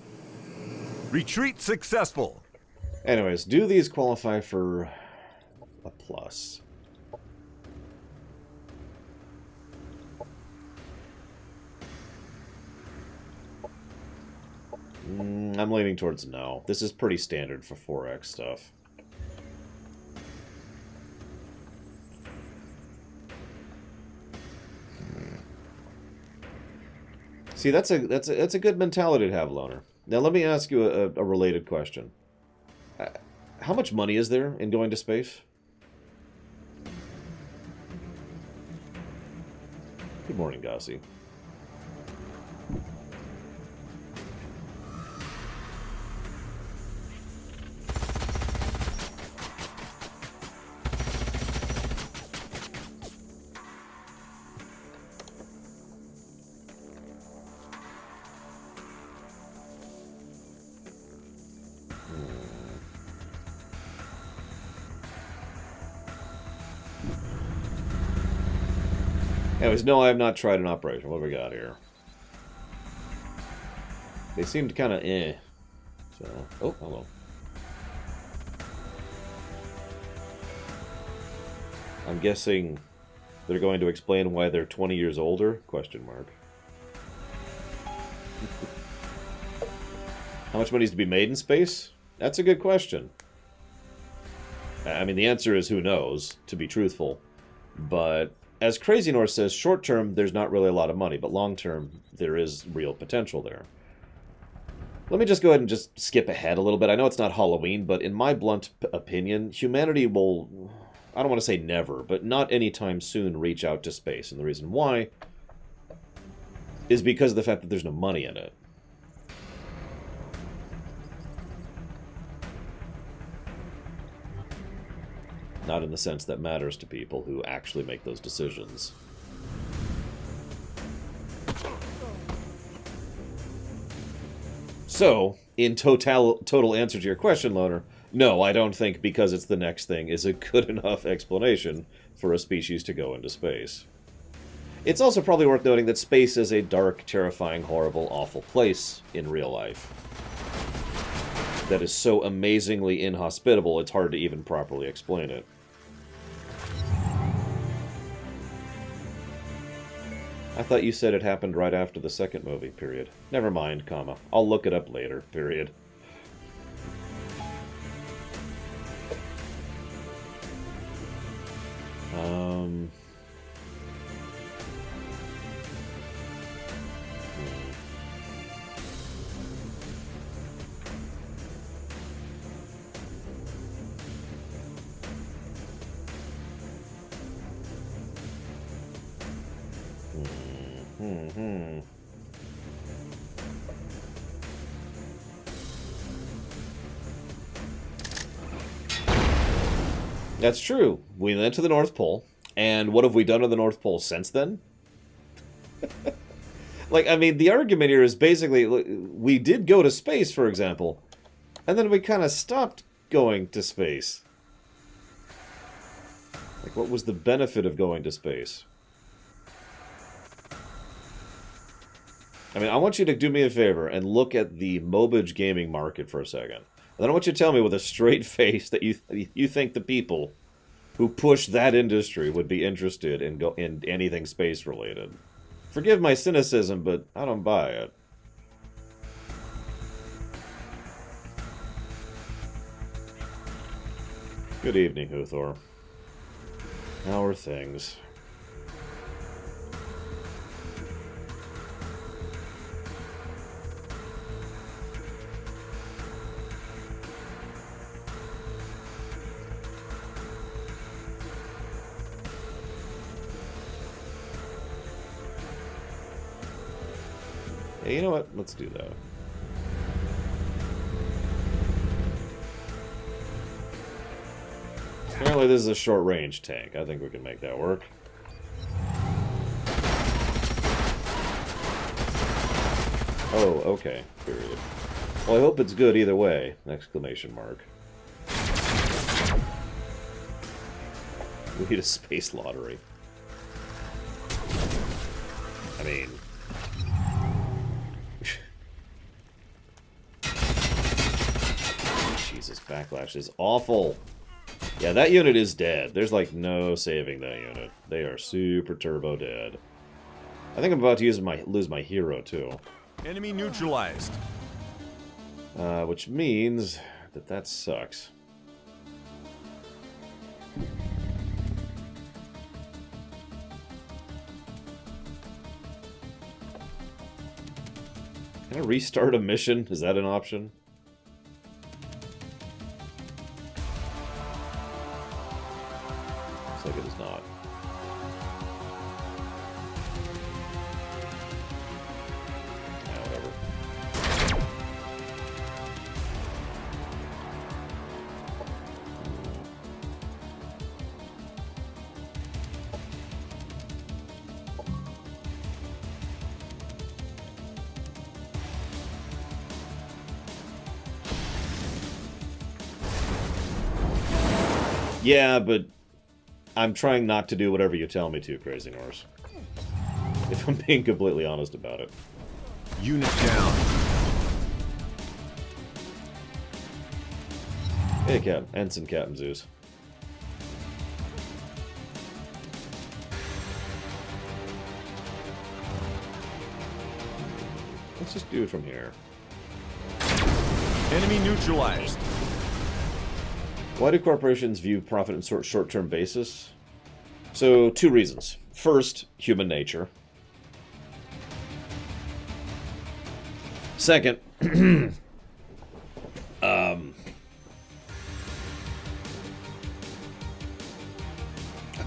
Retreat successful. Anyways, do these qualify for a plus? I'm leaning towards no. This is pretty standard for 4X stuff. See, that's a good mentality to have, Loner. Now, let me ask you a related question. How much money is there in going to space? Good morning, Gossie. Anyways, no, I have not tried an operation. What have we got here? They seemed kind of eh. So, oh, hello. I'm guessing they're going to explain why they're 20 years older? Question mark. How much money is to be made in space? That's a good question. I mean, the answer is who knows, to be truthful. But as Crazy North says, short term, there's not really a lot of money, but long term, there is real potential there. Let me just go ahead and just skip ahead a little bit. I know it's not Halloween, but in my blunt opinion, humanity will, I don't want to say never, but not anytime soon reach out to space. And the reason why is because of the fact that there's no money in it. not in the sense that matters to people who actually make those decisions. So, in total answer to your question, Loner, no, I don't think because it's the next thing is a good enough explanation for a species to go into space. It's also probably worth noting that space is a dark, terrifying, horrible, awful place in real life. That is so amazingly inhospitable, it's hard to even properly explain it. I thought you said it happened right after the second movie, period. Never mind, comma. I'll look it up later, period. That's true. We went to the North Pole, and what have we done to the North Pole since then? Like, I mean, the argument here is basically, we did go to space, for example, and then we kind of stopped going to space. Like, what was the benefit of going to space? I mean, I want you to do me a favor and look at the mobile gaming market for a second. And then I want you to tell me with a straight face that you think the people who push that industry would be interested in anything space related. Forgive my cynicism, but I don't buy it. Good evening, Huthor. How are things? Hey, you know what? Let's do that. Apparently this is a short-range tank. I think we can make that work. Oh, okay. Period. Well, I hope it's good either way! Exclamation mark. We need a space lottery. I mean... Jesus, Backlash is awful. Yeah, that unit is dead. There's like no saving that unit. They are super turbo dead. I think I'm about to lose my hero too. Enemy neutralized. Which means that sucks. Can I restart a mission? Is that an option? Looks like it is not. Whatever. Yeah, but I'm trying not to do whatever you tell me to, Crazy Norse. If I'm being completely honest about it. Unit down. Hey, Ensign Captain Zeus. Let's just do it from here. Enemy neutralized. Why do corporations view profit in short-term basis? So, two reasons. First, human nature. Second, I'm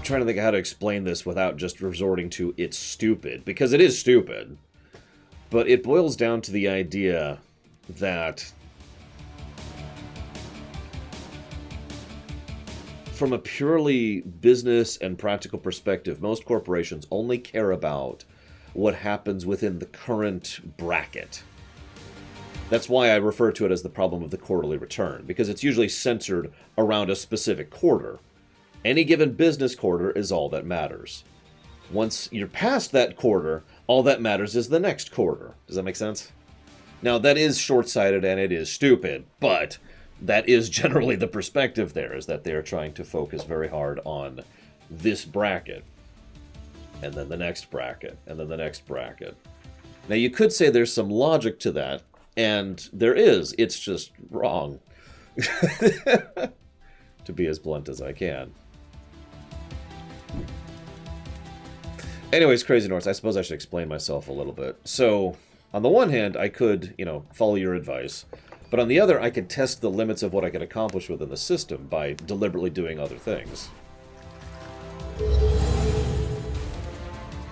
trying to think of how to explain this without just resorting to it's stupid, because it is stupid. But it boils down to the idea that from a purely business and practical perspective, most corporations only care about what happens within the current bracket. That's why I refer to it as the problem of the quarterly return, because it's usually centered around a specific quarter. Any given business quarter is all that matters. Once you're past that quarter, all that matters is the next quarter. Does that make sense? Now, that is short-sighted and it is stupid, but that is generally the perspective there, is that they're trying to focus very hard on this bracket, and then the next bracket, and then the next bracket. Now, you could say there's some logic to that, and there is. It's just wrong. To be as blunt as I can. Anyways, Crazy North, I suppose I should explain myself a little bit. So, on the one hand, I could, follow your advice. But on the other, I could test the limits of what I could accomplish within the system by deliberately doing other things.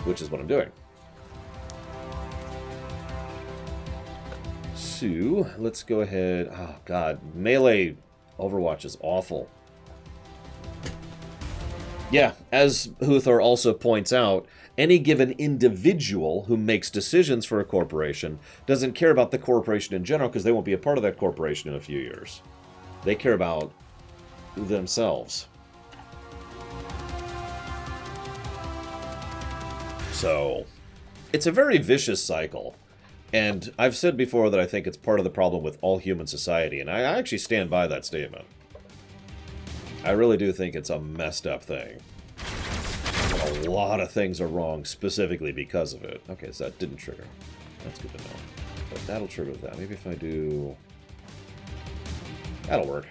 Which is what I'm doing. So, let's go ahead... Oh, God. Melee Overwatch is awful. Yeah, as Huthor also points out, any given individual who makes decisions for a corporation doesn't care about the corporation in general because they won't be a part of that corporation in a few years. They care about themselves. So, it's a very vicious cycle. And I've said before that I think it's part of the problem with all human society, and I actually stand by that statement. I really do think it's a messed up thing. A lot of things are wrong specifically because of it. Okay, so that didn't trigger. That's good to know. But that'll trigger that. Maybe if I do... That'll work.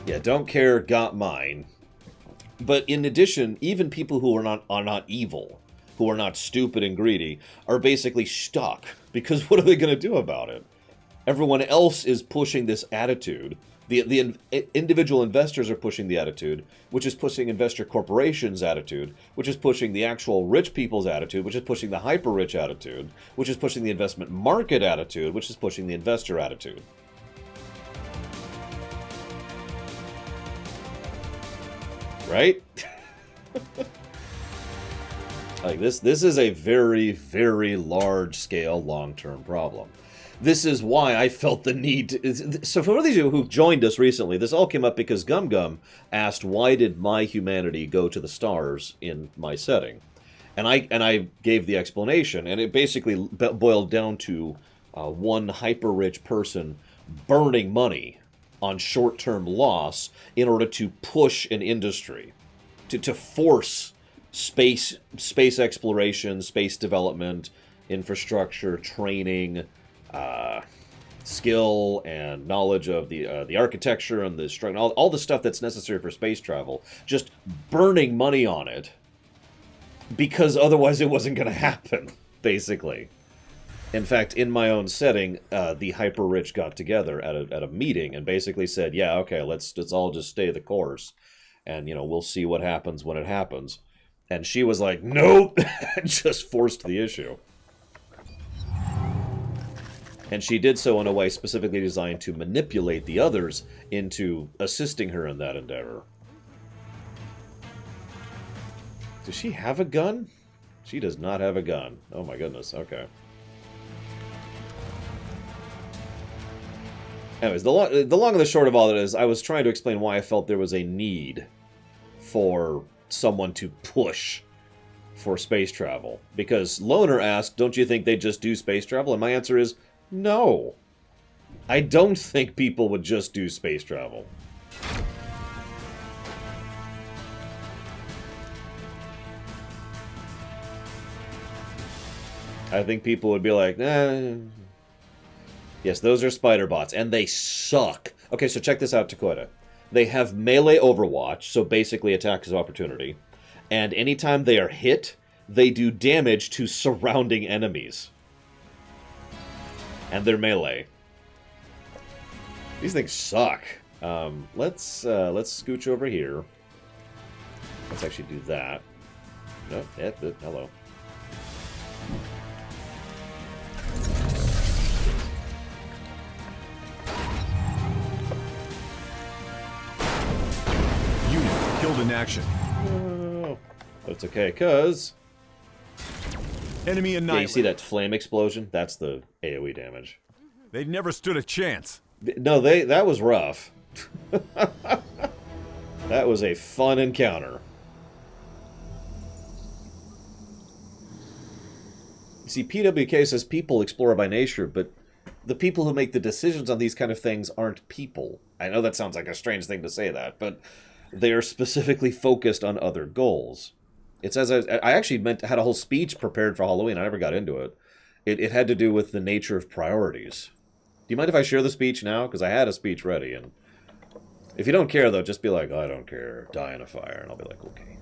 Yeah, don't care, got mine. But in addition, even people who are not evil, who are not stupid and greedy, are basically stuck. Because what are they going to do about it? Everyone else is pushing this attitude. The individual investors are pushing the attitude, which is pushing investor corporations' attitude, which is pushing the actual rich people's attitude, which is pushing the hyper-rich attitude, which is pushing the investment market attitude, which is pushing the investor attitude. Right? Like this is a very, very large-scale, long-term problem. This is why I felt the need to... So for those of you who joined us recently, this all came up because Gum Gum asked, why did my humanity go to the stars in my setting? And I gave the explanation, and it basically boiled down to one hyper-rich person burning money on short-term loss in order to push an industry, to force space exploration, space development, infrastructure, training... skill and knowledge of the architecture and the structure, all the stuff that's necessary for space travel, just burning money on it because otherwise it wasn't going to happen, basically. In fact, in my own setting, the hyper-rich got together at a meeting and basically said, yeah, okay, let's all just stay the course, and, we'll see what happens when it happens. And she was like, nope, and just forced the issue. And she did so in a way specifically designed to manipulate the others into assisting her in that endeavor. Does she have a gun? She does not have a gun. Oh my goodness, okay. Anyways, the long and the short of all that is, I was trying to explain why I felt there was a need for someone to push for space travel. Because Loner asked, don't you think they'd just do space travel? And my answer is, no. I don't think people would just do space travel. I think people would be like, yes, those are spider bots, and they suck. Okay, so check this out, Takoda. They have melee Overwatch, so basically attacks of opportunity, and anytime they are hit, they do damage to surrounding enemies. And they're melee. These things suck. Let's scooch over here. Let's actually do that. No, hello. action. That's okay, because... Enemy Yeah, annihilated. you see that flame explosion? That's the AoE damage. They never stood a chance. No, that was rough. That was a fun encounter. See, PWK says people explore by nature, but the people who make the decisions on these kind of things aren't people. I know that sounds like a strange thing to say that, but they are specifically focused on other goals. It's as I actually had a whole speech prepared for Halloween. I never got into it. It had to do with the nature of priorities. Do you mind if I share the speech now? Because I had a speech ready, and if you don't care, though, just be like, I don't care, die in a fire, and I'll be like, okay.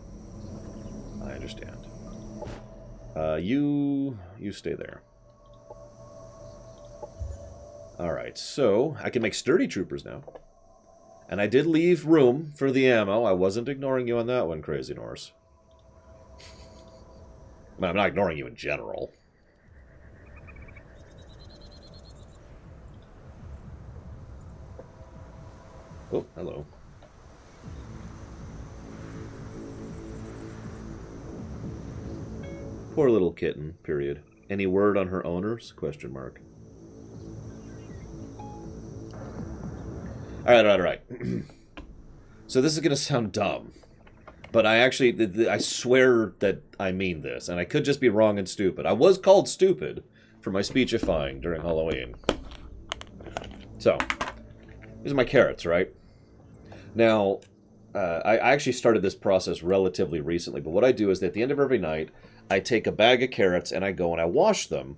I understand. You stay there. Alright, so I can make sturdy troopers now. And I did leave room for the ammo. I wasn't ignoring you on that one, Crazy Norse. I mean, I'm not ignoring you in general. Oh, hello. Poor little kitten, period. Any word on her owners? Question mark. Alright. So this is going to sound dumb. But I swear that I mean this. And I could just be wrong and stupid. I was called stupid for my speechifying during Halloween. So, these are my carrots, right? Now, I actually started this process relatively recently. But what I do is that at the end of every night, I take a bag of carrots and I go and I wash them.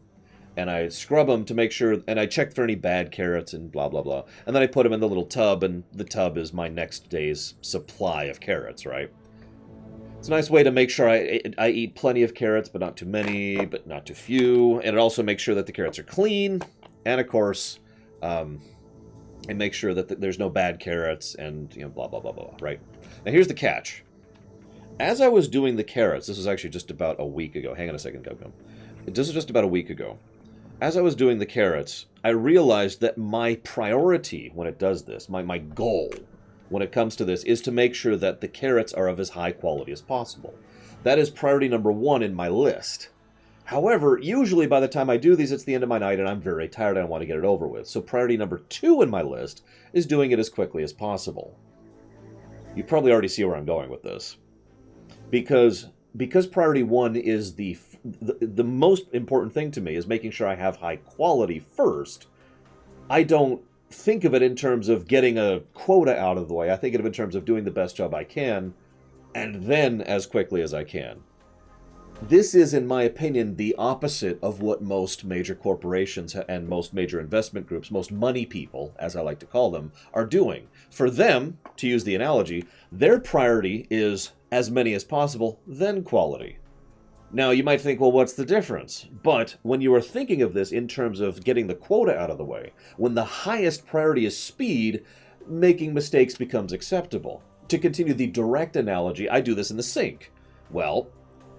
And I scrub them to make sure, and I check for any bad carrots and blah, blah, blah. And then I put them in the little tub, and the tub is my next day's supply of carrots, right? It's a nice way to make sure I eat plenty of carrots, but not too many, but not too few. And it also makes sure that the carrots are clean, and of course, it makes sure that there's no bad carrots, and, you know, blah, blah, blah, blah, right? Now here's the catch. As I was doing the carrots, this was actually just about a week ago. Hang on a second, Gum. This was just about a week ago. As I was doing the carrots, I realized that my priority when it does this, my goal when it comes to this, is to make sure that the carrots are of as high quality as possible. That is priority number 1 in my list. However, usually by the time I do these, it's the end of my night and I'm very tired and I want to get it over with. So priority number 2 in my list is doing it as quickly as possible. You probably already see where I'm going with this. Because priority 1 is the most important thing to me, is making sure I have high quality first. I don't think of it in terms of getting a quota out of the way. I think of it in terms of doing the best job I can, and then as quickly as I can. This is, in my opinion, the opposite of what most major corporations and most major investment groups, most money people, as I like to call them, are doing. For them, to use the analogy, their priority is as many as possible, then quality. Now, you might think, well, what's the difference? But when you are thinking of this in terms of getting the quota out of the way, when the highest priority is speed, making mistakes becomes acceptable. To continue the direct analogy, I do this in the sink. Well,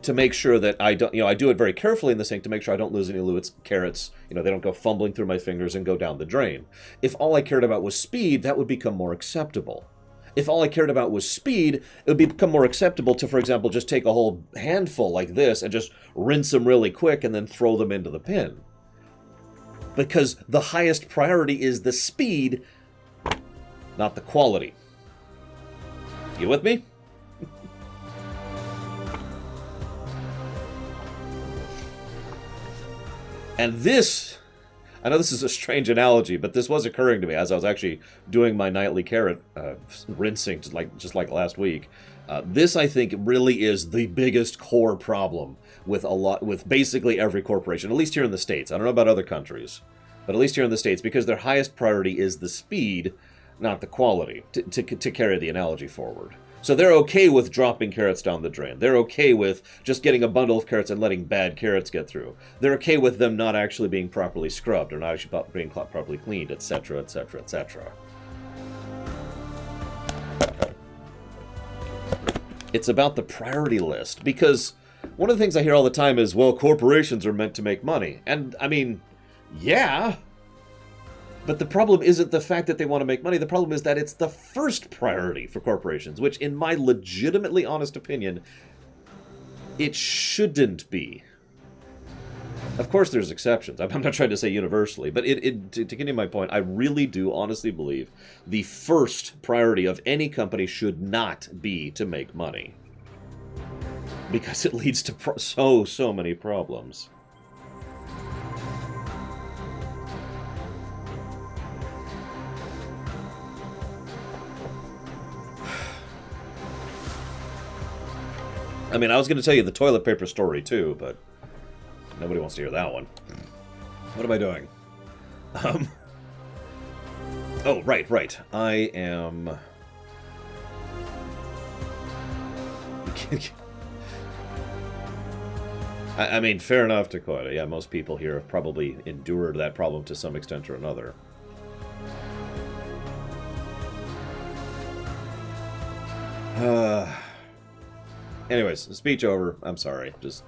to make sure that I don't, I do it very carefully in the sink to make sure I don't lose any carrots, they don't go fumbling through my fingers and go down the drain. If all I cared about was speed, that would become more acceptable. If all I cared about was speed, it would become more acceptable to, for example, just take a whole handful like this and just rinse them really quick and then throw them into the bin. Because the highest priority is the speed, not the quality. You with me? And this, I know this is a strange analogy, but this was occurring to me as I was actually doing my nightly carrot rinsing, just like last week. This, I think, really is the biggest core problem with basically every corporation, at least here in the States. I don't know about other countries, but at least here in the States, because their highest priority is the speed, not the quality, to carry the analogy forward. So they're okay with dropping carrots down the drain. They're okay with just getting a bundle of carrots and letting bad carrots get through. They're okay with them not actually being properly scrubbed or not actually being properly cleaned, etc., etc., etc. It's about the priority list, because one of the things I hear all the time is, well, corporations are meant to make money. And, I mean, yeah. But the problem isn't the fact that they want to make money. The problem is that it's the first priority for corporations, which, in my legitimately honest opinion, it shouldn't be. Of course, there's exceptions. I'm not trying to say universally, but to continue my point, I really do honestly believe the first priority of any company should not be to make money. Because it leads to so many problems. I mean, I was going to tell you the toilet paper story, too, but nobody wants to hear that one. What am I doing? Oh, right. I am... I mean, fair enough, Dakota. Yeah, most people here have probably endured that problem to some extent or another. Anyways, speech over. I'm sorry. Just...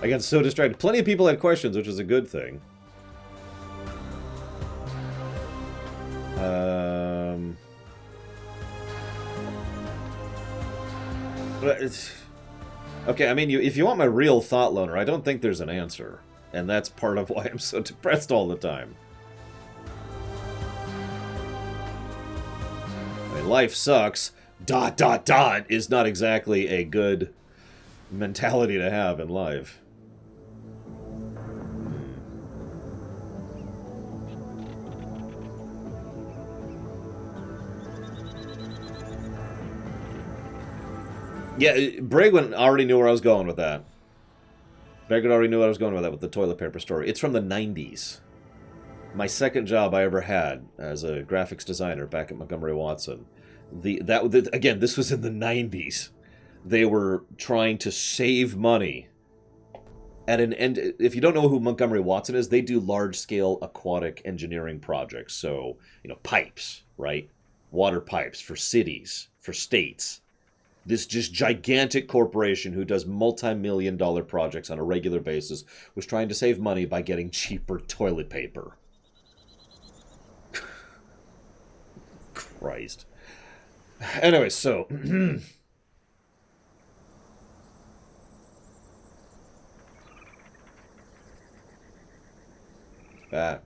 I got so distracted. Plenty of people had questions, which is a good thing. Okay, I mean, if you want my real thought loaner, I don't think there's an answer. And that's part of why I'm so depressed all the time. I mean, life sucks. ... is not exactly a good mentality to have in life. Yeah, Bragwin already knew where I was going with that. Bragwin already knew what I was going with that with the toilet paper story. It's from the 90s. My second job I ever had as a graphics designer back at Montgomery Watson. Again, this was in the 90s. They were trying to save money at an end. If you don't know who Montgomery Watson is, they do large-scale aquatic engineering projects. So, pipes, right? Water pipes for cities, for states. This just gigantic corporation who does multi-million-dollar projects on a regular basis was trying to save money by getting cheaper toilet paper. Christ. Anyway, so...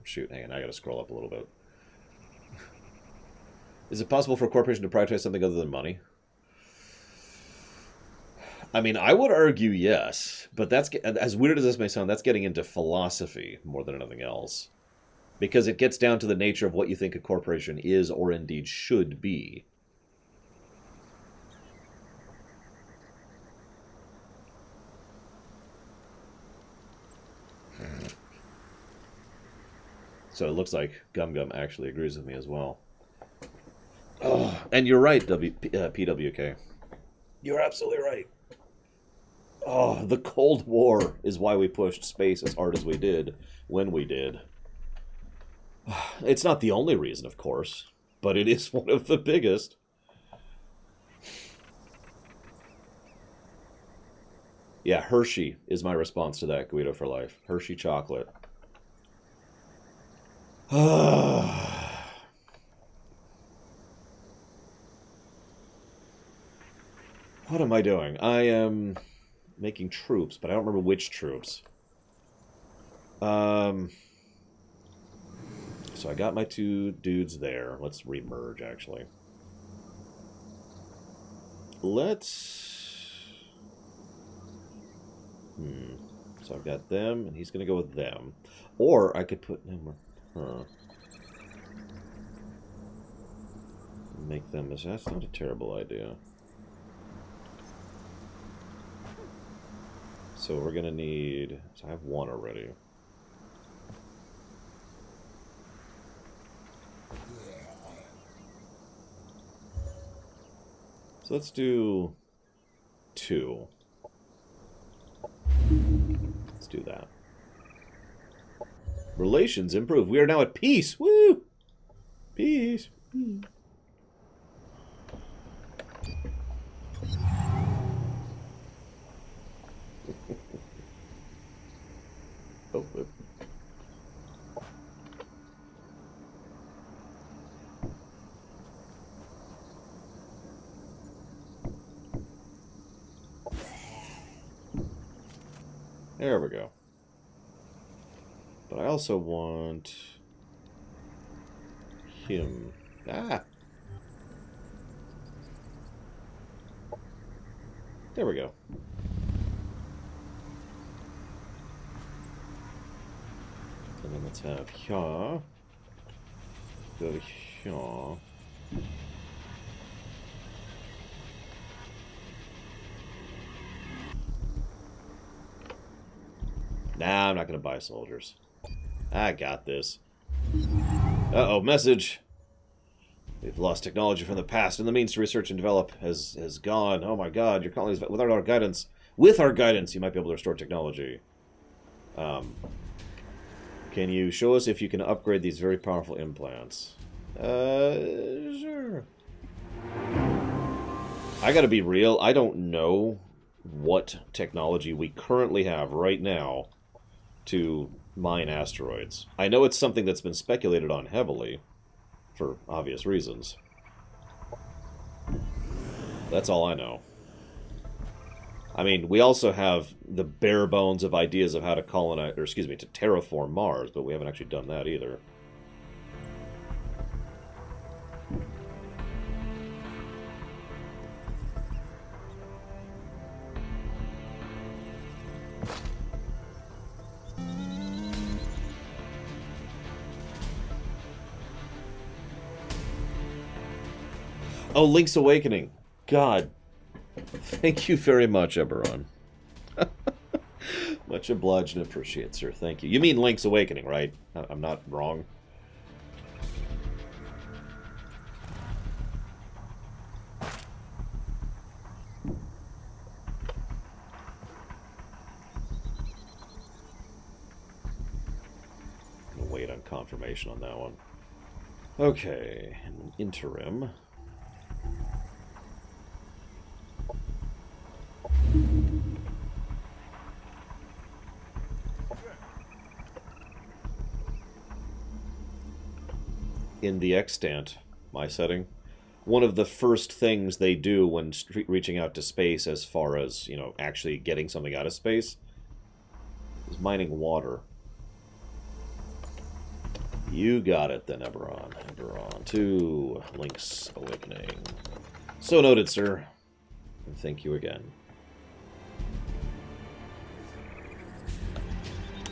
shoot, hang on, I gotta scroll up a little bit. Is it possible for a corporation to prioritize something other than money? I mean, I would argue yes, but that's, as weird as this may sound, that's getting into philosophy more than anything else. Because it gets down to the nature of what you think a corporation is or indeed should be. So it looks like Gum Gum actually agrees with me as well. Oh, and you're right, PWK. You're absolutely right. Oh, the Cold War is why we pushed space as hard as we did, when we did. It's not the only reason, of course, but it is one of the biggest. Yeah, Hershey is my response to that, Guido for life. Hershey chocolate. What am I doing? I am making troops, but I don't remember which troops. So I got my two dudes there. Let's remerge, actually. Let's... So I've got them, and he's going to go with them. Or I could put... Make them... That's not a terrible idea. So we're going to need... So I have one already. So let's do 2. Let's do that. Relations improve. We are now at peace. Woo! Peace. There we go. But I also want him. Ah! There we go. And then let's have here. Go to here. Nah, I'm not going to buy soldiers. I got this. Uh-oh, message. We've lost technology from the past, and the means to research and develop has gone. Oh my god, your colonies, without our guidance, you might be able to restore technology. Can you show us if you can upgrade these very powerful implants? Sure. I gotta be real, I don't know what technology we currently have right now to mine asteroids. I know it's something that's been speculated on heavily, for obvious reasons. That's all I know. I mean, we also have the bare bones of ideas of how to colonize, or excuse me, to terraform Mars, but we haven't actually done that either. Oh, Link's Awakening. God. Thank you very much, Eberron. Much obliged and appreciate, sir. Thank you. You mean Link's Awakening, right? I'm not wrong. I'm gonna wait on confirmation on that one. Okay, in the interim. In the extant, my setting, one of the first things they do when reaching out to space, as far as, you know, actually getting something out of space, is mining water. You got it then, Eberron. Eberron to Link's Awakening. So noted, sir. And thank you again.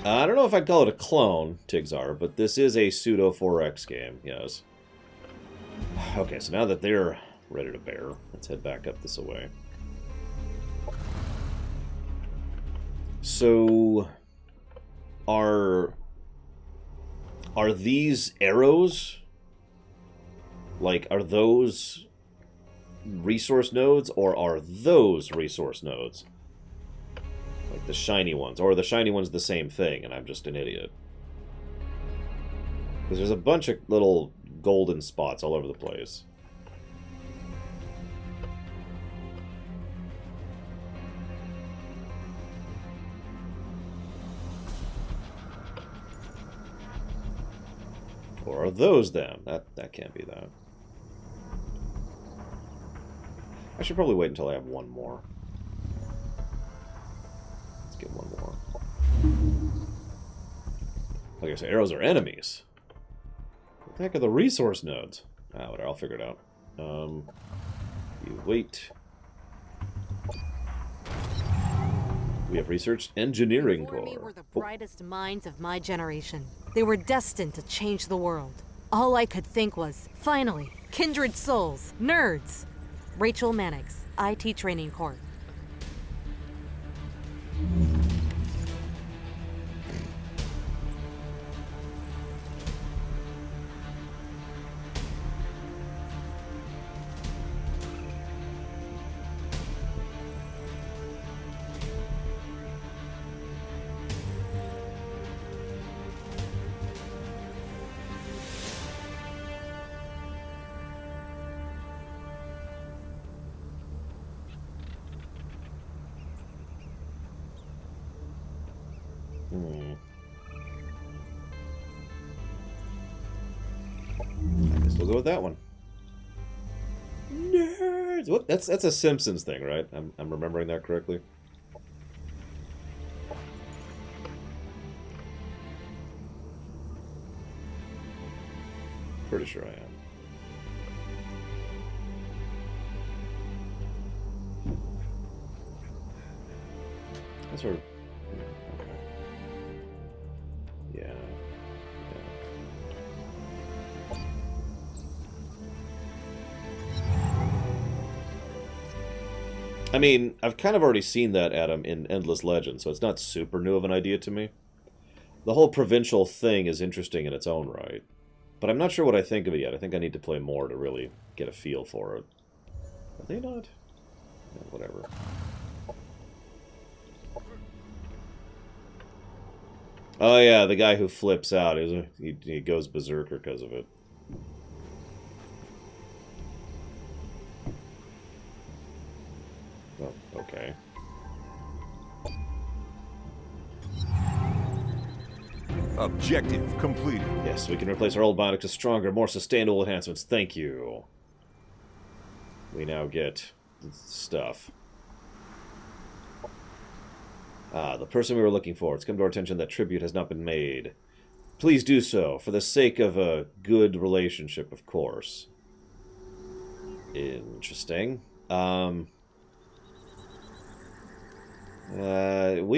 I don't know if I'd call it a clone, Tigzar, but this is a pseudo 4X game, yes. Okay, so now that they're ready to bear, let's head back up this way. So, are these arrows, like, are those resource nodes, or are those resource nodes? Like the shiny ones. Or are the shiny ones the same thing, and I'm just an idiot? Because there's a bunch of little golden spots all over the place. Or are those them? That can't be that. I should probably wait until I have one more. Let's get one more. Like I said, arrows are enemies. What the heck are the resource nodes? Ah, whatever, I'll figure it out. You wait. We have researched engineering Before me core. were the brightest minds of my generation. They were destined to change the world. All I could think was, finally, kindred souls, nerds. Rachel Mannix, IT Training Corps. I guess we'll go with that one. Nerds! Whoop, that's a Simpsons thing, right? I'm remembering that correctly. Pretty sure I am. That's sort of... Okay. Yeah. I mean, I've kind of already seen that, Adam, in Endless Legend, so it's not super new of an idea to me. The whole provincial thing is interesting in its own right, but I'm not sure what I think of it yet. I think I need to play more to really get a feel for it. Are they not? Yeah, whatever. Oh yeah, the guy who flips out, he goes berserker because of it. Oh, okay. Objective completed. Yes, we can replace our old bionics with stronger, more sustainable enhancements. Thank you. We now get stuff. Ah, the person we were looking for. It's come to our attention that tribute has not been made. Please do so, for the sake of a good relationship, of course. Interesting. We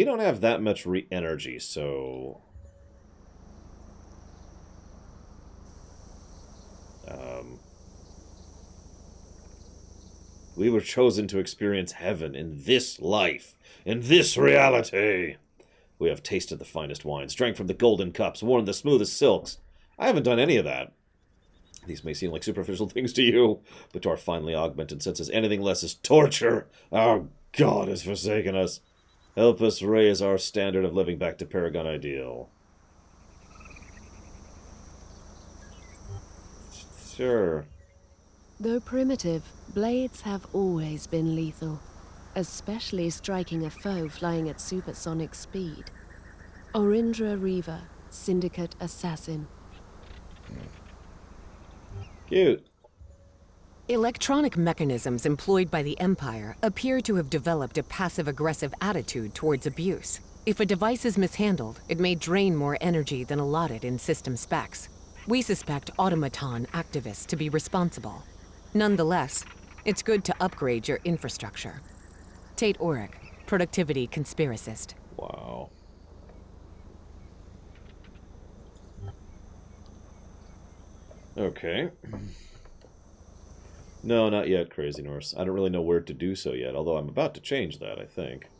don't have that much energy, so... we were chosen to experience heaven in this life, in this reality. We have tasted the finest wines, drank from the golden cups, worn the smoothest silks. I haven't done any of that. These may seem like superficial things to you, but to our finely augmented senses, anything less is torture. Our God has forsaken us. Help us raise our standard of living back to Paragon ideal. Sure. Though primitive, blades have always been lethal, especially striking a foe flying at supersonic speed. Orindra Reaver, Syndicate Assassin. Cute. Electronic mechanisms employed by the Empire appear to have developed a passive-aggressive attitude towards abuse. If a device is mishandled, it may drain more energy than allotted in system specs. We suspect automaton activists to be responsible. Nonetheless, it's good to upgrade your infrastructure. Tate Oric, Productivity Conspiracist. Wow. Okay. No, not yet, Crazy Norse. I don't really know where to do so yet, although I'm about to change that, I think.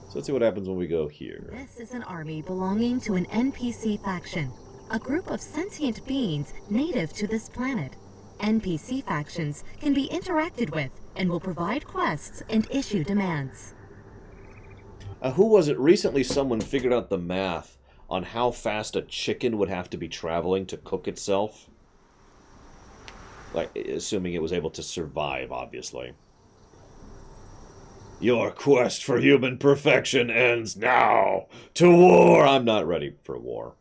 So let's see what happens when we go here. This is an army belonging to an NPC faction, a group of sentient beings native to this planet. NPC factions can be interacted with and will provide quests and issue demands. Who was it? Recently someone figured out the math on how fast a chicken would have to be traveling to cook itself. Like, assuming it was able to survive, obviously. Your quest for human perfection ends now! To war! I'm not ready for war.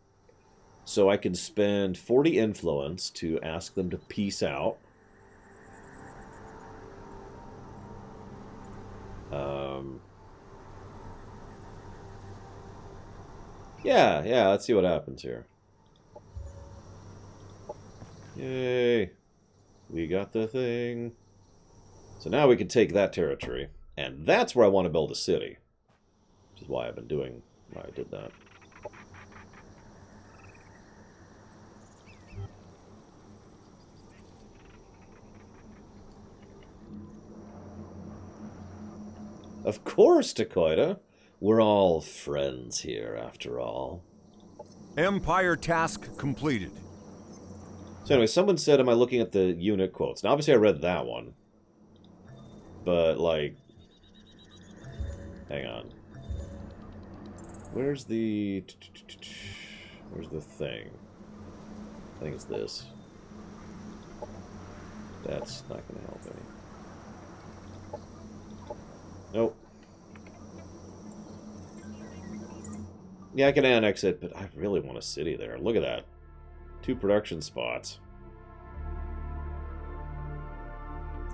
So I can spend 40 influence to ask them to peace out. Yeah, let's see what happens here. Yay. We got the thing. So now we can take that territory. And that's where I want to build a city. Which is why I've been doing why I did that. Of course, Dakota. We're all friends here, after all. Empire task completed. So anyway, someone said, am I looking at the unit quotes? Now, obviously I read that one. But, like... hang on. Where's the... where's the thing? I think it's this. That's not going to help any. Nope. Yeah, I can annex it, but I really want a city there. Look at that. 2 production spots.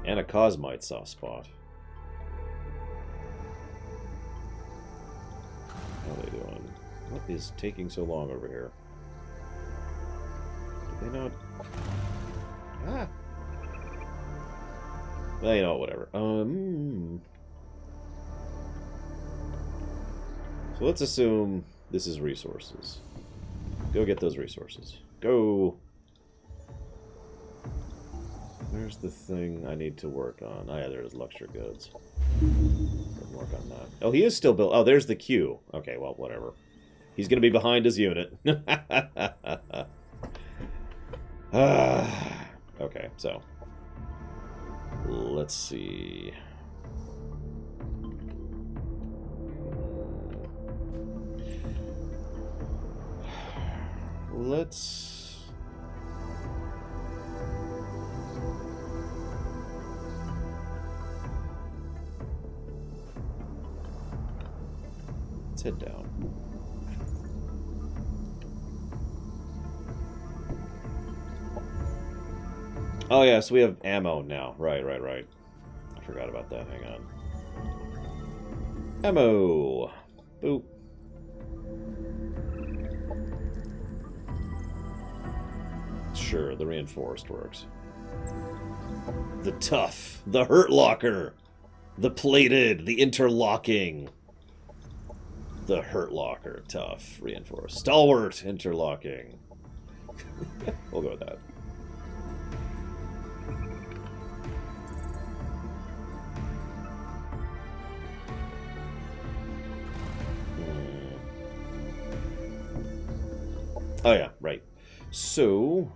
And a Cosmite soft spot. How are they doing? What is taking so long over here? Did they not... Well, you know, whatever. So let's assume this is resources. Go get those resources. Go! Where's the thing I need to work on? Oh yeah, there's luxury goods. Work on that. Oh, he is still built. Oh, there's the queue. Okay, well, whatever. He's gonna be behind his unit. Okay, so let's see. Let's head down. Oh yeah, so we have ammo now. Right. I forgot about that. Hang on. Ammo. Boop. Sure, the reinforced works. The tough, the hurt locker, the plated, the interlocking. The hurt locker, tough, reinforced. Stalwart, interlocking. We'll go with that. Oh yeah, right. So...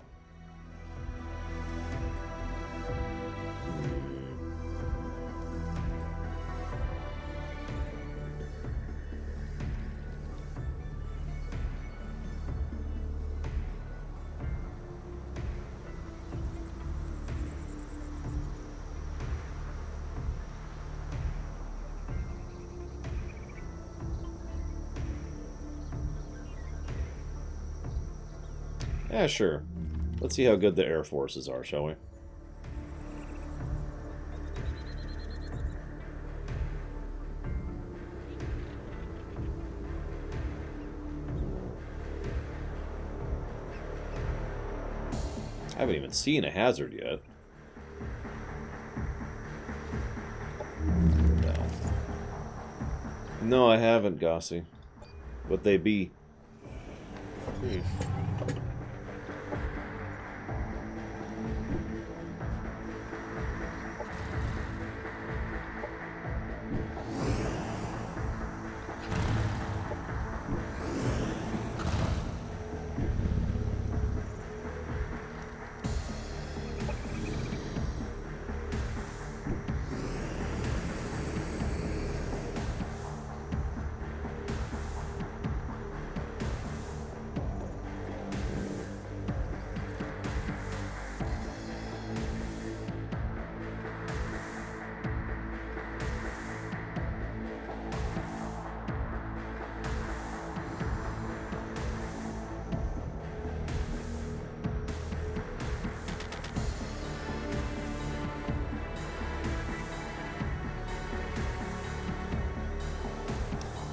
yeah, sure. Let's see how good the Air Forces are, shall we? I haven't even seen a hazard yet. No. No, I haven't, Gossie. Would they be?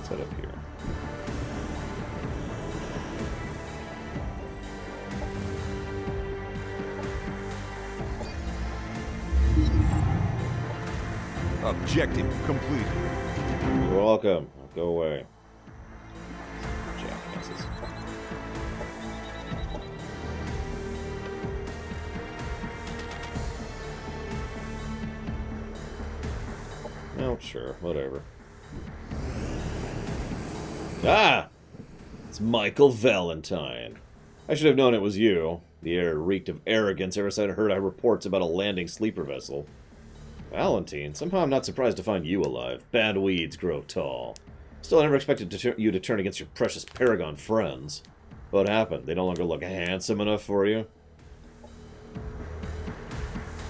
Set up here. Objective completed. You're welcome. Go away. Jackasses. Oh, sure. Whatever. Ah! It's Michael Valentine. I should have known it was you. The air reeked of arrogance ever since I heard reports about a landing sleeper vessel. Valentine? Somehow I'm not surprised to find you alive. Bad weeds grow tall. Still, I never expected you to turn against your precious Paragon friends. What happened? They no longer look handsome enough for you?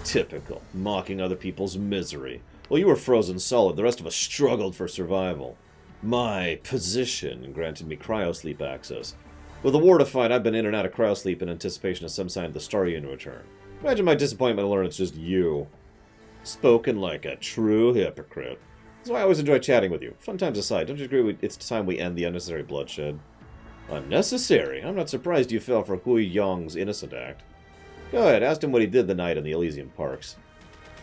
Typical. Mocking other people's misery. Well, you were frozen solid. The rest of us struggled for survival. My position granted me cryosleep access. With the war to fight, I've been in and out of cryosleep in anticipation of some sign of the Star Union return. Imagine my disappointment to learn it's just you. Spoken like a true hypocrite. That's why I always enjoy chatting with you. Fun times aside, don't you agree it's time we end the unnecessary bloodshed? Unnecessary? I'm not surprised you fell for Hui Yong's innocent act. Go ahead, ask him what he did the night in the Elysian Parks.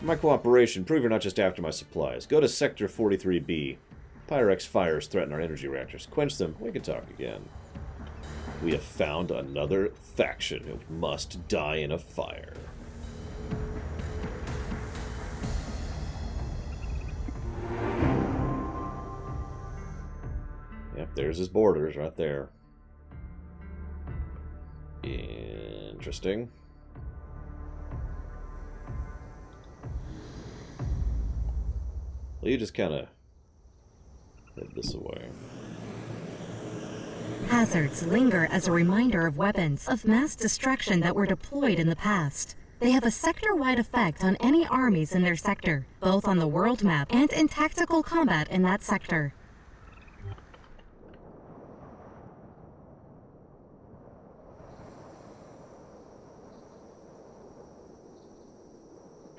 For my cooperation, prove you're not just after my supplies. Go to Sector 43B. Pyrex fires threaten our energy reactors. Quench them. We can talk again. We have found another faction who must die in a fire. Yep, there's his borders right there. Interesting. Well, you just kind of head this away. Hazards linger as a reminder of weapons of mass destruction that were deployed in the past. They have a sector-wide effect on any armies in their sector, both on the world map and in tactical combat in that sector.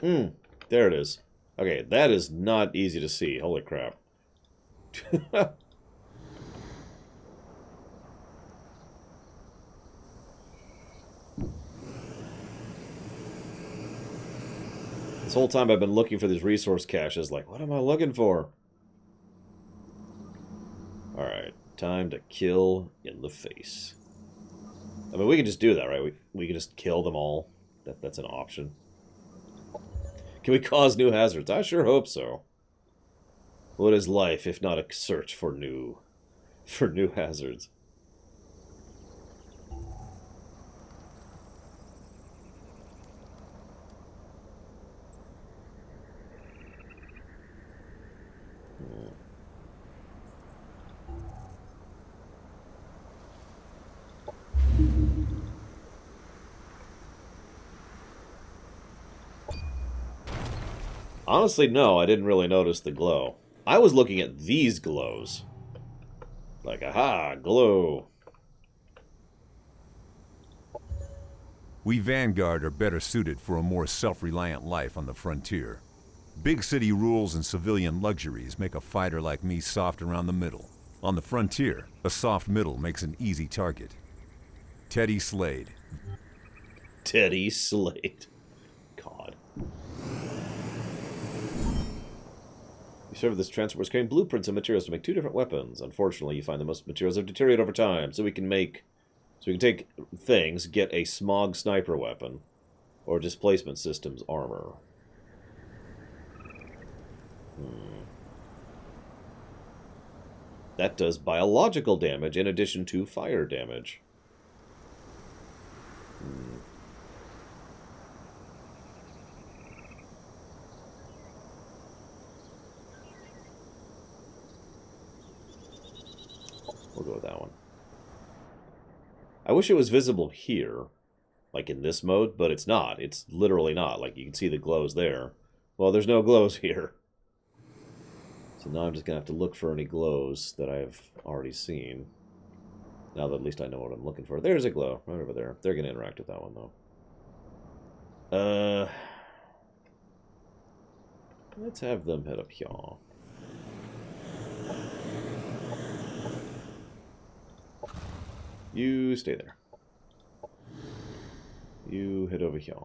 There it is. Okay, that is not easy to see. Holy crap. This whole time I've been looking for these resource caches, like, what am I looking for? Alright, time to kill in the face. I mean, we can just do that, right? We can just kill them all. That's an option. Can we cause new hazards? I sure hope so. What is life if not a search for new hazards? Honestly, no, I didn't really notice the glow. I was looking at these glows. Like, aha, glow. We Vanguard are better suited for a more self-reliant life on the frontier. Big city rules and civilian luxuries make a fighter like me soft around the middle. On the frontier, a soft middle makes an easy target. Teddy Slade. Teddy Slade. God. You serve this transport carrying blueprints and materials to make 2 different weapons. Unfortunately, you find that most materials have deteriorated over time, so we can take things, get a smog sniper weapon, or displacement systems armor. That does biological damage in addition to fire damage. We'll go with that one. I wish it was visible here, like in this mode, but it's not. It's literally not. Like, you can see the glows there. Well, there's no glows here. So now I'm just going to have to look for any glows that I've already seen. Now that at least I know what I'm looking for. There's a glow right over there. They're going to interact with that one, though. Let's have them head up here. You stay there. You head over here.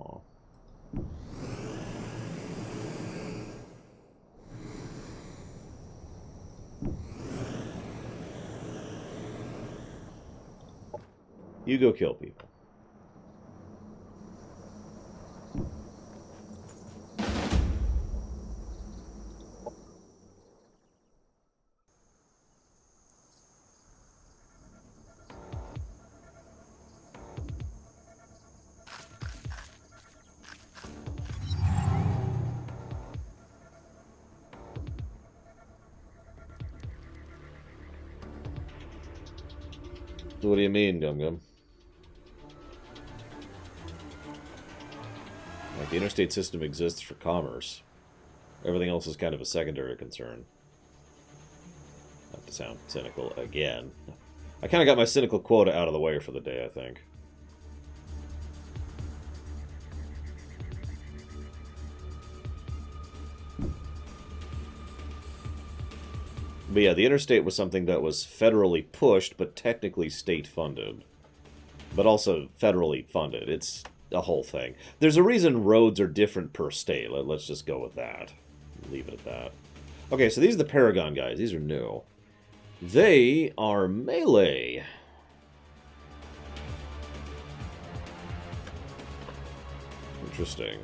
You go kill people. What do you mean, Gum Gum? Like, the interstate system exists for commerce. Everything else is kind of a secondary concern. Not to sound cynical again. I kind of got my cynical quota out of the way for the day, I think. But yeah, the interstate was something that was federally pushed, but technically state-funded. But also federally funded. It's a whole thing. There's a reason roads are different per state. Let's just go with that. Leave it at that. Okay, so these are the Paragon guys. These are new. They are melee. Interesting.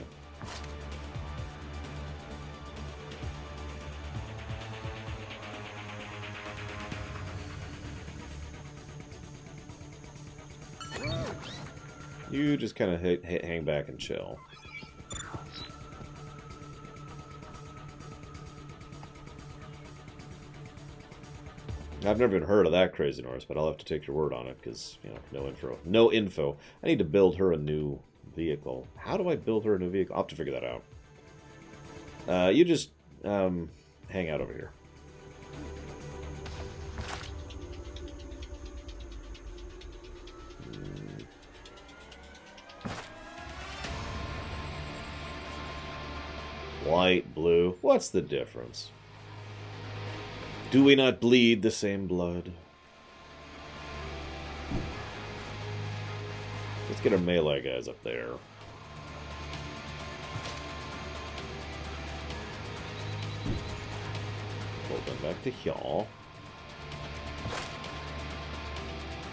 You just kind of hang back and chill. I've never even heard of that crazy Norse, but I'll have to take your word on it, because, you know, no info. No info. I need to build her a new vehicle. How do I build her a new vehicle? I'll have to figure that out. You just hang out over here. Light blue. What's the difference? Do we not bleed the same blood? Let's get our melee guys up there. Pull them back to here.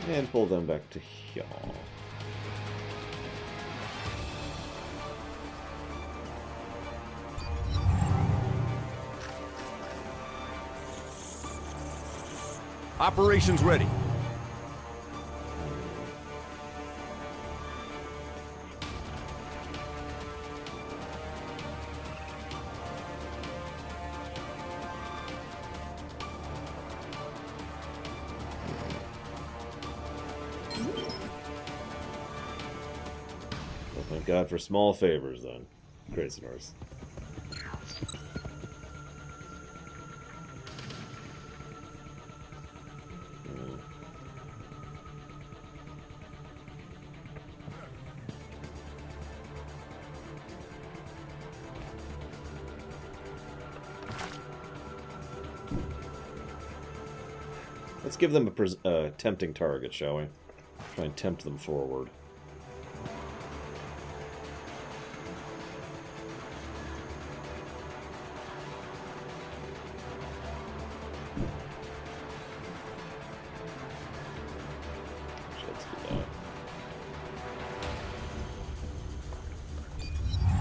And pull them back to here. Operations ready. Well, thank God for small favors, then. Crazy Norse. Let's give them a tempting target, shall we? Try and tempt them forward. Let's do that.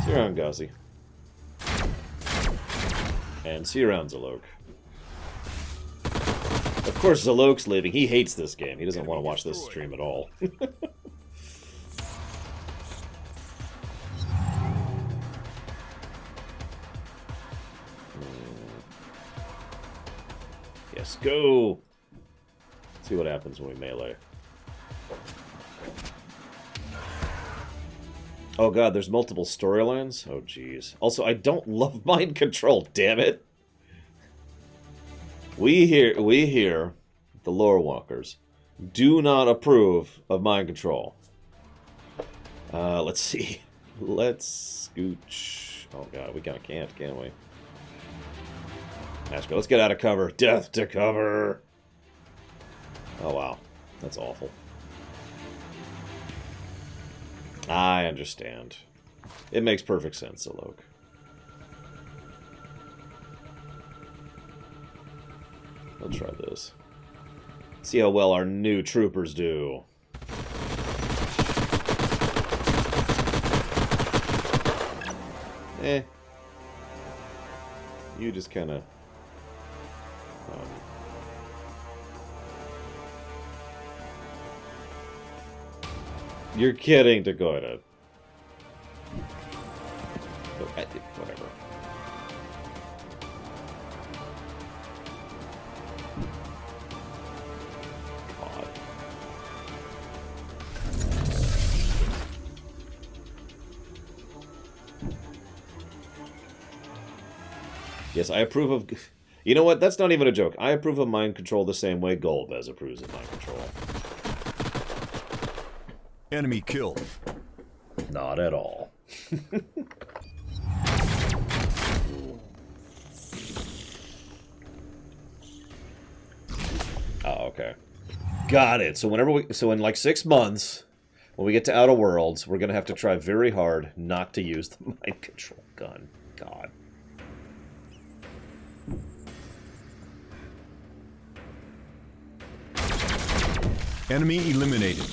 See you around, Gazi. And see you around, Zalok. Of course, Zalok's leaving. He hates this game. He doesn't want to watch this stream at all. Yes, go! See what happens when we melee. Oh god, there's multiple storylines? Oh jeez. Also, I don't love mind control, damn it! We here, the lore walkers, do not approve of mind control. Let's see. Let's scooch. Oh god, we kinda can't we? Ashko, let's get out of cover. Death to cover! Oh wow, that's awful. I understand. It makes perfect sense, Zalok. We'll try this. See how well our new troopers do. Eh. You just kind of... You're kidding, Dakota. Whatever. God. Yes, I approve of... You know what? That's not even a joke. I approve of mind control the same way Golbez approves of mind control. Enemy killed. Not at all. Oh, okay. Got it. So whenever so in like 6 months, When we get to Outer Worlds, we're going to have to try very hard not to use the mind control gun. God. Enemy eliminated.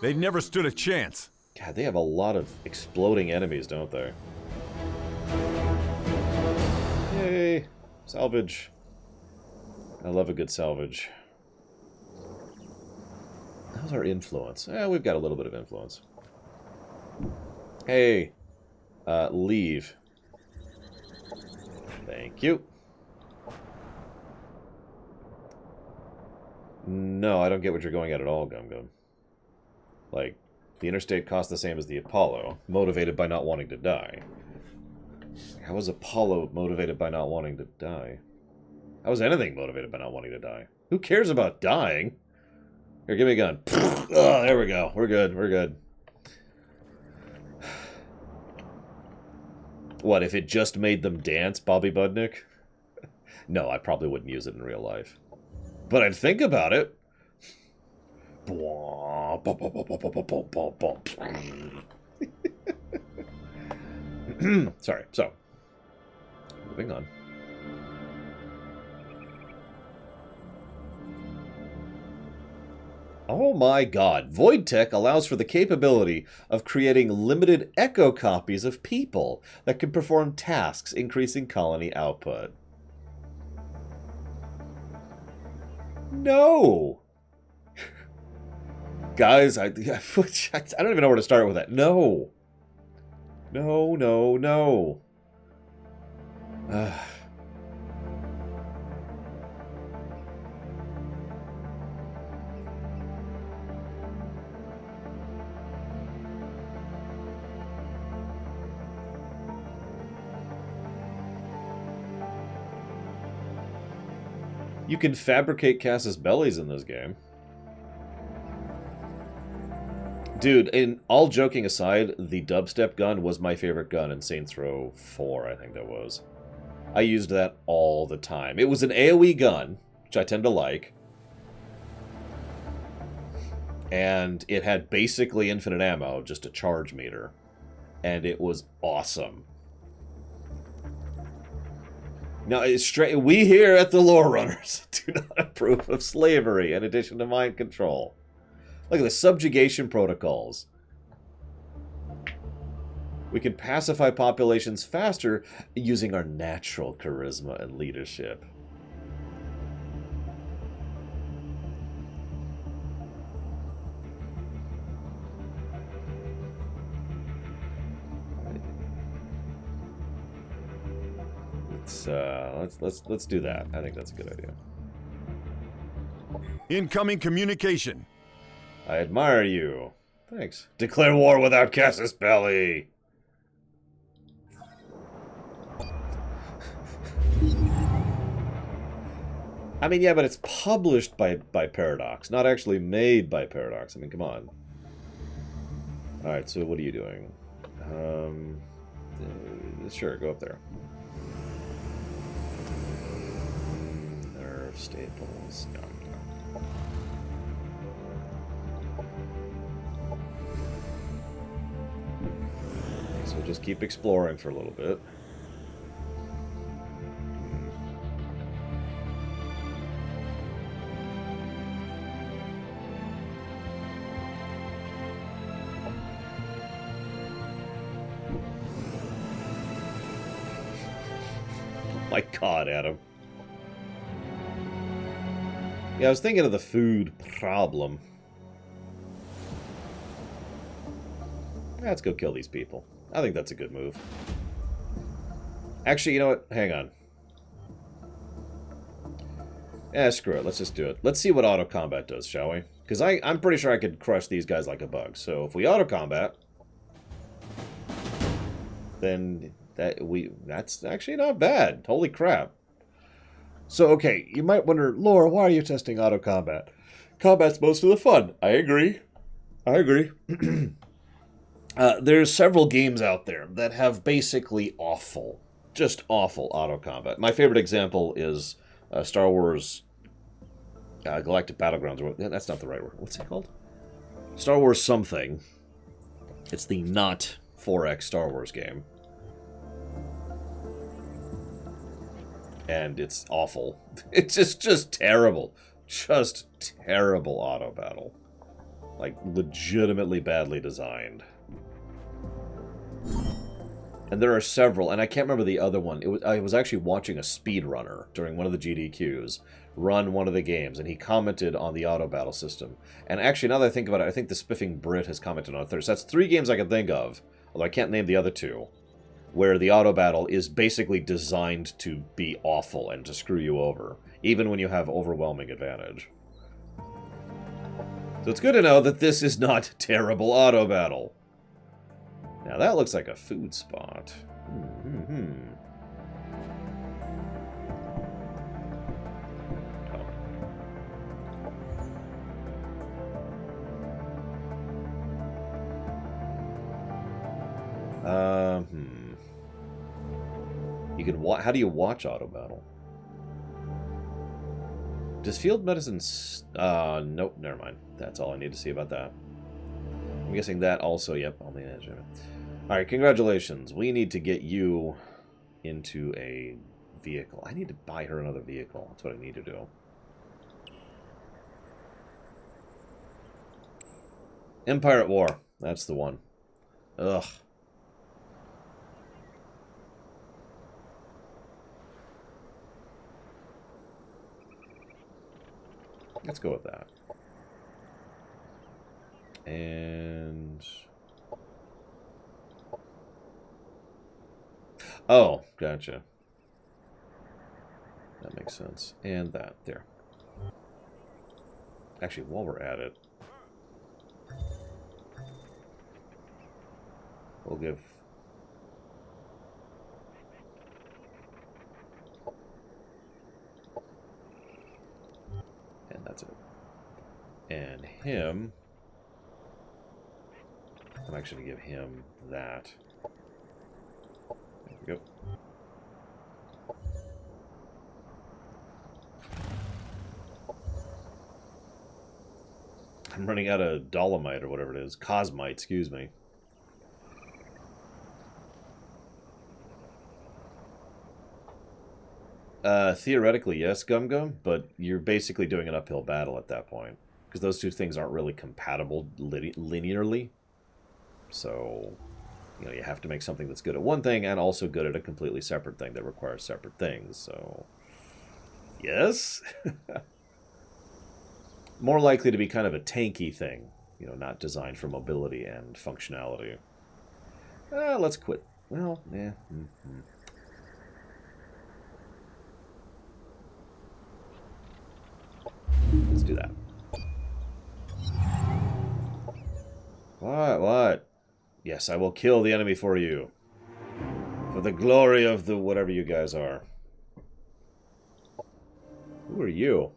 They never stood a chance. God, they have a lot of exploding enemies, don't they? Yay! Salvage. I love a good salvage. How's our influence? We've got a little bit of influence. Hey! Leave. Thank you. No, I don't get what you're going at all, Gum Gum. Like, the interstate cost the same as the Apollo, motivated by not wanting to die. How is Apollo motivated by not wanting to die? How is anything motivated by not wanting to die? Who cares about dying? Here, give me a gun. Oh, there we go. We're good. We're good. What, if it just made them dance, Bobby Budnick? No, I probably wouldn't use it in real life. But I'd think about it. Sorry, so. Moving on. Oh my god, Void Tech allows for the capability of creating limited echo copies of people that can perform tasks, increasing colony output. No! Guys, I don't even know where to start with that. No! No, no, no. You can fabricate Casus Bellis in this game. Dude, in all joking aside, the dubstep gun was my favorite gun in Saints Row 4, I think that was. I used that all the time. It was an AoE gun, which I tend to like. And it had basically infinite ammo, just a charge meter. And it was awesome. Now, we here at the Lore Runners do not approve of slavery in addition to mind control. Look at the subjugation protocols. We can pacify populations faster using our natural charisma and leadership. Let's do that. I think that's a good idea. Incoming communication. I admire you. Thanks. Declare war without Casus Belli. I mean, yeah, but it's published by Paradox, not actually made by Paradox. I mean, come on. Alright, so what are you doing? Sure, go up there. Nerve staples. No. So just keep exploring for a little bit. My God, Adam. Yeah, I was thinking of the food problem. Let's go kill these people. I think that's a good move. Actually, you know what? Hang on. Yeah, screw it. Let's just do it. Let's see what auto combat does, shall we? Because I'm pretty sure I could crush these guys like a bug. So if we auto combat, then that's actually not bad. Holy crap. So, okay, you might wonder, Laura, why are you testing auto combat? Combat's most of the fun. I agree. I agree. There's several games out there that have basically awful, just awful auto combat. My favorite example is Star Wars Galactic Battlegrounds. That's not the right word. What's it called? Star Wars something. It's the not 4X Star Wars game. And it's awful. It's just terrible. Just terrible auto battle. Like, legitimately badly designed. And there are several, and I can't remember the other one. I was actually watching a speedrunner during one of the GDQs run one of the games, and he commented on the auto battle system. And actually, now that I think about it, I think the Spiffing Brit has commented on a third. So that's 3 games I can think of, although I can't name the other 2, where the auto battle is basically designed to be awful and to screw you over, even when you have overwhelming advantage. So it's good to know that this is not terrible auto battle. Now that looks like a food spot. You can how do you watch auto battle? Does field medicine... nope, never mind. That's all I need to see about that. I'm guessing that also, yep, on the edge of it. Alright, congratulations. We need to get you into a vehicle. I need to buy her another vehicle. That's what I need to do. Empire at War. That's the one. Ugh. Let's go with that. And... oh, gotcha. That makes sense. And that. There. Actually, while we're at it, we'll give... and that's it. And him... I'm actually going to give him that. There we go. I'm running out of dolomite or whatever it is. Cosmite, excuse me. Theoretically, yes, Gum Gum, but you're basically doing an uphill battle at that point. Because those two things aren't really compatible linearly. So, you know, you have to make something that's good at one thing and also good at a completely separate thing that requires separate things. So, yes. More likely to be kind of a tanky thing. You know, not designed for mobility and functionality. Let's quit. Well, yeah. Let's do that. What? Yes, I will kill the enemy for you. For the glory of the whatever you guys are. Who are you?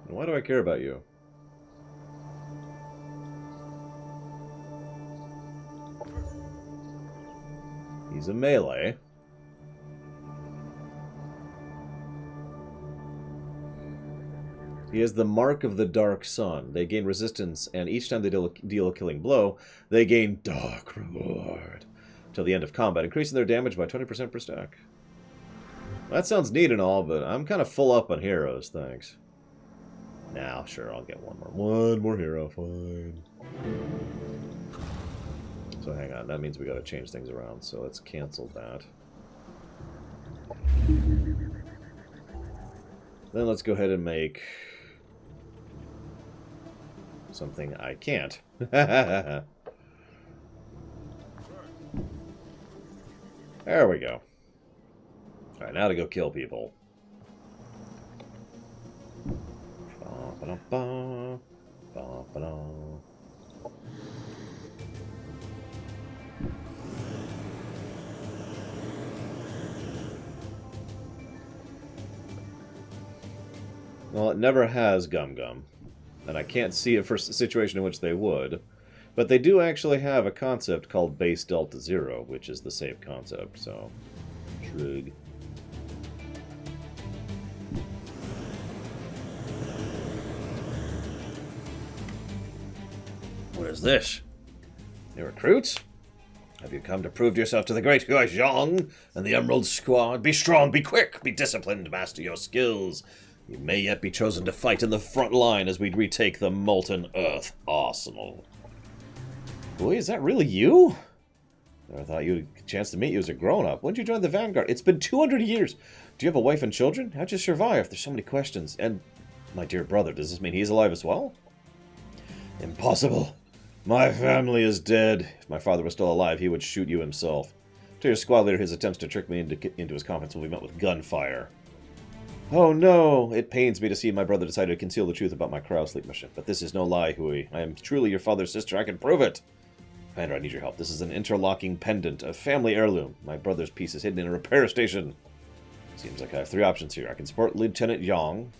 And why do I care about you? He's a melee. He has the Mark of the Dark Sun. They gain resistance, and each time they deal a killing blow, they gain Dark Reward till the end of combat, increasing their damage by 20% per stack. That sounds neat and all, but I'm kind of full up on heroes, thanks. Now, sure, I'll get one more. One more hero, fine. So hang on, that means we gotta change things around, so let's cancel that. Then let's go ahead and make... something I can't. There we go. Alright, now to go kill people. Ba-ba-da-ba, ba-ba-da. Well, it never has Gum Gum. And I can't see it for a situation in which they would. But they do actually have a concept called Base Delta Zero, which is the same concept, so... shrug. What is this? New recruits? Have you come to prove yourself to the great Huaizhong and the Emerald Squad? Be strong, be quick, be disciplined, master your skills. You may yet be chosen to fight in the front line as we retake the Molten Earth Arsenal. Boy, is that really you? I thought you had a chance to meet you as a grown-up. When did you join the Vanguard? It's been 200 years. Do you have a wife and children? How'd you survive? There's so many questions. And my dear brother, does this mean he's alive as well? Impossible. My family is dead. If my father was still alive, he would shoot you himself. To your squad leader, his attempts to trick me into his confidence will be met with gunfire. Oh no! It pains me to see my brother decided to conceal the truth about my cryosleep mission. But this is no lie, Hui. I am truly your father's sister. I can prove it. Commander, I need your help. This is an interlocking pendant, a family heirloom. My brother's piece is hidden in a repair station. Seems like I have 3 options here. I can support Lieutenant Yang,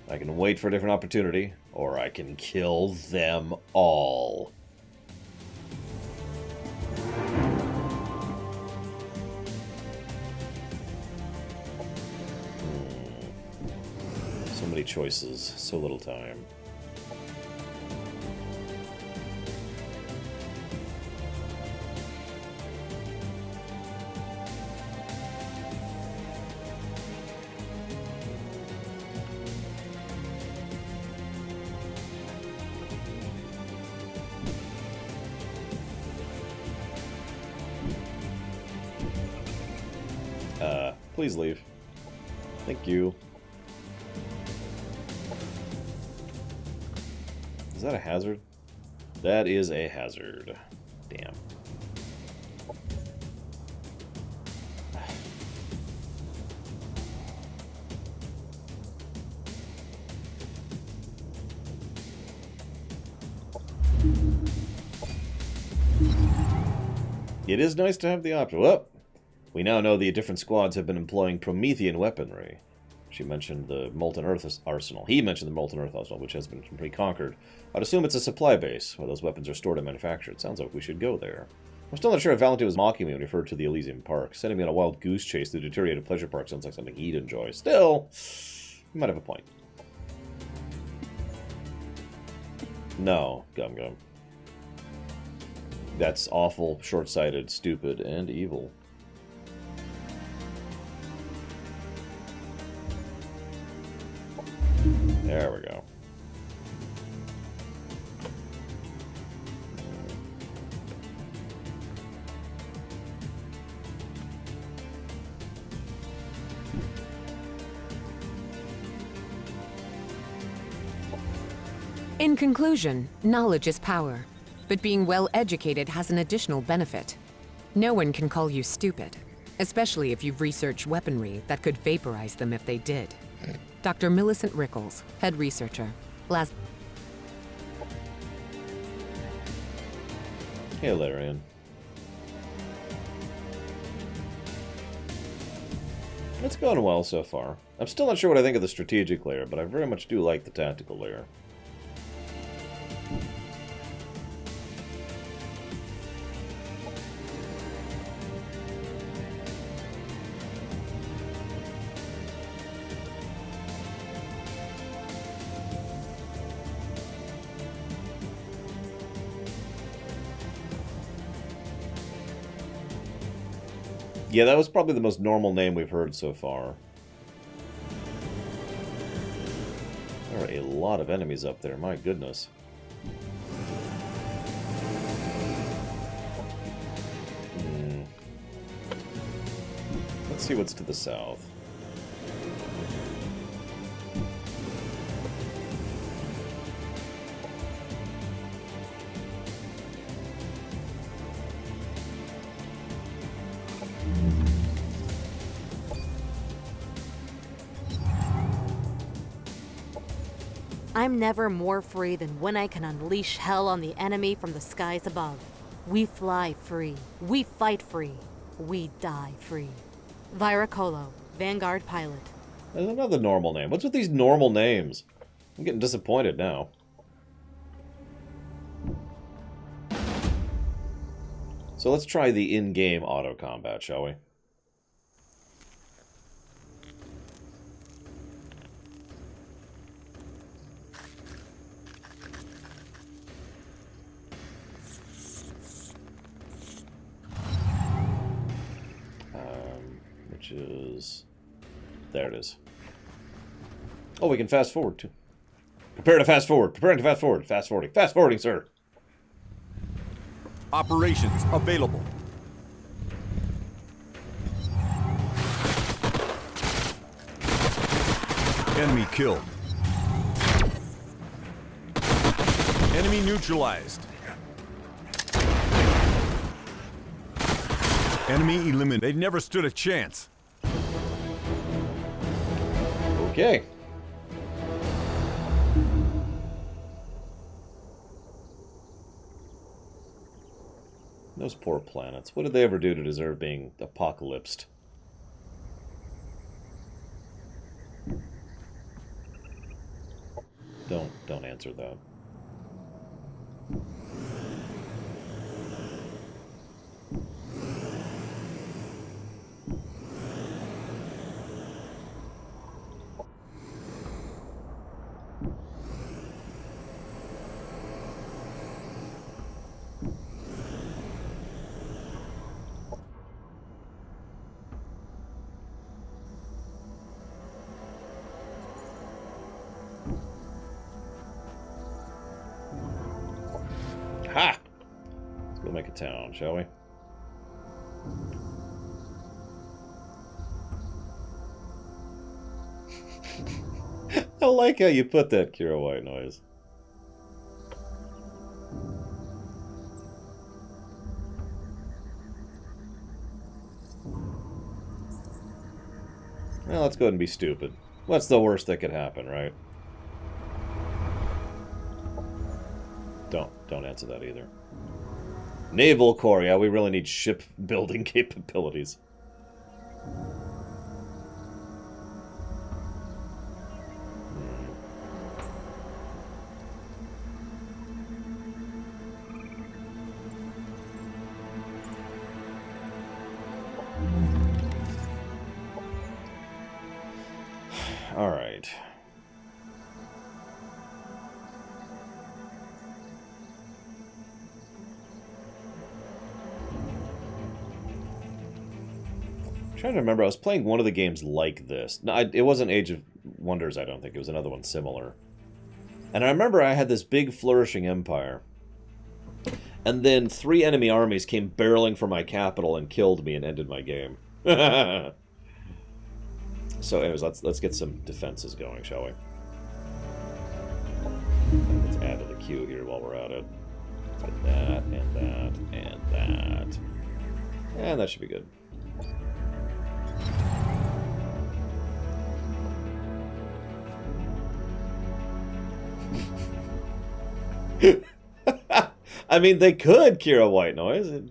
I can wait for a different opportunity, or I can kill them all. So many choices, so little time. Please leave. Thank you. Is that a hazard? That is a hazard. Damn. It is nice to have the option. Well, we now know the different squads have been employing Promethean weaponry. She mentioned the Molten Earth Arsenal. He mentioned the Molten Earth Arsenal, which has been reconquered. I'd assume it's a supply base, where those weapons are stored and manufactured. Sounds like we should go there. I'm still not sure if Valentine was mocking me when he referred to the Elysium Park. Sending me on a wild goose chase through the deteriorated pleasure park sounds like something he'd enjoy. Still, he might have a point. No, Gum Gum. That's awful, short-sighted, stupid, and evil. There we go. In conclusion, knowledge is power. But being well-educated has an additional benefit. No one can call you stupid, especially if you've researched weaponry that could vaporize them if they did. Dr. Millicent Rickles, head researcher. Hey, Larian. It's going well so far. I'm still not sure what I think of the strategic layer, but I very much do like the tactical layer. Yeah, that was probably the most normal name we've heard so far. There are a lot of enemies up there, my goodness. Let's see what's to the south. I'm never more free than when I can unleash hell on the enemy from the skies above. We fly free. We fight free. We die free. Viracolo, Vanguard pilot. There's another normal name. What's with these normal names? I'm getting disappointed now. So let's try the in-game auto combat, shall we? is... There it is. Oh, we can fast forward, too. Prepare to fast forward. Preparing to fast forward. Fast forwarding. Fast forwarding, sir. Operations available. Enemy killed. Enemy neutralized. Enemy eliminated. They never stood a chance. Okay. Those poor planets. What did they ever do to deserve being apocalypsed? Don't answer that. Ha! Let's go make a town, shall we? I like how you put that, Kira White Noise. Well, let's go ahead and be stupid. What's the worst that could happen, right? Don't answer that either. Naval Corps, yeah, we really need shipbuilding capabilities. All right. I'm trying to remember, I was playing one of the games like this. No, it wasn't Age of Wonders, I don't think. It was another one similar. And I remember I had this big flourishing empire. And then 3 enemy armies came barreling for my capital and killed me and ended my game. So anyways, let's get some defenses going, shall we? Let's add to the queue here while we're at it. Get that, and that, and that. And that should be good. I mean, they could, Kira White Noise. It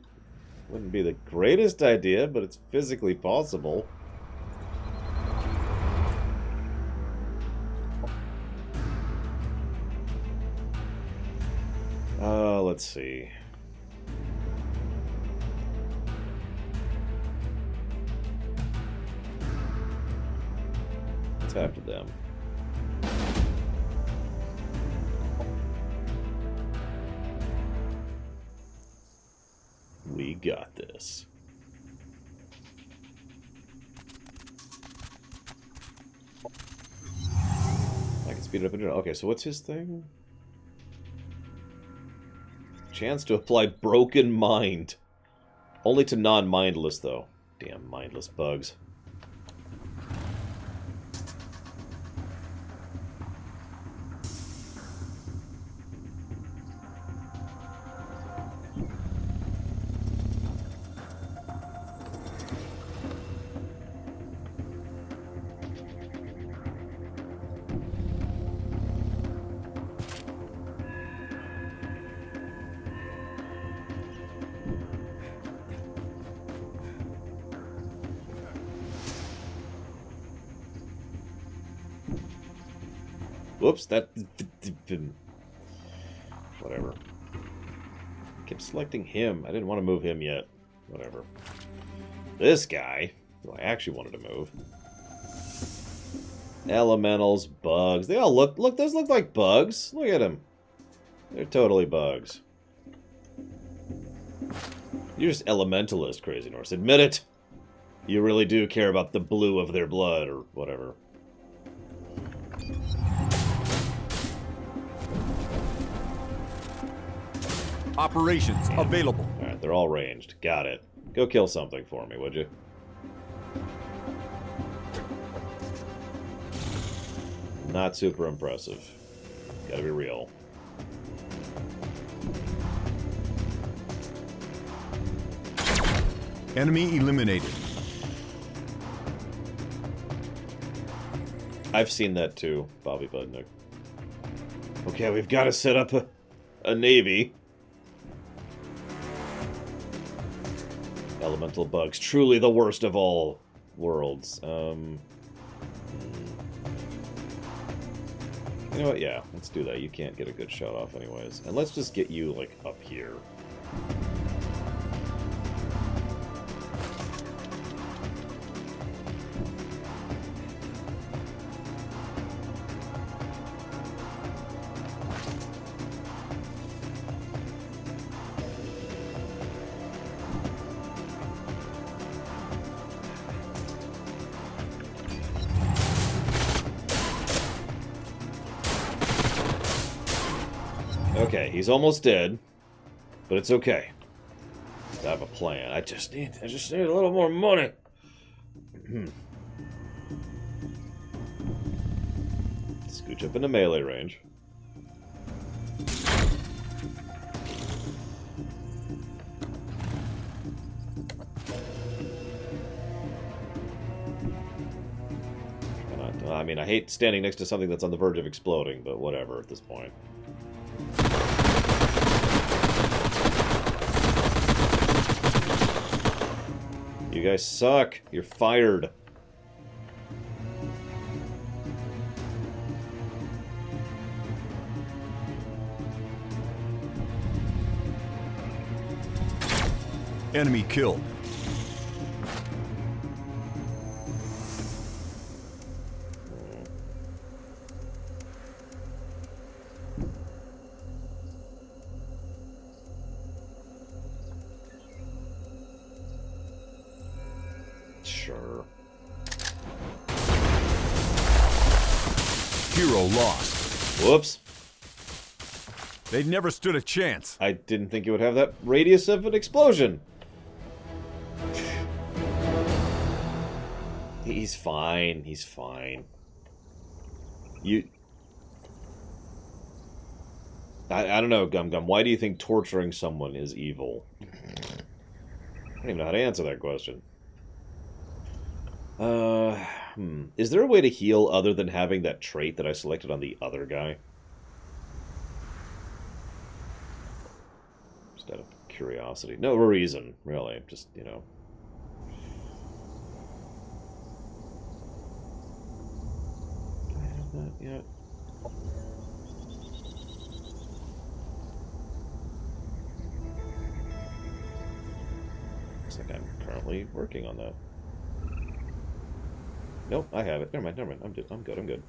wouldn't be the greatest idea, but it's physically possible. Let's see. Let's after them. We got this. I can speed it up and do it. Okay, so what's his thing? Chance to apply Broken Mind. Only to non-mindless, though. Damn mindless bugs. Whoops, that... Whatever. Kept selecting him. I didn't want to move him yet. Whatever. This guy, who I actually wanted to move. Elementals, bugs. They all look... Look, those look like bugs. Look at them. They're totally bugs. You're just elementalist, Crazy Norse. Admit it! You really do care about the blue of their blood, or whatever. Operations available. Alright, they're all ranged. Got it. Go kill something for me, would you? Not super impressive. Gotta be real. Enemy eliminated. I've seen that too, Bobby Budnick. Okay, we've got to set up a navy. Elemental bugs, truly the worst of all worlds. You know what? Yeah, let's do that. You can't get a good shot off anyways. And let's just get you, like, up here. Okay, he's almost dead, but it's okay. I have a plan. I just need a little more money. Scooch up into melee range. I mean, I hate standing next to something that's on the verge of exploding, but whatever at this point. You guys suck. You're fired. Enemy killed. Sure. Hero lost. Whoops. They never stood a chance. I didn't think it would have that radius of an explosion. He's fine. He's fine. I don't know, Gum Gum. Why do you think torturing someone is evil? I don't even know how to answer that question. Is there a way to heal other than having that trait that I selected on the other guy? Just out of curiosity. No reason, really. Just, you know. Do I have that yet? Looks like I'm currently working on that. Nope, I have it. Never mind. I'm good.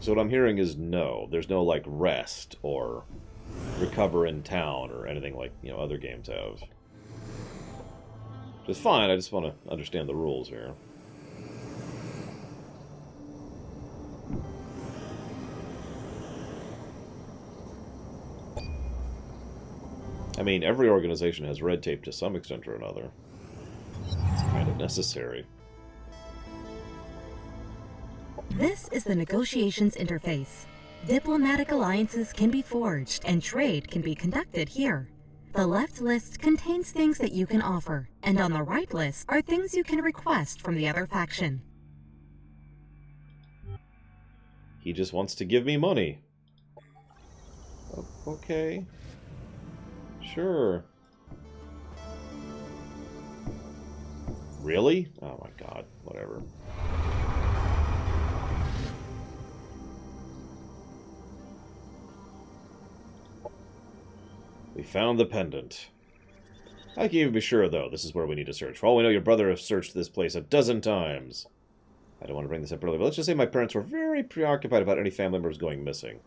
So what I'm hearing is no. There's no, like, rest or recover in town or anything like, you know, other games have. Which is fine, I just want to understand the rules here. I mean, every organization has red tape to some extent or another. It's kind of necessary. This is the negotiations interface. Diplomatic alliances can be forged and trade can be conducted here. The left list contains things that you can offer, and on the right list are things you can request from the other faction. He just wants to give me money. Okay. Sure. Really? Oh my god, whatever. We found the pendant. How can you be sure, though? This is where we need to search. For all we know, your brother has searched this place 12 times. I don't want to bring this up early, but let's just say my parents were very preoccupied about any family members going missing.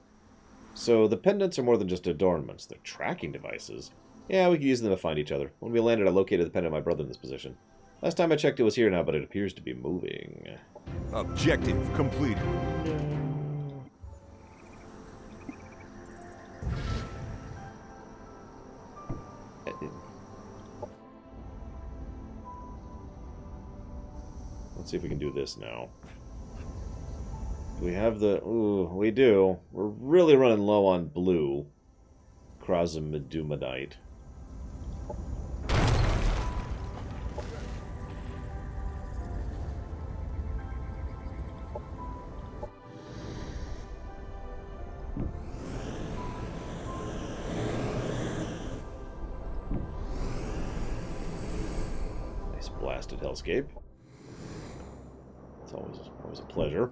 So the pendants are more than just adornments. They're tracking devices. Yeah, we can use them to find each other. When we landed, I located the pendant of my brother in this position. Last time I checked, it was here now, but it appears to be moving. Objective completed. Let's see if we can do this now. Do we have the... Ooh, we do. We're really running low on blue. Crosamidumidite. Nice blasted hellscape. It's always a pleasure.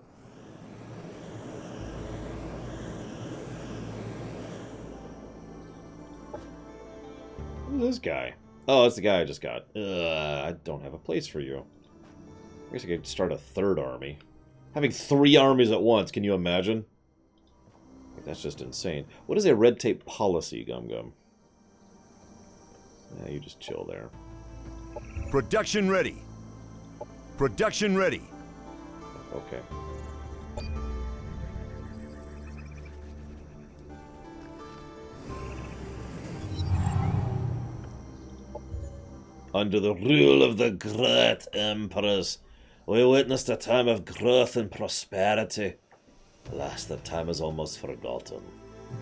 Who's this guy? Oh, it's the guy I just got. I don't have a place for you. I guess I could start a third army. Having 3 armies at once, can you imagine? That's just insane. What is a red tape policy, Gum Gum? Yeah, you just chill there. Production ready. Production ready. Okay. Under the rule of the great emperors, we witnessed a time of growth and prosperity. Alas, that time is almost forgotten.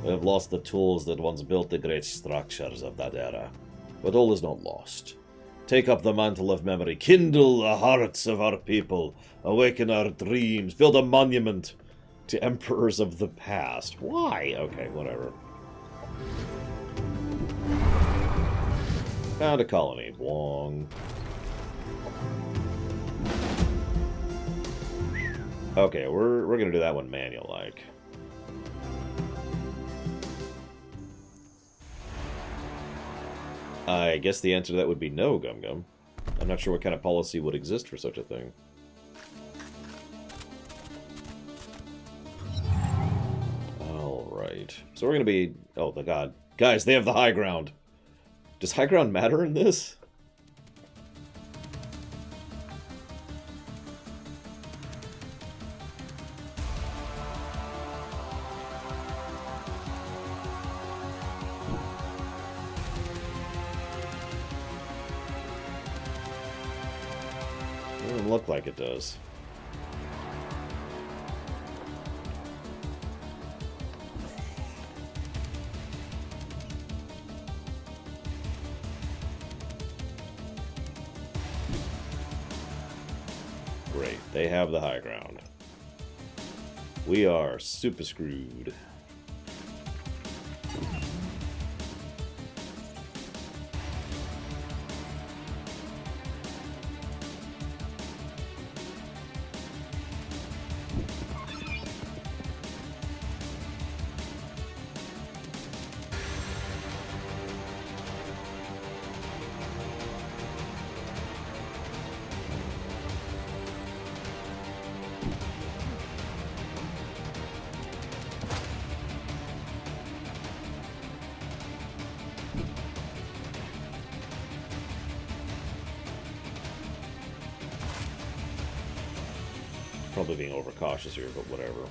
We have lost the tools that once built the great structures of that era. But all is not lost. Take up the mantle of memory, kindle the hearts of our people, awaken our dreams, build a monument to emperors of the past. Why? Okay, whatever. Found a colony. Wong. Okay, we're gonna do that one manual-like. I guess the answer to that would be no, Gum Gum. I'm not sure what kind of policy would exist for such a thing. Alright. So we're gonna be... Oh, the god. Guys, they have the high ground. Does high ground matter in this? Doesn't look like it does. Great, they have the high ground. We are super screwed. Probably being overcautious here, but whatever.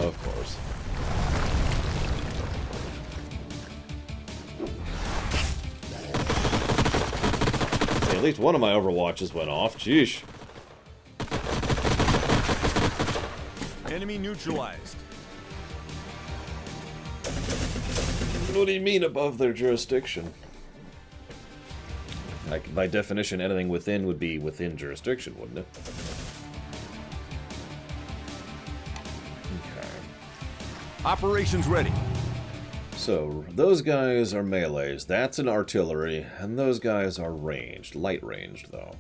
Of course. Hey, at least one of my overwatches went off. Jeesh. Enemy neutralized. What do you mean above their jurisdiction? Like, by definition, anything within would be within jurisdiction, wouldn't it? Okay. Operations ready. So, those guys are melees, that's an artillery, and those guys are ranged. Light ranged, though.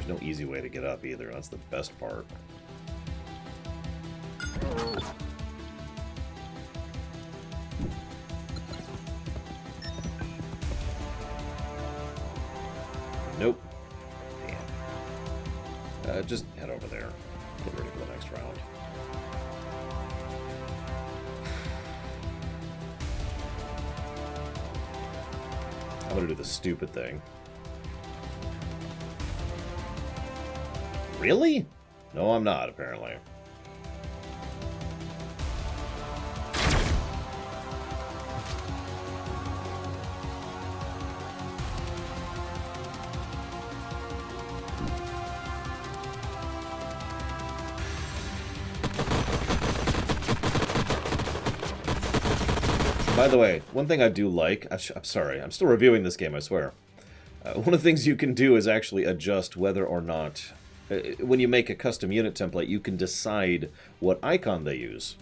There's no easy way to get up either. That's the best part. Nope. Damn. Just head over there. Get ready for the next round. I'm gonna do the stupid thing. Really? No, I'm not, apparently. By the way, one thing I do like... I'm sorry, I'm still reviewing this game, I swear. One of the things you can do is actually adjust whether or not... when you make a custom unit template, you can decide what icon they use.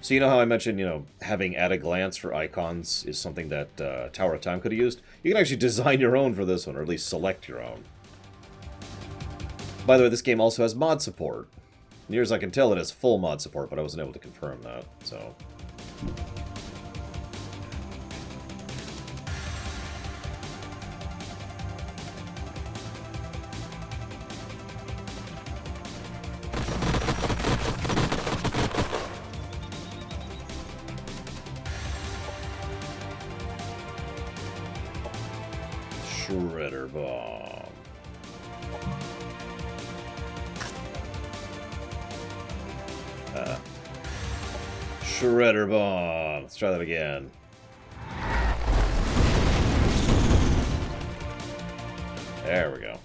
So you know how I mentioned, you know, having at a glance for icons is something that Tower of Time could have used? You can actually design your own for this one, or at least select your own. By the way, this game also has mod support. Near as I can tell, it has full mod support, but I wasn't able to confirm that, so... Shredder bomb. Shredder bomb. Let's try that again. There we go.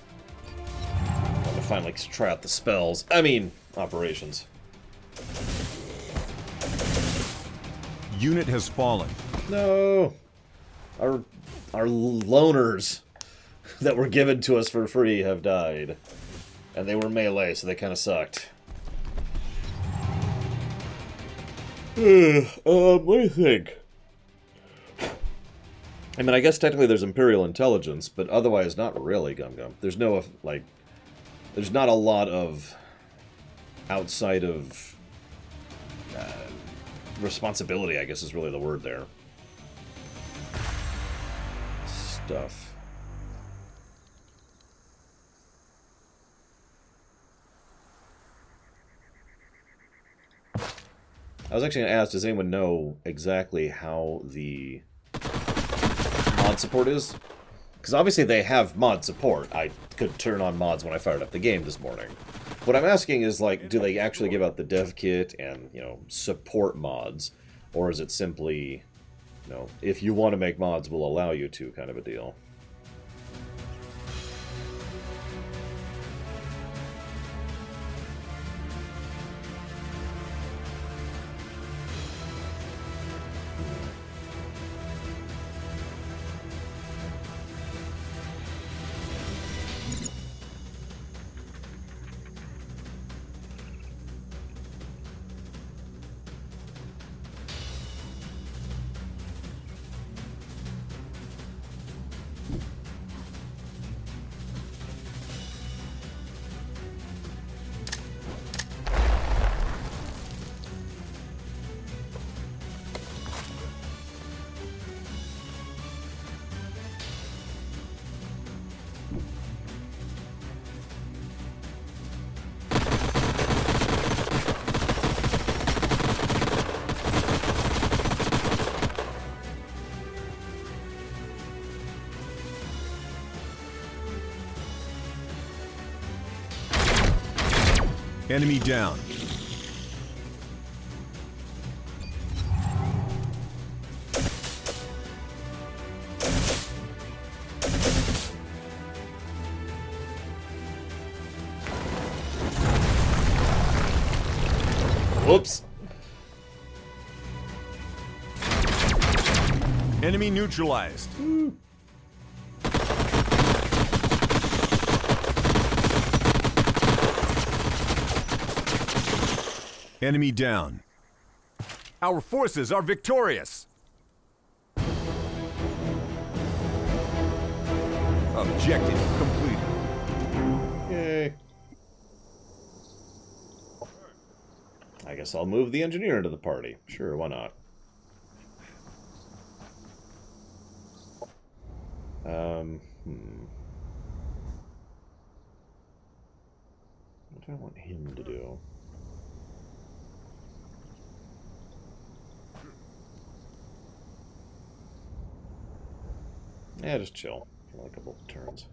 I'm gonna finally try out the spells. I mean, operations. Unit has fallen. No. Our loners that were given to us for free have died. And they were melee, so they kind of sucked. Let me think. I mean, I guess technically there's Imperial Intelligence, but otherwise not really, Gum Gum. There's no, like... There's not a lot of... outside of... responsibility, I guess is really the word there. Stuff. I was actually going to ask, does anyone know exactly how the mod support is? Because obviously they have mod support. I could turn on mods when I fired up the game this morning. What I'm asking is, like, do they actually give out the dev kit and, you know, support mods? Or is it simply, you know, if you want to make mods, we'll allow you to kind of a deal? Enemy down. Whoops. Enemy neutralized. Enemy down. Our forces are victorious. Objective completed. Yay. I guess I'll move the engineer into the party. Sure, why not? What do I want him to do? Yeah, just chill for like a couple of turns.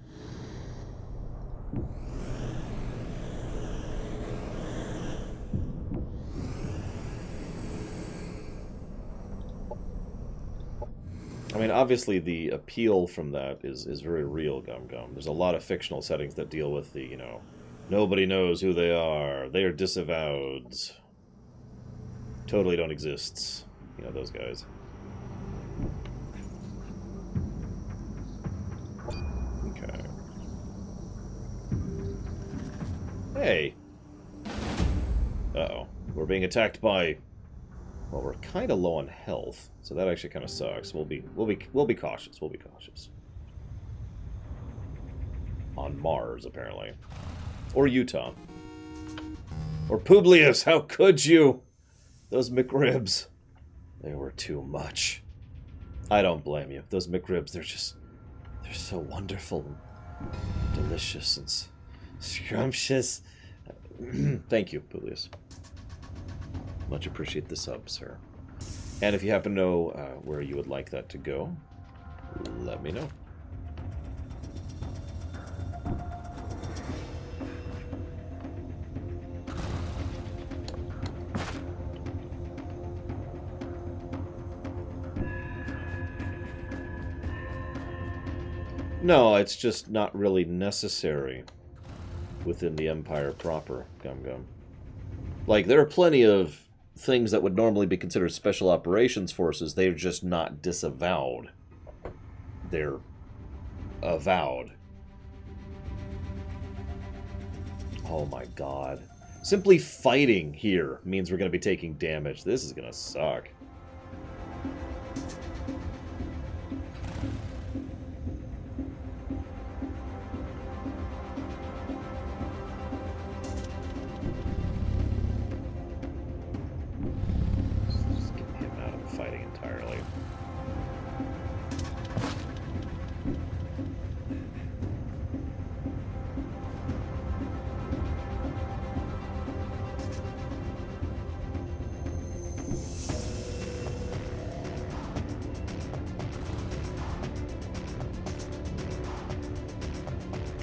I mean, obviously the appeal from that is very real, Gum Gum. There's a lot of fictional settings that deal with the, you know, nobody knows who they are disavowed, totally don't exist. You know, those guys. Okay. Hey. Uh-oh. We're being attacked by... Well, we're kind of low on health, so that actually kind of sucks. We'll be cautious. We'll be cautious. On Mars, apparently, or Utah, or Publius. How could you? Those McRibs, they were too much. I don't blame you. Those McRibs, they're so wonderful, and delicious, and scrumptious. Thank you, Publius. Much appreciate the sub, sir. And if you happen to know where you would like that to go, let me know. No, it's just not really necessary within the Empire proper, Gum Gum. Like, there are plenty of things that would normally be considered special operations forces. They're just not disavowed. They're avowed. Oh my god. Simply fighting here means we're going to be taking damage. This is going to suck.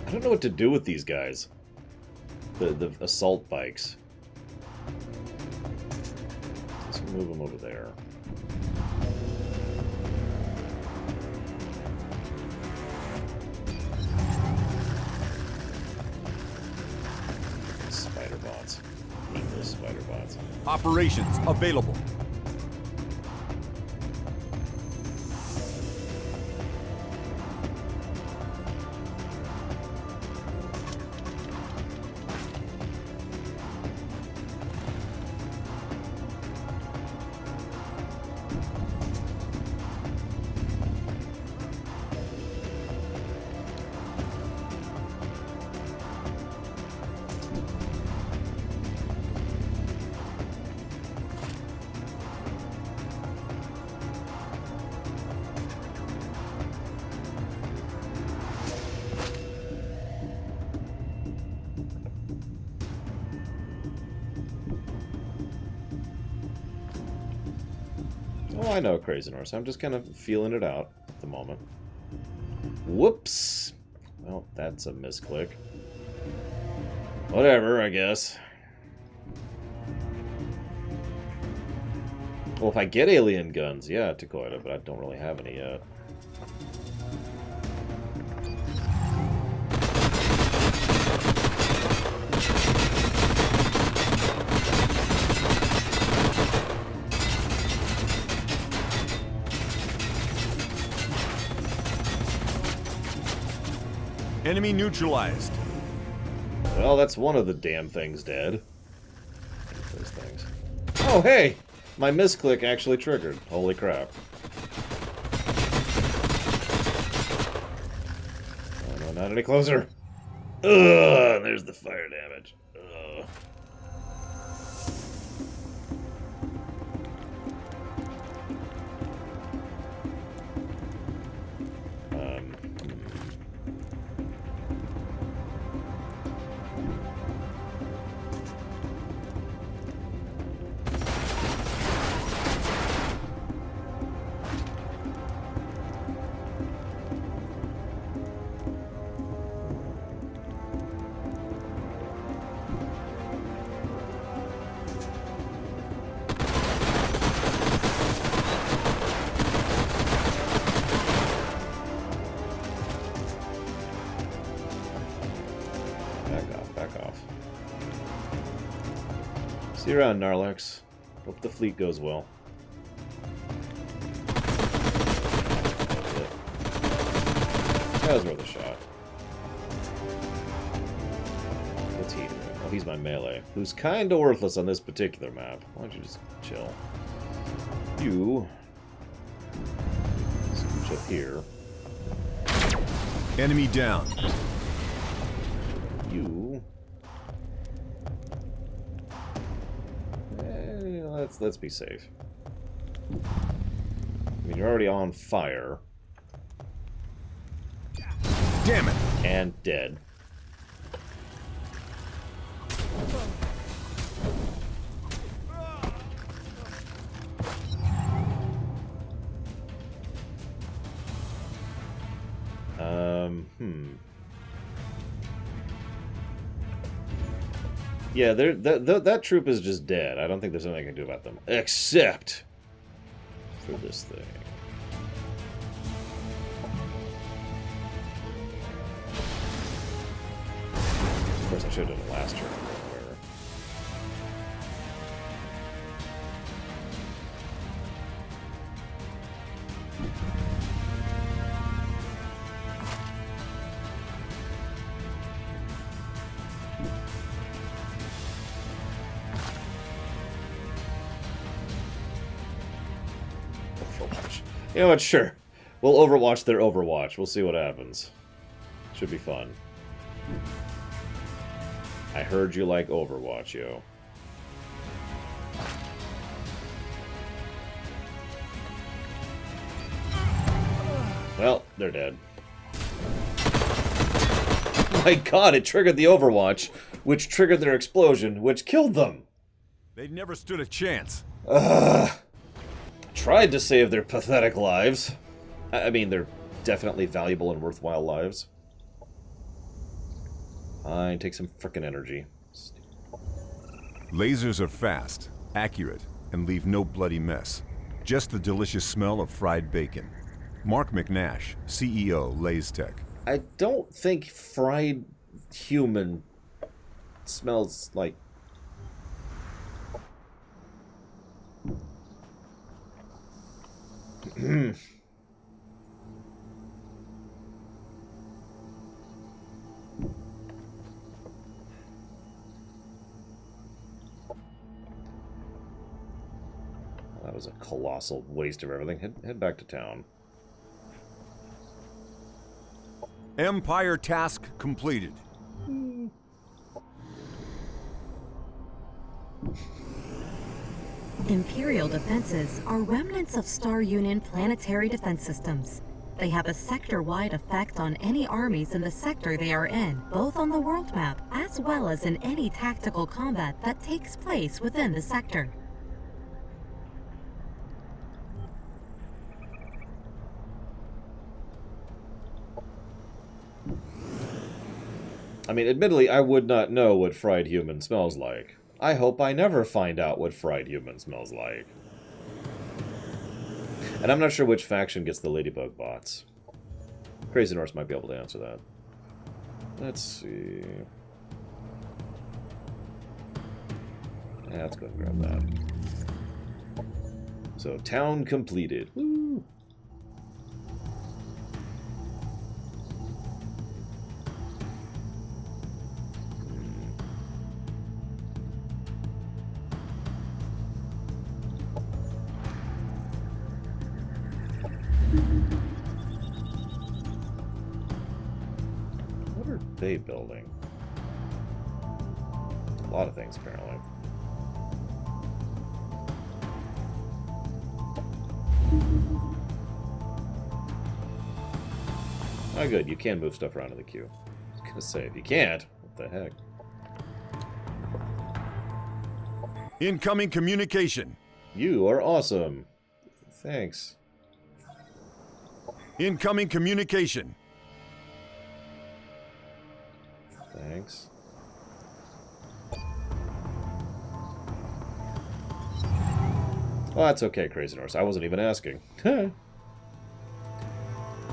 I don't know what to do with these guys. The assault bikes. Let's move them over there. Spider bots. Hate those spider bots. Operations available. Oh, I know, Crazy Norse. I'm just kind of feeling it out at the moment. Whoops. Well, that's a misclick. Whatever, I guess. Well, if I get alien guns, yeah, Takoida, but I don't really have any yet. Enemy neutralized. Well, that's one of the damn things dead. Those things. Oh, hey! My misclick actually triggered. Holy crap. Oh, no, not any closer. Ugh, there's the fire damage. Ugh. See you around, Narlex. Hope the fleet goes well. That was worth a shot. What's he doing? Oh, he's my melee. Who's kinda worthless on this particular map. Why don't you just chill? You... Scooch up here. Enemy down. You... Let's be safe. I mean, you're already on fire. Damn it! And dead. Yeah, that troop is just dead. I don't think there's anything I can do about them. Except for this thing. Of course, I should have done it last turn. Where... Overwatch. You know what? Sure. We'll Overwatch their Overwatch. We'll see what happens. Should be fun. I heard you like Overwatch, yo. Well, they're dead. My god, it triggered the Overwatch, which triggered their explosion, which killed them. They never stood a chance. Tried to save their pathetic lives. I mean, they're definitely valuable and worthwhile lives. Fine, take some frickin' energy. Lasers are fast, accurate, and leave no bloody mess. Just the delicious smell of fried bacon. Mark McNash, CEO, Lays Tech. I don't think fried human smells like... That was a colossal waste of everything. Head back to town. Empire task completed. Imperial defenses are remnants of Star Union planetary defense systems. They have a sector-wide effect on any armies in the sector they are in, both on the world map as well as in any tactical combat that takes place within the sector. I mean, admittedly, I would not know what fried human smells like. I hope I never find out what fried human smells like. And I'm not sure which faction gets the Ladybug bots. Crazy Norse might be able to answer that. Let's see... Yeah, let's go and grab that. So, town completed. Woo! they building? A lot of things, apparently. Oh, good. You can move stuff around in the queue. I was gonna say, if you can't, what the heck? Incoming communication. You are awesome. Thanks. Incoming communication. Thanks. Oh, that's okay, Crazy Norse. I wasn't even asking.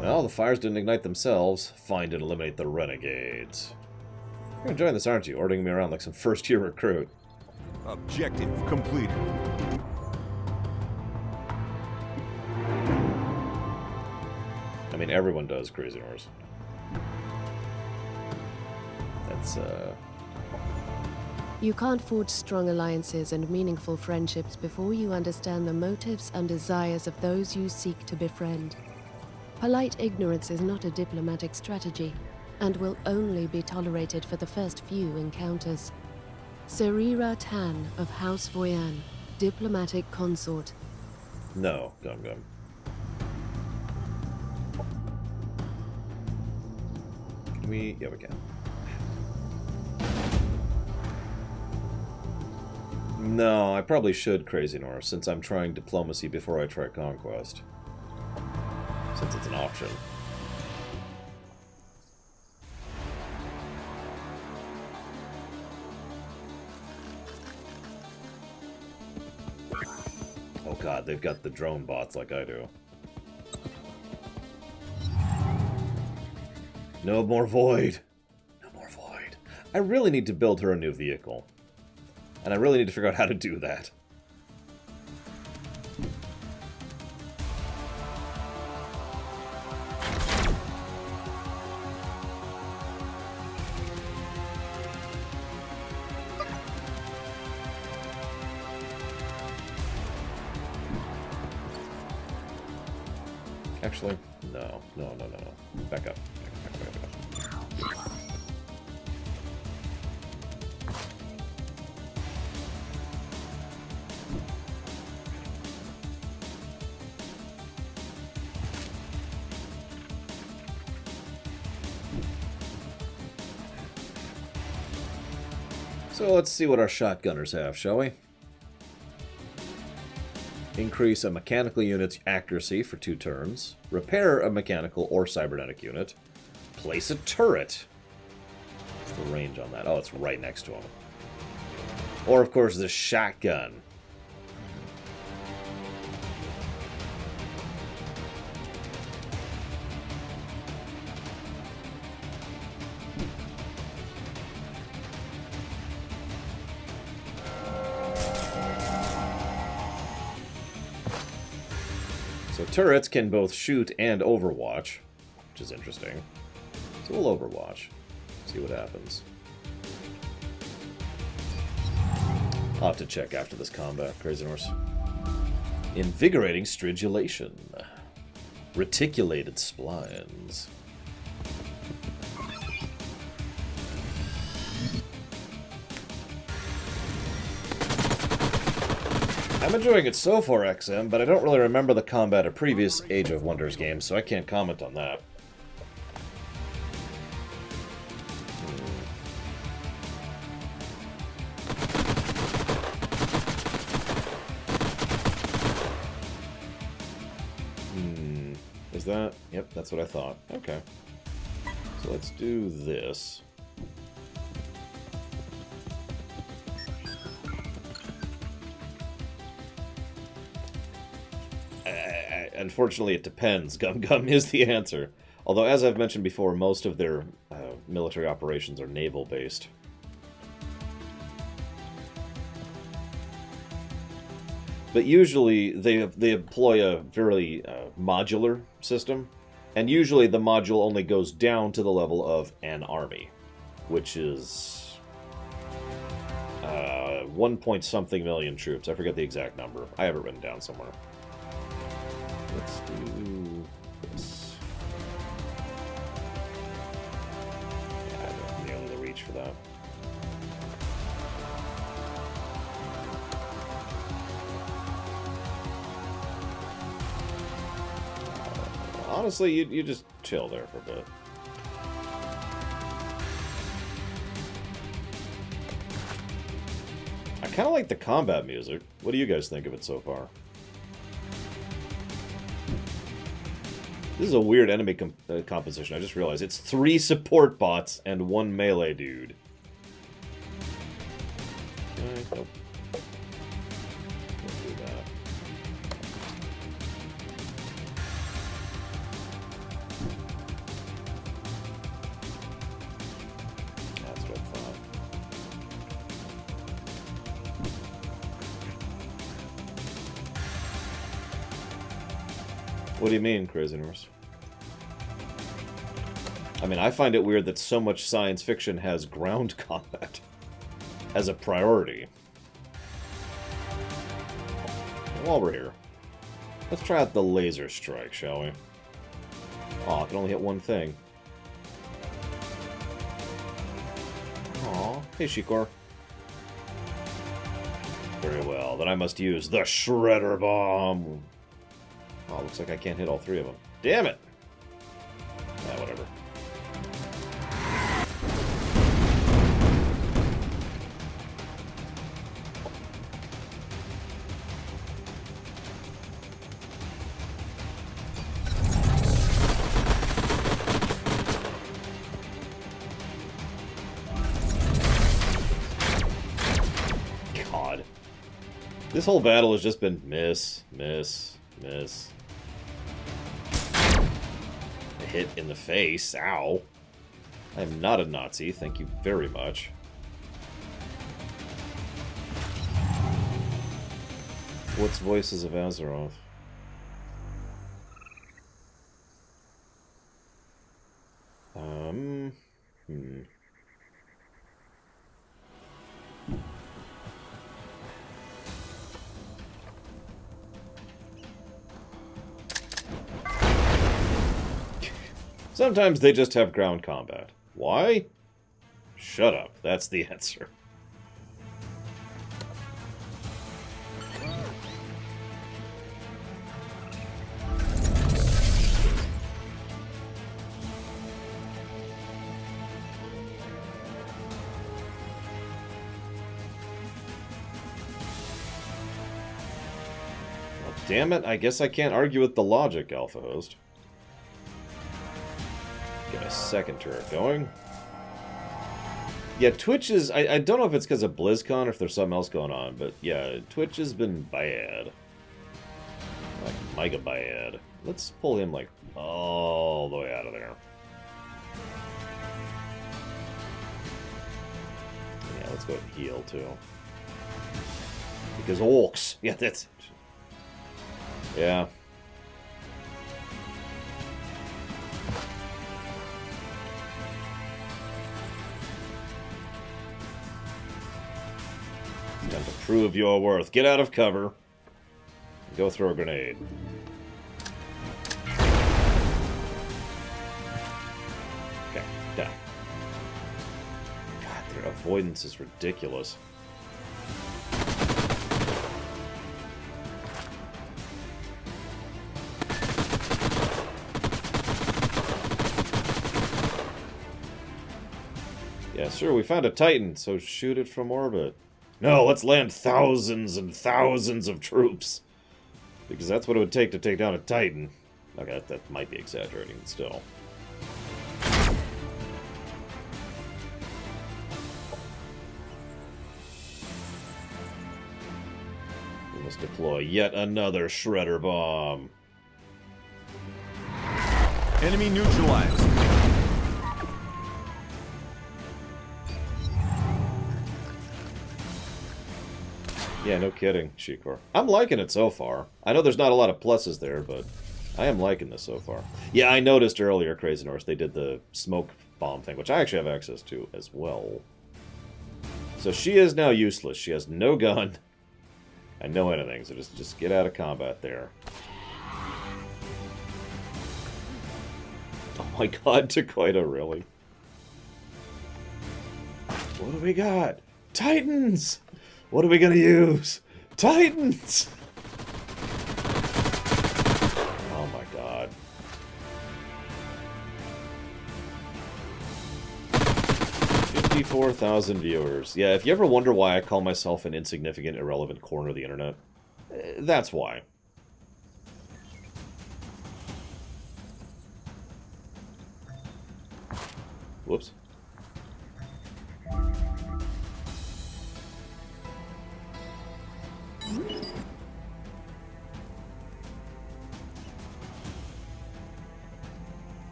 Well, the fires didn't ignite themselves. Find and eliminate the renegades. You're enjoying this, aren't you? Ordering me around like some first-year recruit. Objective completed. I mean, everyone does, Crazy Norse. That's, You can't forge strong alliances and meaningful friendships before you understand the motives and desires of those you seek to befriend. Polite ignorance is not a diplomatic strategy, and will only be tolerated for the first few encounters. Serira Tan of House Voyan, diplomatic consort. no, Gum Gum. Yeah, we can. No, I probably should, Crazy Norse, since I'm trying diplomacy before I try conquest. Since it's an option. Oh god, they've got the drone bots like I do. No more Void! No more Void. I really need to build her a new vehicle. And I really need to figure out how to do that. Actually, no. Back up. So let's see what our shotgunners have, shall we? Increase a mechanical unit's accuracy for 2 turns. Repair a mechanical or cybernetic unit. Place a turret. What's the range on that? Oh, it's right next to him. Or, of course, the shotgun. So turrets can both shoot and overwatch, which is interesting. So we'll overwatch. See what happens. I'll have to check after this combat, Crazy Norse. Invigorating stridulation. Reticulated splines. I'm enjoying it so far, XM, but I don't really remember the combat of previous Age of Wonders games, so I can't comment on that. Is that? Yep, that's what I thought. Okay. So let's do this. Unfortunately, it depends. Gum Gum is the answer. Although, as I've mentioned before, most of their military operations are naval-based. But usually, they employ a very modular system. And usually, the module only goes down to the level of an army. Which is 1-point-something million troops. I forget the exact number. I have it written down somewhere. Let's do this. honestly, you just chill there for a bit. I kind of like the combat music. What do you guys think of it so far? This is a weird enemy composition. I just realized it's 3 support bots and 1 melee dude. Nope. Don't do that. That's what I thought. What do you mean, Crazy Norse? I mean, I find it weird that so much science fiction has ground combat as a priority. While we're here, let's try out the laser strike, shall we? Aw, I can only hit one thing. Aw, hey Shikor. Very well, then I must use the Shredder Bomb. Oh, looks like I can't hit all 3 of them. Damn it! Yeah, whatever. God. This whole battle has just been miss, miss, miss. A hit in the face. Ow. I am not a Nazi. Thank you very much. What's Voices of Azeroth? Sometimes they just have ground combat. Why? Shut up. That's the answer. Well, damn it. I guess I can't argue with the logic, Alpha Host. Get a second turret going. Yeah, Twitch is... I don't know if it's because of BlizzCon or if there's something else going on, but yeah, Twitch has been bad. Like, mega bad. Let's pull him, like, all the way out of there. Yeah, let's go with heal, too. Because orcs. Yeah, that's... Yeah. Time to prove your worth. Get out of cover. Go throw a grenade. Okay, down. God, their avoidance is ridiculous. Yeah, sure, we found a Titan, so shoot it from orbit. No, let's land thousands and thousands of troops. Because that's what it would take to take down a Titan. Okay, that might be exaggerating, but still. We must deploy yet another Shredder Bomb. Enemy neutralized. Yeah, no kidding, Shikor. I'm liking it so far. I know there's not a lot of pluses there, but I am liking this so far. Yeah, I noticed earlier, Crazy Norse, they did the smoke bomb thing, which I actually have access to as well. So she is now useless. She has no gun and no anything, so just get out of combat there. Oh my god, Takoida, really? What do we got? Titans! What are we gonna use? Titans! Oh my god. 94,000 viewers. Yeah, if you ever wonder why I call myself an insignificant, irrelevant corner of the internet, that's why. Whoops.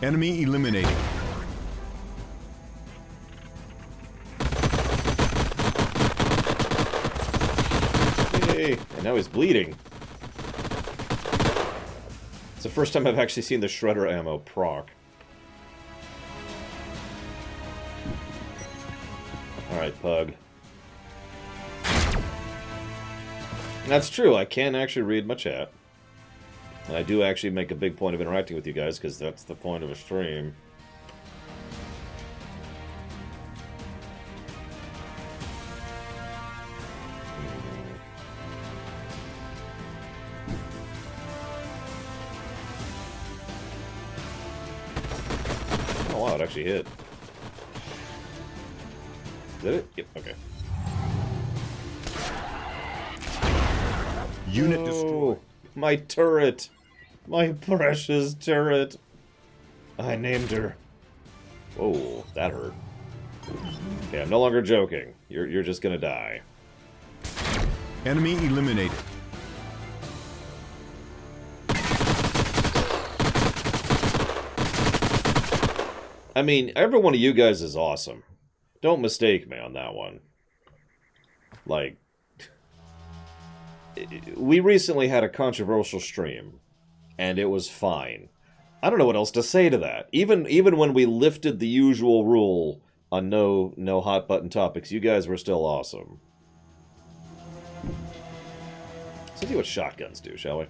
Enemy eliminated. Yay! And now he's bleeding. It's the first time I've actually seen the shredder ammo proc. Alright, Pug. That's true, I can actually read my chat. And I do actually make a big point of interacting with you guys, because that's the point of a stream. Oh wow, it actually hit. Did it? Yep, okay. Unit destroyed. My turret! My precious turret! I named her. Whoa, that hurt. Okay, I'm no longer joking. You're just gonna die. Enemy eliminated. I mean, every one of you guys is awesome. Don't mistake me on that one. Like, we recently had a controversial stream, and it was fine. I don't know what else to say to that. Even when we lifted the usual rule on no hot button topics, you guys were still awesome. Let's see what shotguns do, shall we?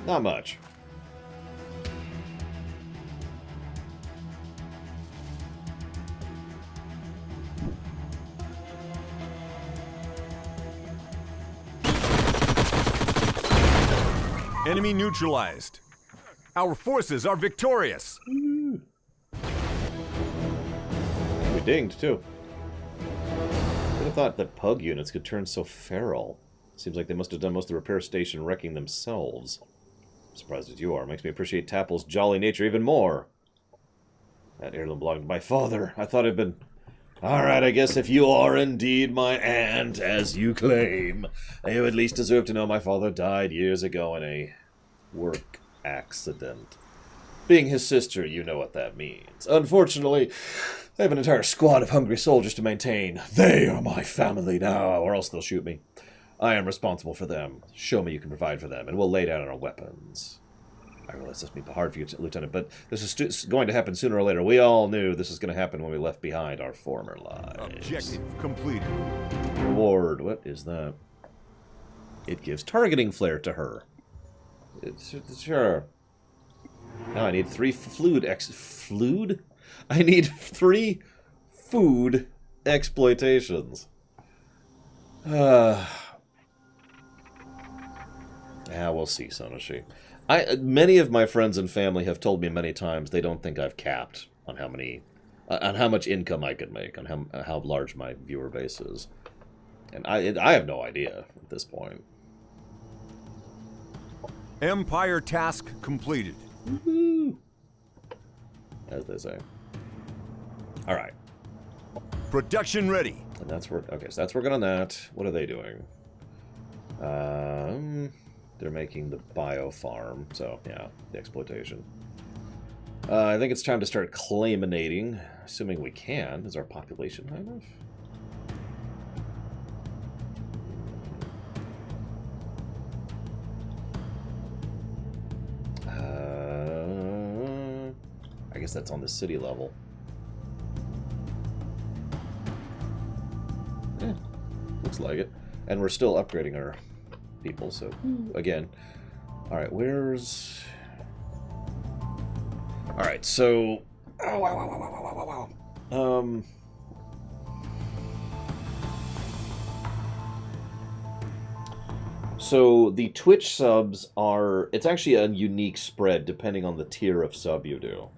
Not much. Enemy neutralized. Our forces are victorious. We dinged, too. Who'd have thought that Pug units could turn so feral? Seems like they must have done most of the repair station wrecking themselves. Surprised as you are. Makes me appreciate Tapple's jolly nature even more. That heirloom belonged to my father. I thought it'd been... Alright, I guess if you are indeed my aunt, as you claim, you at least deserve to know my father died years ago in a work accident. Being his sister, you know what that means. Unfortunately, I have an entire squad of hungry soldiers to maintain. They are my family now, or else they'll shoot me. I am responsible for them. Show me you can provide for them, and we'll lay down our weapons. I realize this may be hard for you, Lieutenant, but this is going to happen sooner or later. We all knew this was going to happen when we left behind our former lives. Objective completed. Reward. What is that? It gives targeting flair to her. Sure. Now I need 3 fluid I need 3 food exploitations. Yeah, we'll see, Sonoshi. Many of my friends and family have told me many times they don't think I've capped on how much income I can make, on how large my viewer base is, and I have no idea at this point. Empire task completed. Woohoo! As they say. All right. Production ready. And that's work. Okay, so that's working on that. What are they doing? They're making the bio farm, so yeah, the exploitation. I think it's time to start claiminating, assuming we can. Is our population high enough? I guess that's on the city level. Yeah, looks like it. And we're still upgrading our people, so again. Alright, where's... Alright, so... Oh, wow. So the Twitch subs are... It's actually a unique spread depending on the tier of sub you do.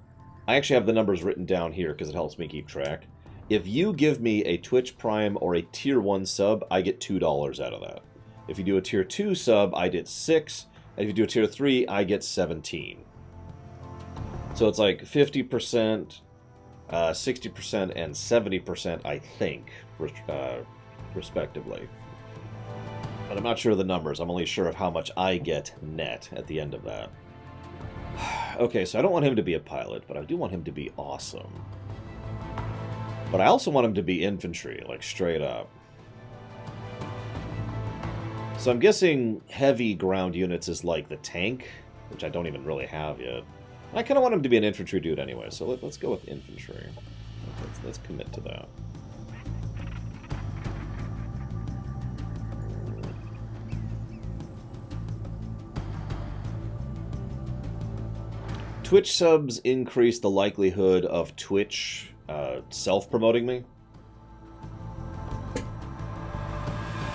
I actually have the numbers written down here because it helps me keep track. If you give me a Twitch Prime or a Tier 1 sub, I get $2 out of that. If you do a Tier 2 sub, I get 6. And if you do a Tier 3, I get 17. So it's like 50%, 60%, and 70%, I think, respectively. But I'm not sure of the numbers. I'm only sure of how much I get net at the end of that. Okay, so I don't want him to be a pilot, but I do want him to be awesome. But I also want him to be infantry, like straight up. So I'm guessing heavy ground units is like the tank, which I don't even really have yet. I kind of want him to be an infantry dude anyway, so let's go with infantry. Let's commit to that. Twitch subs increase the likelihood of Twitch self-promoting me.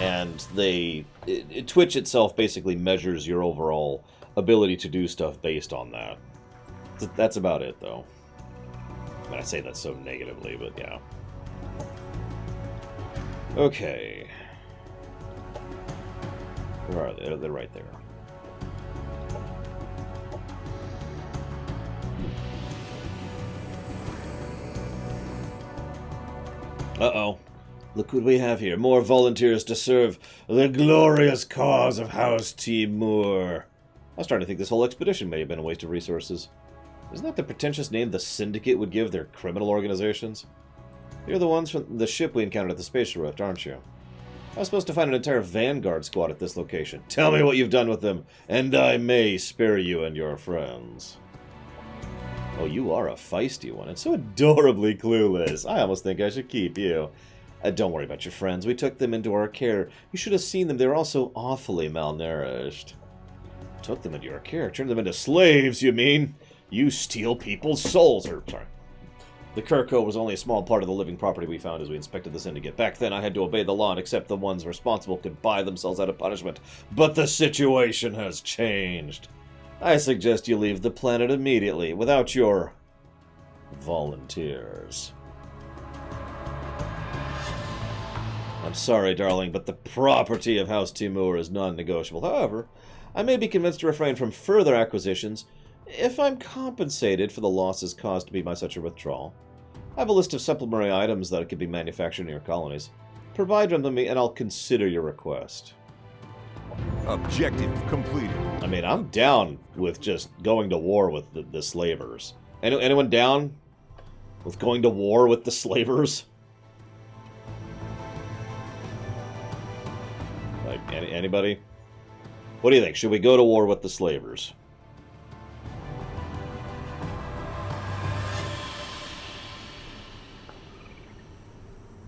And Twitch itself basically measures your overall ability to do stuff based on that. That's about it, though. I mean, I say that so negatively, but yeah. Okay. Where are they? They're right there. Uh-oh. Look what we have here. More volunteers to serve the glorious cause of House Timur. I was starting to think this whole expedition may have been a waste of resources. Isn't that the pretentious name the Syndicate would give their criminal organizations? You're the ones from the ship we encountered at the space rift, aren't you? I was supposed to find an entire Vanguard squad at this location. Tell me what you've done with them, and I may spare you and your friends. Oh, you are a feisty one, and so adorably clueless. I almost think I should keep you. Don't worry about your friends. We took them into our care. You should have seen them. They were all so awfully malnourished. Took them into your care? Turned them into slaves, you mean? You steal people's souls. Sorry. The Kirko was only a small part of the living property we found as we inspected the Syndicate. Back then, I had to obey the law and accept the ones responsible could buy themselves out of punishment. But the situation has changed. I suggest you leave the planet immediately, without your volunteers. I'm sorry, darling, but the property of House Timur is non-negotiable. However, I may be convinced to refrain from further acquisitions if I'm compensated for the losses caused to me by such a withdrawal. I have a list of supplementary items that could be manufactured in your colonies. Provide them to me, and I'll consider your request. Objective completed. I mean, I'm down with just going to war with the slavers. Anyone down with going to war with the slavers? Like, anybody? What do you think? Should we go to war with the slavers?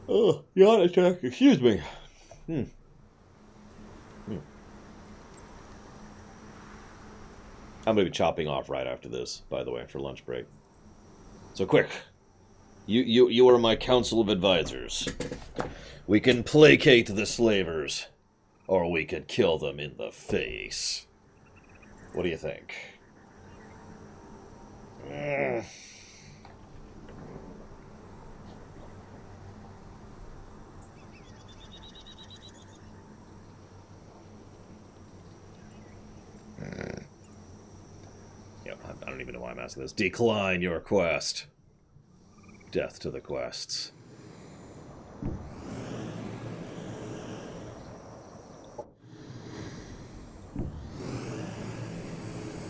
Oh, yacht attack. Excuse me. I'm going to be chopping off right after this, by the way, for lunch break. So quick. You are my council of advisors. We can placate the slavers, or we could kill them in the face. What do you think? I don't even know why I'm asking this. Decline your quest. Death to the quests.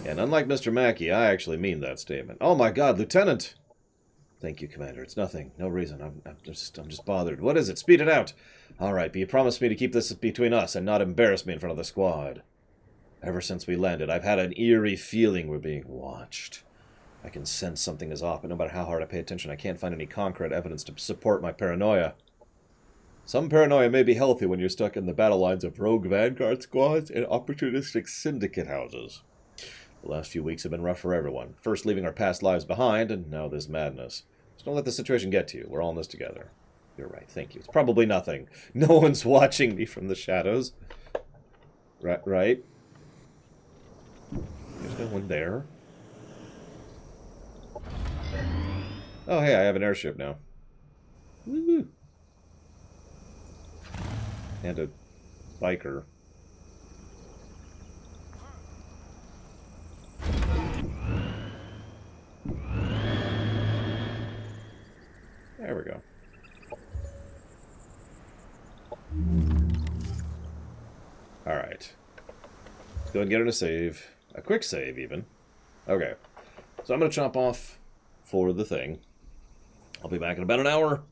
And unlike Mr. Mackey, I actually mean that statement. Oh my god, Lieutenant! Thank you, Commander. It's nothing. No reason. I'm just bothered. What is it? Speed it out! Alright, but you promised me to keep this between us and not embarrass me in front of the squad. Ever since we landed, I've had an eerie feeling we're being watched. I can sense something is off, but no matter how hard I pay attention, I can't find any concrete evidence to support my paranoia. Some paranoia may be healthy when you're stuck in the battle lines of rogue Vanguard squads and opportunistic syndicate houses. The last few weeks have been rough for everyone. First leaving our past lives behind, and now this madness. So don't let the situation get to you. We're all in this together. You're right, thank you. It's probably nothing. No one's watching me from the shadows. Right? There's no one there. Oh, hey, I have an airship now. Woo! And a biker. There we go. Alright. Let's go and get in a save. A quick save, even. Okay. So I'm going to chomp off for the thing. I'll be back in about an hour.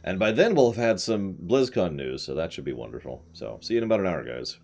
And by then we'll have had some BlizzCon news, so that should be wonderful. So, see you in about an hour, guys.